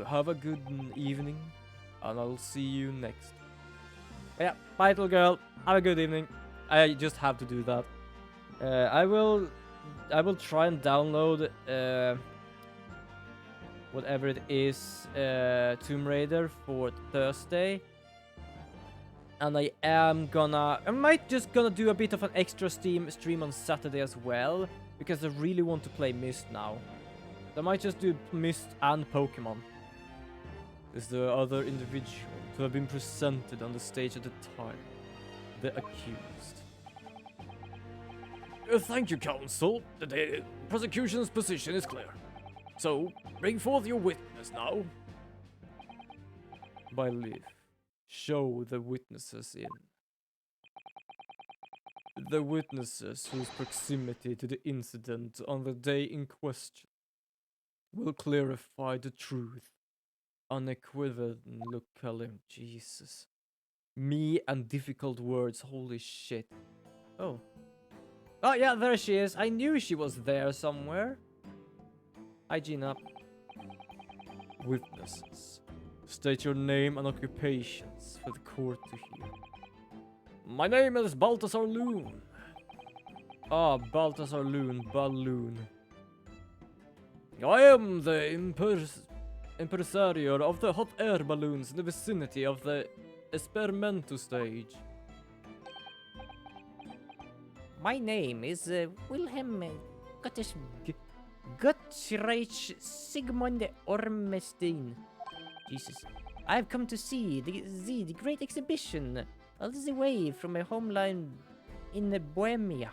Have a good evening, and I'll see you next. Yeah, bye, little girl. Have a good evening. I just have to do that. I will try and download whatever it is, Tomb Raider for Thursday. And I might just gonna do a bit of an extra stream on Saturday as well, because I really want to play Myst now. I might just do Myst and Pokemon. Is the other individual to have been presented on the stage at the time, the accused. Thank you, counsel. The prosecution's position is clear. So, bring forth your witness now. By leave. Show the witnesses in. The witnesses whose proximity to the incident on the day in question will clarify the truth unequivocally. Jesus. Me and difficult words, holy shit. Oh. Oh yeah, there she is. I knew she was there somewhere. Hi, Gina. Witnesses. State your name and occupations for the court to hear. My name is Balthazar Loon. Ah, Balthazar Loon, Balloon. I am the impresario of the hot air balloons in the vicinity of the experimento stage. My name is Wilhelm Gottreich Sigmund Ormestein. Jesus. I've come to see the great exhibition all the way from my homeland in Bohemia.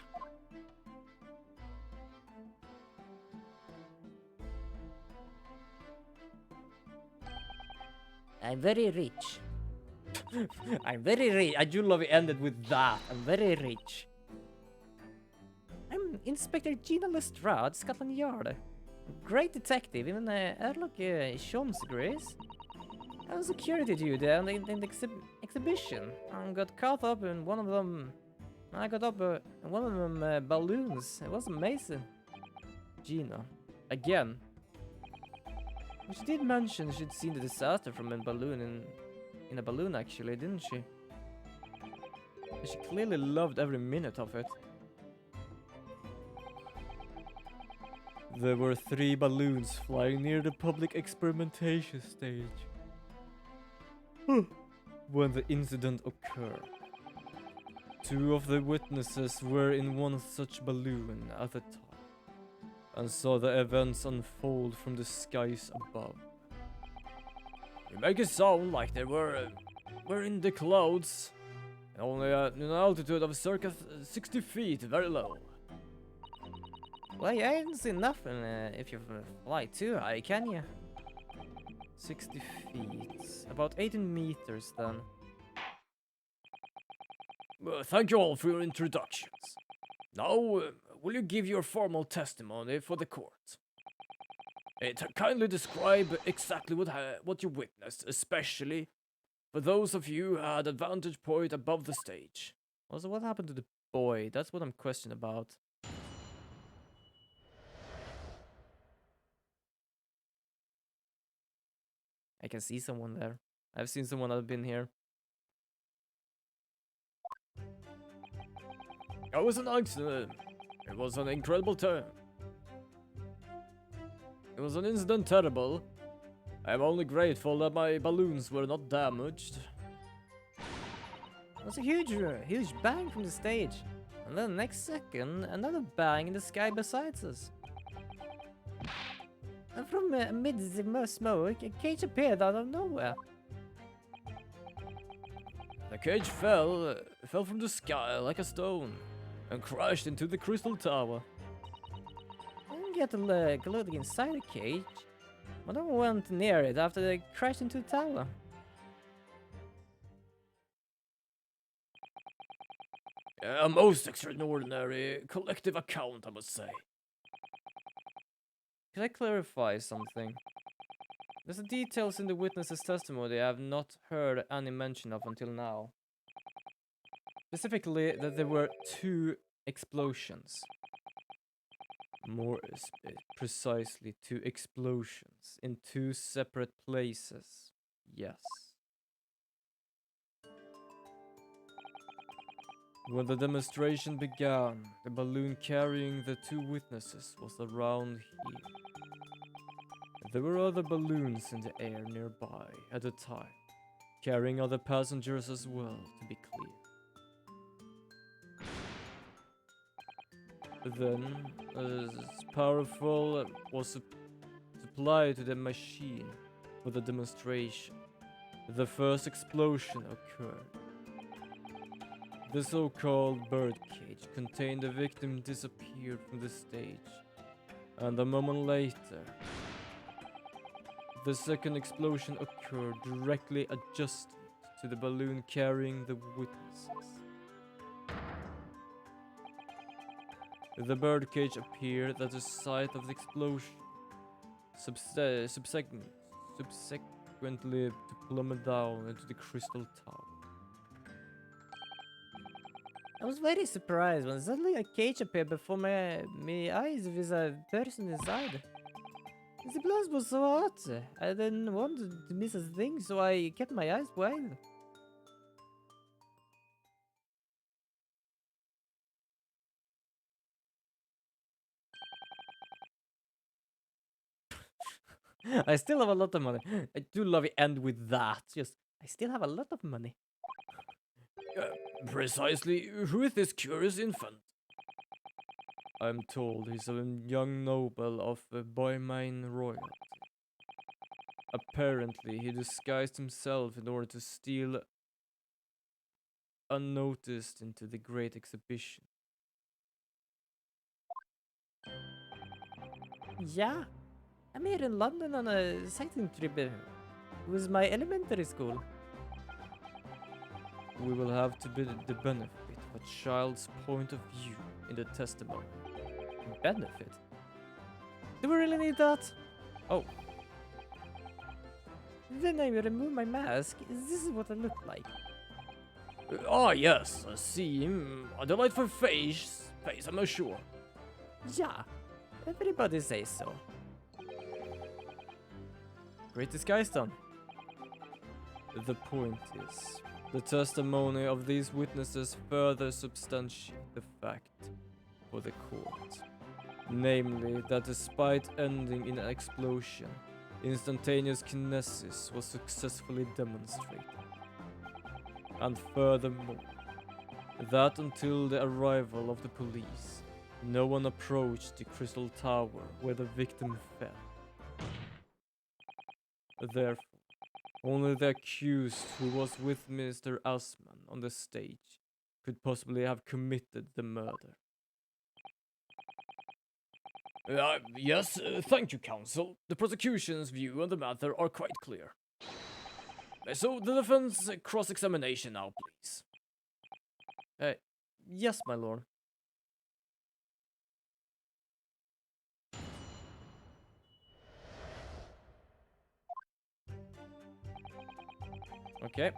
I'm very rich. I'm very rich. I do love it ended with that. I'm very rich. I'm Inspector Gina Lestrade, Scotland Yard. Great detective, even Erlock Sholmes agrees. I was security duty in the exhibition. I got caught up in one of them. I got up in one of them balloons. It was amazing. Gina. Again. She did mention she'd seen the disaster from a balloon in a balloon actually, didn't she? She clearly loved every minute of it. There were 3 balloons flying near the public experimentation stage when the incident occurred. 2 of the witnesses were in one such balloon at the time and saw the events unfold from the skies above. You make it sound like they were We're in the clouds. Only at an altitude of circa 60 feet, very low. Well, you ain't seen nothing if you fly too high, can you? 60 feet. About 18 meters then. Thank you all for your introductions. Now, will you give your formal testimony for the court? Kindly describe exactly what you witnessed, especially for those of you who had a vantage point above the stage. Also, what happened to the boy? That's what I'm questioning about. I can see someone there. I've seen someone that's been here. It was an accident. It was an incredible turn. It was an incident terrible. I'm only grateful that my balloons were not damaged. It was a huge bang from the stage. And then next second, another bang in the sky beside us. And from amid the smoke, a cage appeared out of nowhere. The cage fell from the sky like a stone and crashed into the crystal tower. I didn't get a look inside the cage, but I went near it after they crashed into the tower. A most extraordinary collective account, I must say. Can I clarify something? There's some details in the witness's testimony I have not heard any mention of until now. Specifically, that there were 2 explosions. More precisely, 2 explosions in 2 separate places. Yes. When the demonstration began, the balloon carrying the 2 witnesses was around here. There were other balloons in the air nearby at the time, carrying other passengers as well, to be clear. Then, as powerful was supplied to the machine for the demonstration, the first explosion occurred. The so-called birdcage contained the victim disappeared from the stage, and a moment later, the second explosion occurred directly adjacent to the balloon carrying the witnesses. The birdcage appeared at the site of the explosion, subsequently to plummet down into the crystal tower. I was very surprised when suddenly a cage appeared before my eyes with a person inside. The place was so hot. I didn't want to miss a thing, so I kept my eyes wide. I still have a lot of money. I do love it end with that. Just, I still have a lot of money. Precisely, who is this curious infant? I'm told he's a young noble of Bohemian royalty. Apparently, he disguised himself in order to steal unnoticed into the great exhibition. Yeah, I'm here in London on a sightseeing trip with my elementary school. We will have to be the benefit of a child's point of view in the testimony. Benefit? Do we really need that? Oh. Then I remove my mask. This is what I look like. Yes, I see him. A delightful face, I'm sure. Yeah, everybody says so. Great disguise done. The point is, the testimony of these witnesses further substantiate the fact for the court. Namely, that despite ending in an explosion, instantaneous kinesis was successfully demonstrated. And furthermore, that until the arrival of the police, no one approached the crystal tower where the victim fell. Therefore, Only the accused who was with Mr. Asman on the stage could possibly have committed the murder. Yes, thank you, counsel. The prosecution's view on the matter are quite clear. So, the defense cross-examination now, please. Yes, my lord. Okay,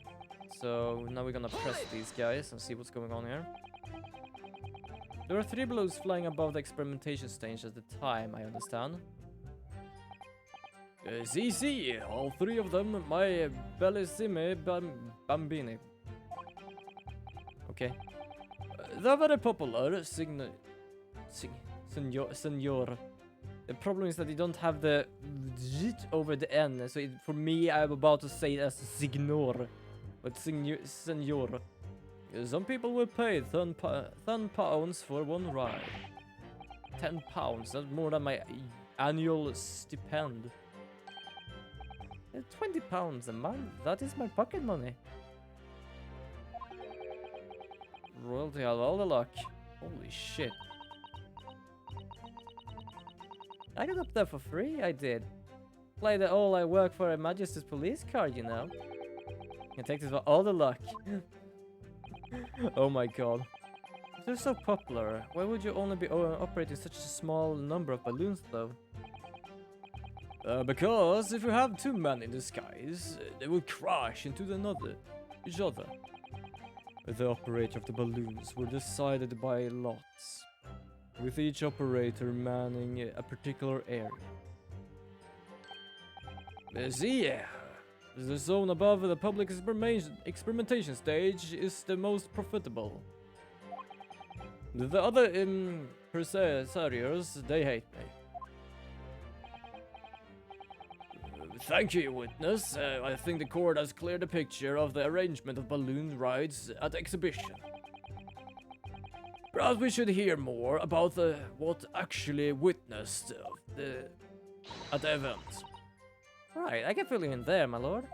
so now we're gonna press these guys and see what's going on here. There were 3 balloons flying above the experimentation stage at the time, I understand. See, all 3 of them, my bellissime bambini. Okay. They're very popular, senor. The problem is that you don't have the zit over the N, so for me, I'm about to say it as signor, but senor. Some people will pay 10 pounds for one ride. 10 pounds, that's more than my annual stipend. 20 pounds a month, that is my pocket money. Royalty had all the luck. Holy shit. I got up there for free, I did. Play the all I work for a Majesty's police card, you know. Can take this for all the luck. Oh my god. If they're so popular, why would you only be operating such a small number of balloons though? Because if you have too many in the skies, they will crash into each other. The operator of the balloons were decided by lots, with each operator manning a particular area. See, the zone above the public experimentation stage is the most profitable. The other impresarios, they hate me. Thank you, witness. I think the court has cleared a picture of the arrangement of balloon rides at the exhibition. Perhaps we should hear more about what actually witnessed at the event. Right, I can fill you in there, my lord.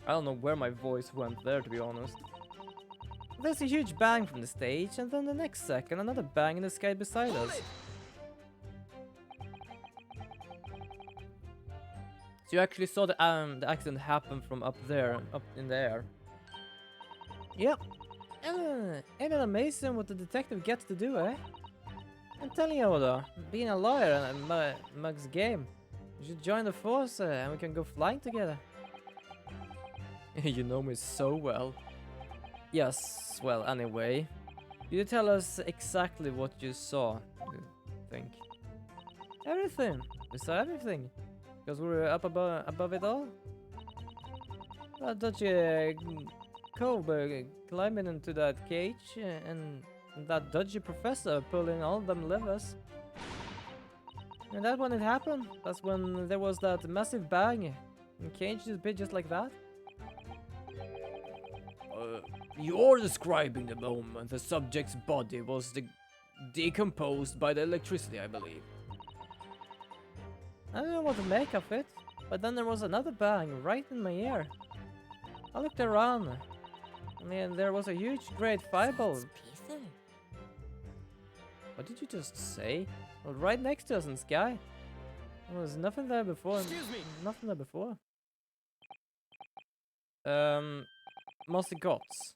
I don't know where my voice went there, to be honest. There's a huge bang from the stage, and then the next second, another bang in the sky beside us. So you actually saw the accident happen from up there, up in the air. Yep. Ain't it amazing what the detective gets to do, eh? I'm telling you, though, being a lawyer and Mug's game. You should join the force and we can go flying together. You know me so well. Yes, well, anyway. You tell us exactly what you saw, I think. Everything. We saw everything. Because we were up above it all. That dodgy cove climbing into that cage and that dodgy professor pulling all them levers. And that when it happened, that's when there was that massive bang. And cage just bit just like that. You're describing the moment the subject's body was decomposed by the electricity, I believe. I don't know what to make of it, but then there was another bang right in my ear. I looked around. I mean, there was a huge great fireball. What did you just say? Well, right next to us in the sky. There was nothing there before. Excuse me. Nothing there before. Master Gots.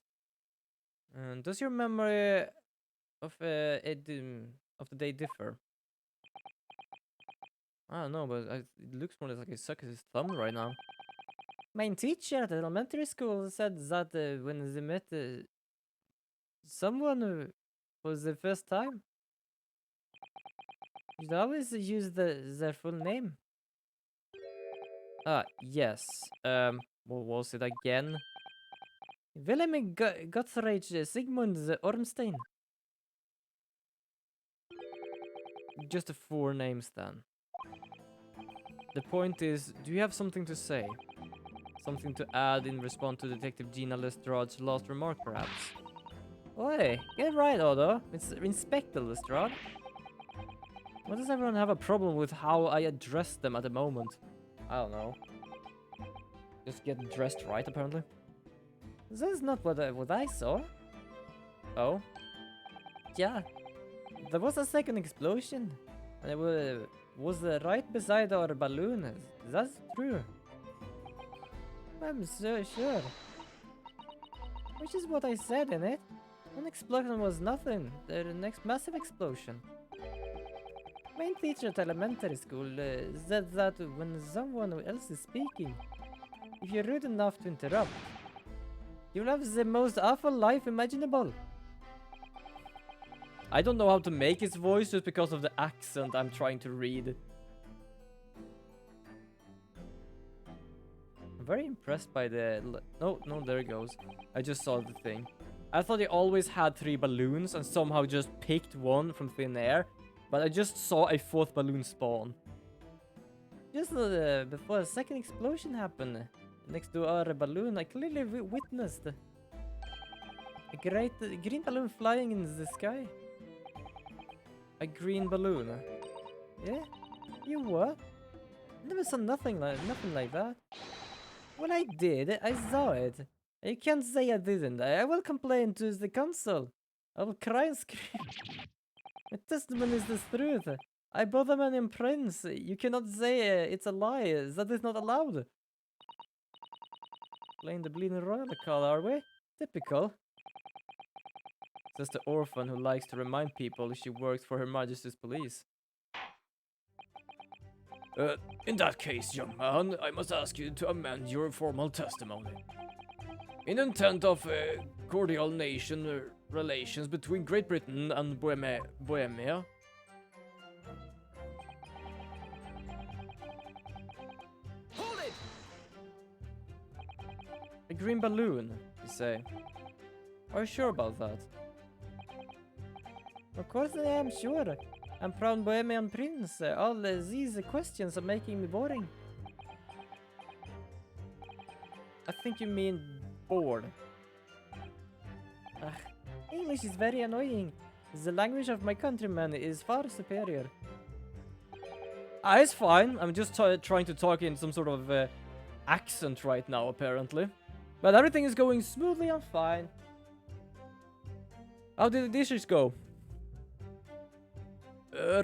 Does your memory of of the day differ? I don't know, but it looks more like he sucks his thumb right now. My teacher at elementary school said that when they met someone for the first time, you'd always use their full name. Yes. What was it again? Wilhelm Gottfried Sigmund Ormstein. Just the 4 names then. The point is, do you have something to say? Something to add in response to Detective Gina Lestrade's last remark, perhaps? Oi, get it right, Odo. It's Inspector Lestrade. Why does everyone have a problem with how I address them at the moment? I don't know. Just get dressed right, apparently. This is not what I saw. Oh. Yeah. There was a second explosion. And it was right beside our balloon. That's true. I'm so sure. Which is what I said in it. One explosion was nothing. The next massive explosion. My teacher at elementary school said that when someone else is speaking, if you're rude enough to interrupt, you'll have the most awful life imaginable. I don't know how to make his voice just because of the accent I'm trying to read. I'm very impressed by the... No, there it goes. I just saw the thing. I thought he always had 3 balloons and somehow just picked one from thin air. But I just saw a 4th balloon spawn. Just before a second explosion happened next to our balloon, I clearly witnessed a great green balloon flying in the sky. A green balloon? Yeah? You what? Never saw nothing like that. When I did, I saw it. You can't say I didn't. I will complain to the council. I will cry and scream. My testimony is the truth. I bought them an prince. You cannot say it's a lie. That is not allowed. Playing the bleeding royal card, are we? Typical. Says the orphan who likes to remind people she works for Her Majesty's police. In that case, young man, I must ask you to amend your formal testimony. In intent of cordial nation relations between Great Britain and Bohemia. Hold it! A green balloon, you say? Are you sure about that? Of course I am sure. I'm proud Bohemian prince. All these questions are making me boring. I think you mean bored. English is very annoying. The language of my countrymen is far superior. It's fine. I'm just trying to talk in some sort of accent right now, apparently. But everything is going smoothly and fine. How did the dishes go?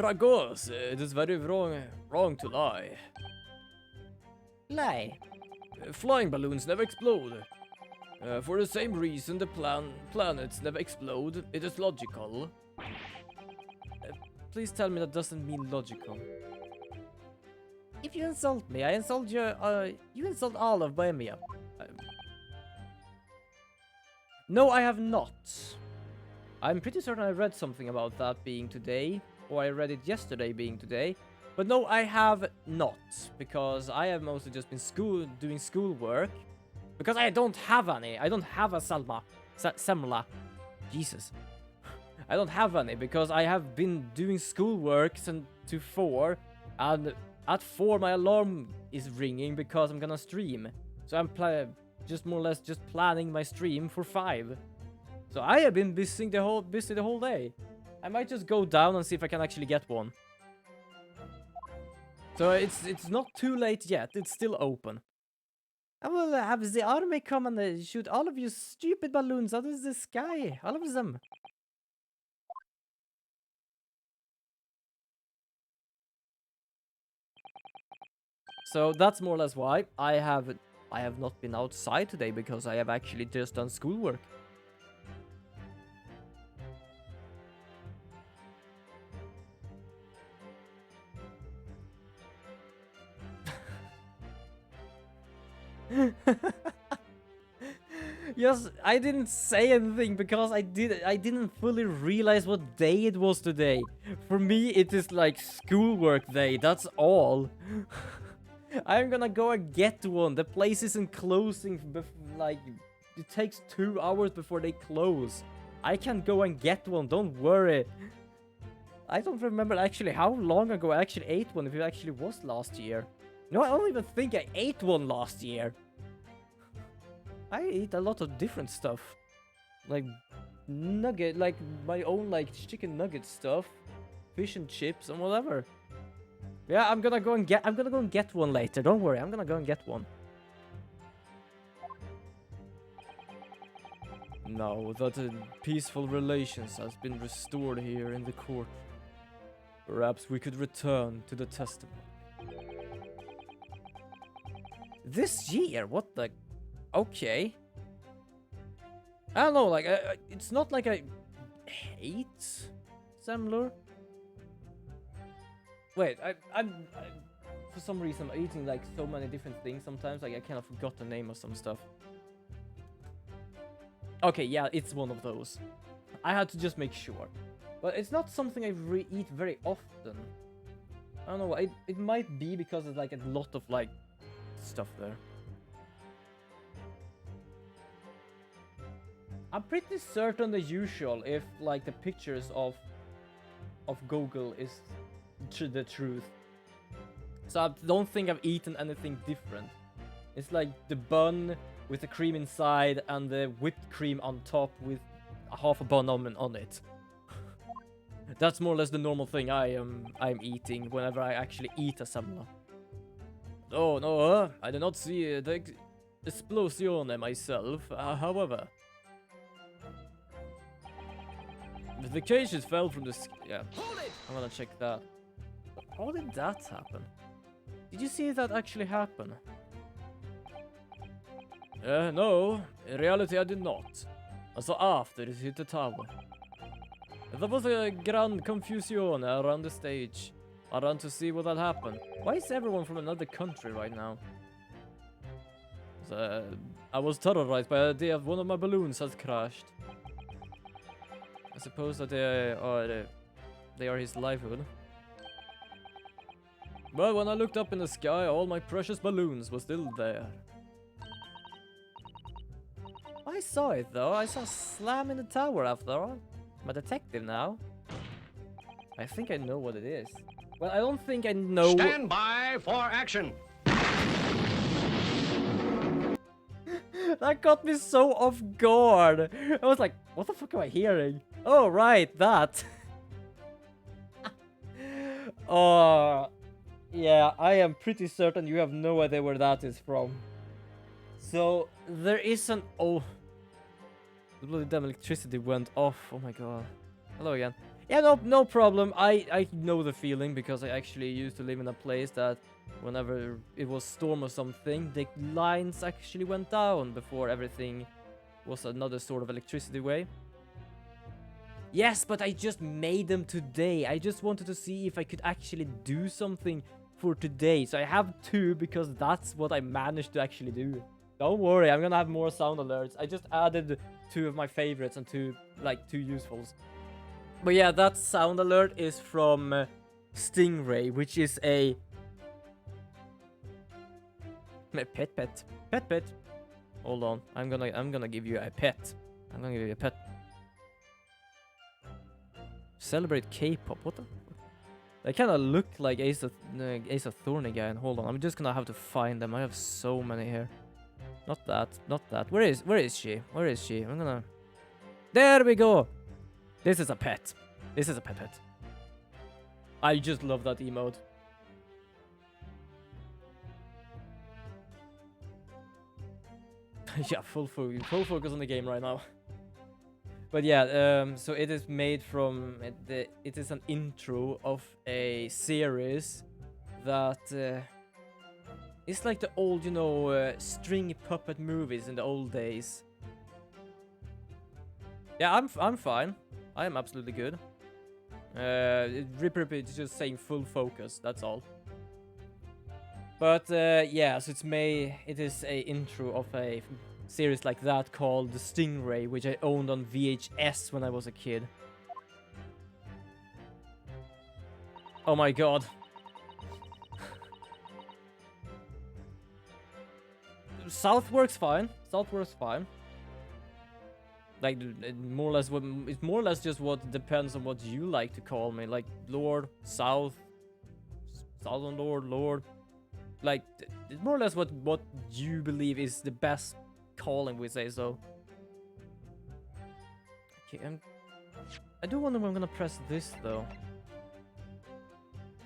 Ragos, it is very wrong to lie. Lie? Flying balloons never explode. For the same reason the planets never explode, it is logical. Please tell me that doesn't mean logical. If you insult me, I insult you. You insult all of Bohemia. No, I have not. I'm pretty certain I read something about that being today, or I read it yesterday being today. But no, I have not, because I have mostly just been doing schoolwork. Because I don't have any. I don't have a semla. Jesus. I don't have any, because I have been doing schoolwork since to 4, and at 4 my alarm is ringing because I'm gonna stream. So I'm just more or less just planning my stream for 5. So I have been busy the whole day. I might just go down and see if I can actually get one. So it's not too late yet. It's still open. I will have the army come and shoot all of you stupid balloons out of the sky. All of them. So that's more or less why I have not been outside today, because I have actually just done schoolwork. Yes, I didn't say anything because I didn't fully realize what day it was today. For me, it is like schoolwork day, that's all. I'm gonna go and get one. The place isn't closing, like, it takes 2 hours before they close. I can go and get one, don't worry. I don't remember actually how long ago I actually ate one, if it actually was last year. No, I don't even think I ate one last year. I eat a lot of different stuff. Like like my own like chicken nugget stuff, fish and chips and whatever. Yeah, I'm gonna go and get one later. Don't worry, I'm gonna go and get one. Now that peaceful relations has been restored here in the court, perhaps we could return to the testimony. This year? What the... Okay. I don't know, like, it's not like I hate Semler. Wait, I'm for some reason I'm eating like so many different things sometimes, like I kind of forgot the name of some stuff. Okay, yeah, it's one of those. I had to just make sure. But it's not something I eat very often. I don't know, it might be because it's like a lot of like stuff there. I'm pretty certain the usual if like the pictures of Google is the truth. So I don't think I've eaten anything different. It's like the bun with the cream inside and the whipped cream on top with half a bun on it. That's more or less the normal thing I'm eating whenever I actually eat a semla. Oh no, I do not see the explosion myself. However, the cages fell from the sky. Yeah, I'm gonna check that. How did that happen? Did you see that actually happen? No, in reality I did not. I saw after it hit the tower. There was a grand confusion around the stage. I ran to see what had happened. Why is everyone from another country right now? I was terrorized by the idea of one of my balloons has crashed. I suppose that they are his livelihood. But when I looked up in the sky, all my precious balloons were still there. I saw it though. I saw a slam in the tower after all. I'm a detective now. I think I know what it is. Well, I don't think I know. Stand by for action. That got me so off guard. I was like, what the fuck am I hearing? Oh, right, that. Oh, yeah, I am pretty certain you have no idea where that is from. So, there is an... Oh, the bloody damn electricity went off. Oh my god. Hello again. Yeah, no problem. I know the feeling because I actually used to live in a place that whenever it was storm or something, the lines actually went down before everything was another sort of electricity way. Yes, but I just made them today. I just wanted to see if I could actually do something for today. So I have two because that's what I managed to actually do. Don't worry, I'm gonna have more sound alerts. I just added two of my favorites and two usefuls. But yeah, that sound alert is from Stingray, which is a pet. Hold on, I'm gonna give you a pet. I'm gonna give you a pet. Celebrate K-pop. What the? They kind of look like Ace Attorney guy. And hold on, I'm just gonna have to find them. I have so many here. Not that. Where is she? Where is she? I'm gonna. There we go. This is a pet. This is a pet. I just love that emote. Yeah, full focus on the game right now. But yeah, so it is made from it is an intro of a series that it's like the old, you know, string puppet movies in the old days. Yeah, I'm fine. I am absolutely good. Rip is just saying full focus. That's all. But yeah, so it is a intro of a series like that called The Stingray, which I owned on VHS when I was a kid. Oh my god. South works fine. Like, it's more or less just what depends on what you like to call me. Like, Lord, Southern Lord. Like, it's more or less what you believe is the best calling, we say so. Okay, I do wonder when I'm gonna press this, though.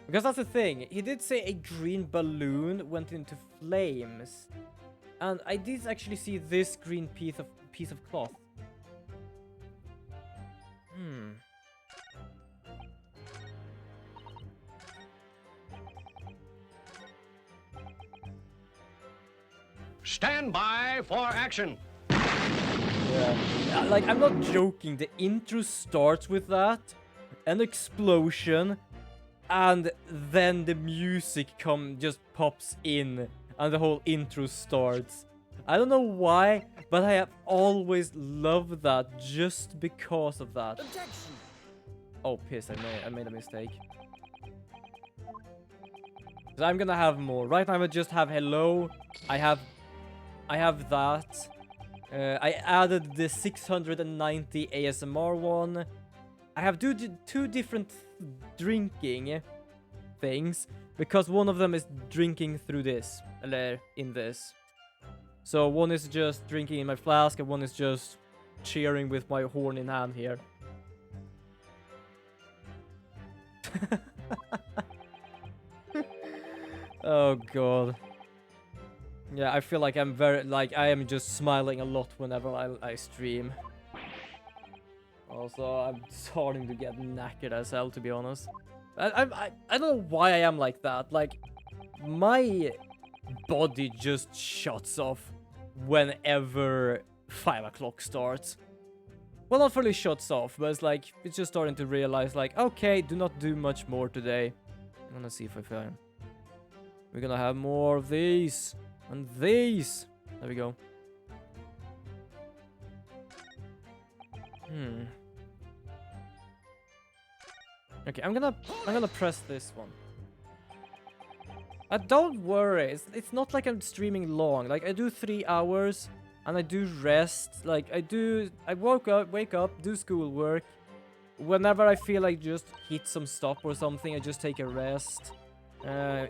Because that's the thing. He did say a green balloon went into flames. And I did actually see this green piece of cloth. Hmm. Stand by for action. Yeah. Like, I'm not joking. The intro starts with that, an explosion, and then the music just pops in, and the whole intro starts. I don't know why, but I have always loved that just because of that. Objection! Oh, piss! I made a mistake. 'Cause I'm gonna have more. Right now I just have hello. I have that. I added the 690 ASMR one. I have two different drinking things, because one of them is drinking through this, in this. So one is just drinking in my flask, and one is just cheering with my horn in hand here. Oh god. Yeah, I feel like I am just smiling a lot whenever I stream. Also, I'm starting to get knackered as hell, to be honest. I don't know why I am like that. Like, my body just shuts off whenever 5 o'clock starts. Well, not fully shuts off, but it's like, it's just starting to realize, like, okay, do not do much more today. I'm gonna see if I find. We're gonna have more of these. And these. There we go. Okay, I'm gonna press this one. Don't worry, it's not like I'm streaming long. Like, I do 3 hours, and I do rest. Like, I wake up, do schoolwork. Whenever I feel like just hit some stop or something, I just take a rest.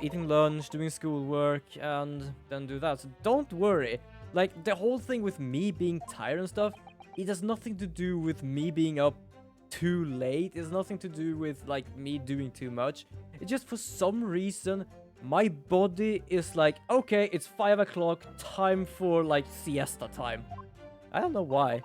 Eating lunch, doing schoolwork, and then do that. So don't worry. Like, the whole thing with me being tired and stuff, it has nothing to do with me being up too late. It's nothing to do with, like, me doing too much. It's just for some reason, my body is like, okay, it's 5 o'clock, time for, like, siesta time. I don't know why.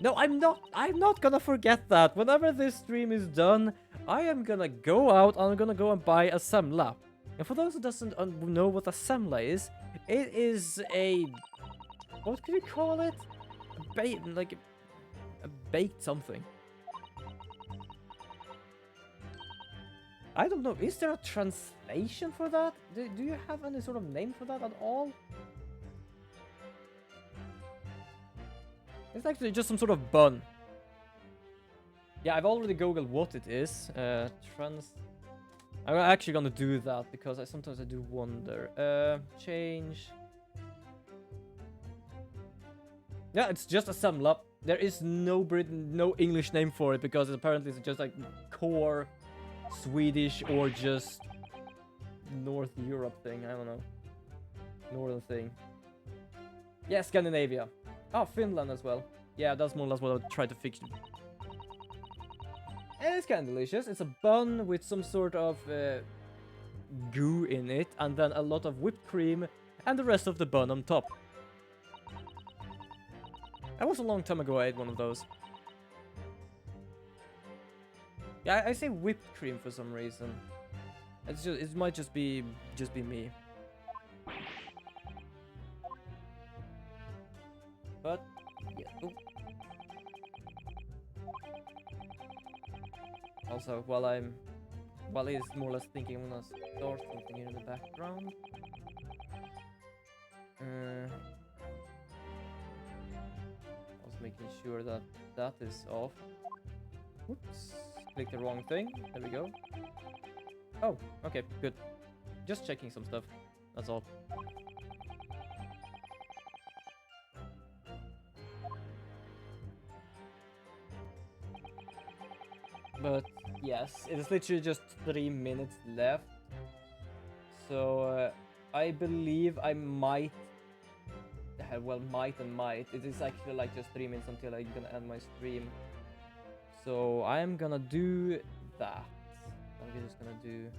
No, I'm not gonna forget that. Whenever this stream is done, I am gonna go out and I'm gonna go and buy a semla. And for those who doesn't know what a semla is, it is a... what could you call it? Like a baked something. I don't know. Is there a translation for that? Do you have any sort of name for that at all? It's actually just some sort of bun. Yeah, I've already googled what it is. I'm actually gonna do that because sometimes I do wonder. Change. Yeah, it's just a semla. There is no English name for it because apparently it's just like core Swedish or just North Europe thing. I don't know. Northern thing. Yeah, Scandinavia. Oh, Finland as well. Yeah, that's more or less what I tried to fix. And it's kind of delicious. It's a bun with some sort of goo in it, and then a lot of whipped cream, and the rest of the bun on top. That was a long time ago I ate one of those. Yeah, I say whipped cream for some reason. It might just be me. But yeah. Ooh. Also, while he's more or less thinking, I'm gonna start something here in the background. I was making sure that that is off. Whoops. Clicked the wrong thing. There we go. Oh, okay, good. Just checking some stuff. That's all. But yes, it is literally just 3 minutes left. So I believe I might. Well, might and might. It is actually like just 3 minutes until I'm gonna end my stream. So I am gonna do that. I'm just gonna do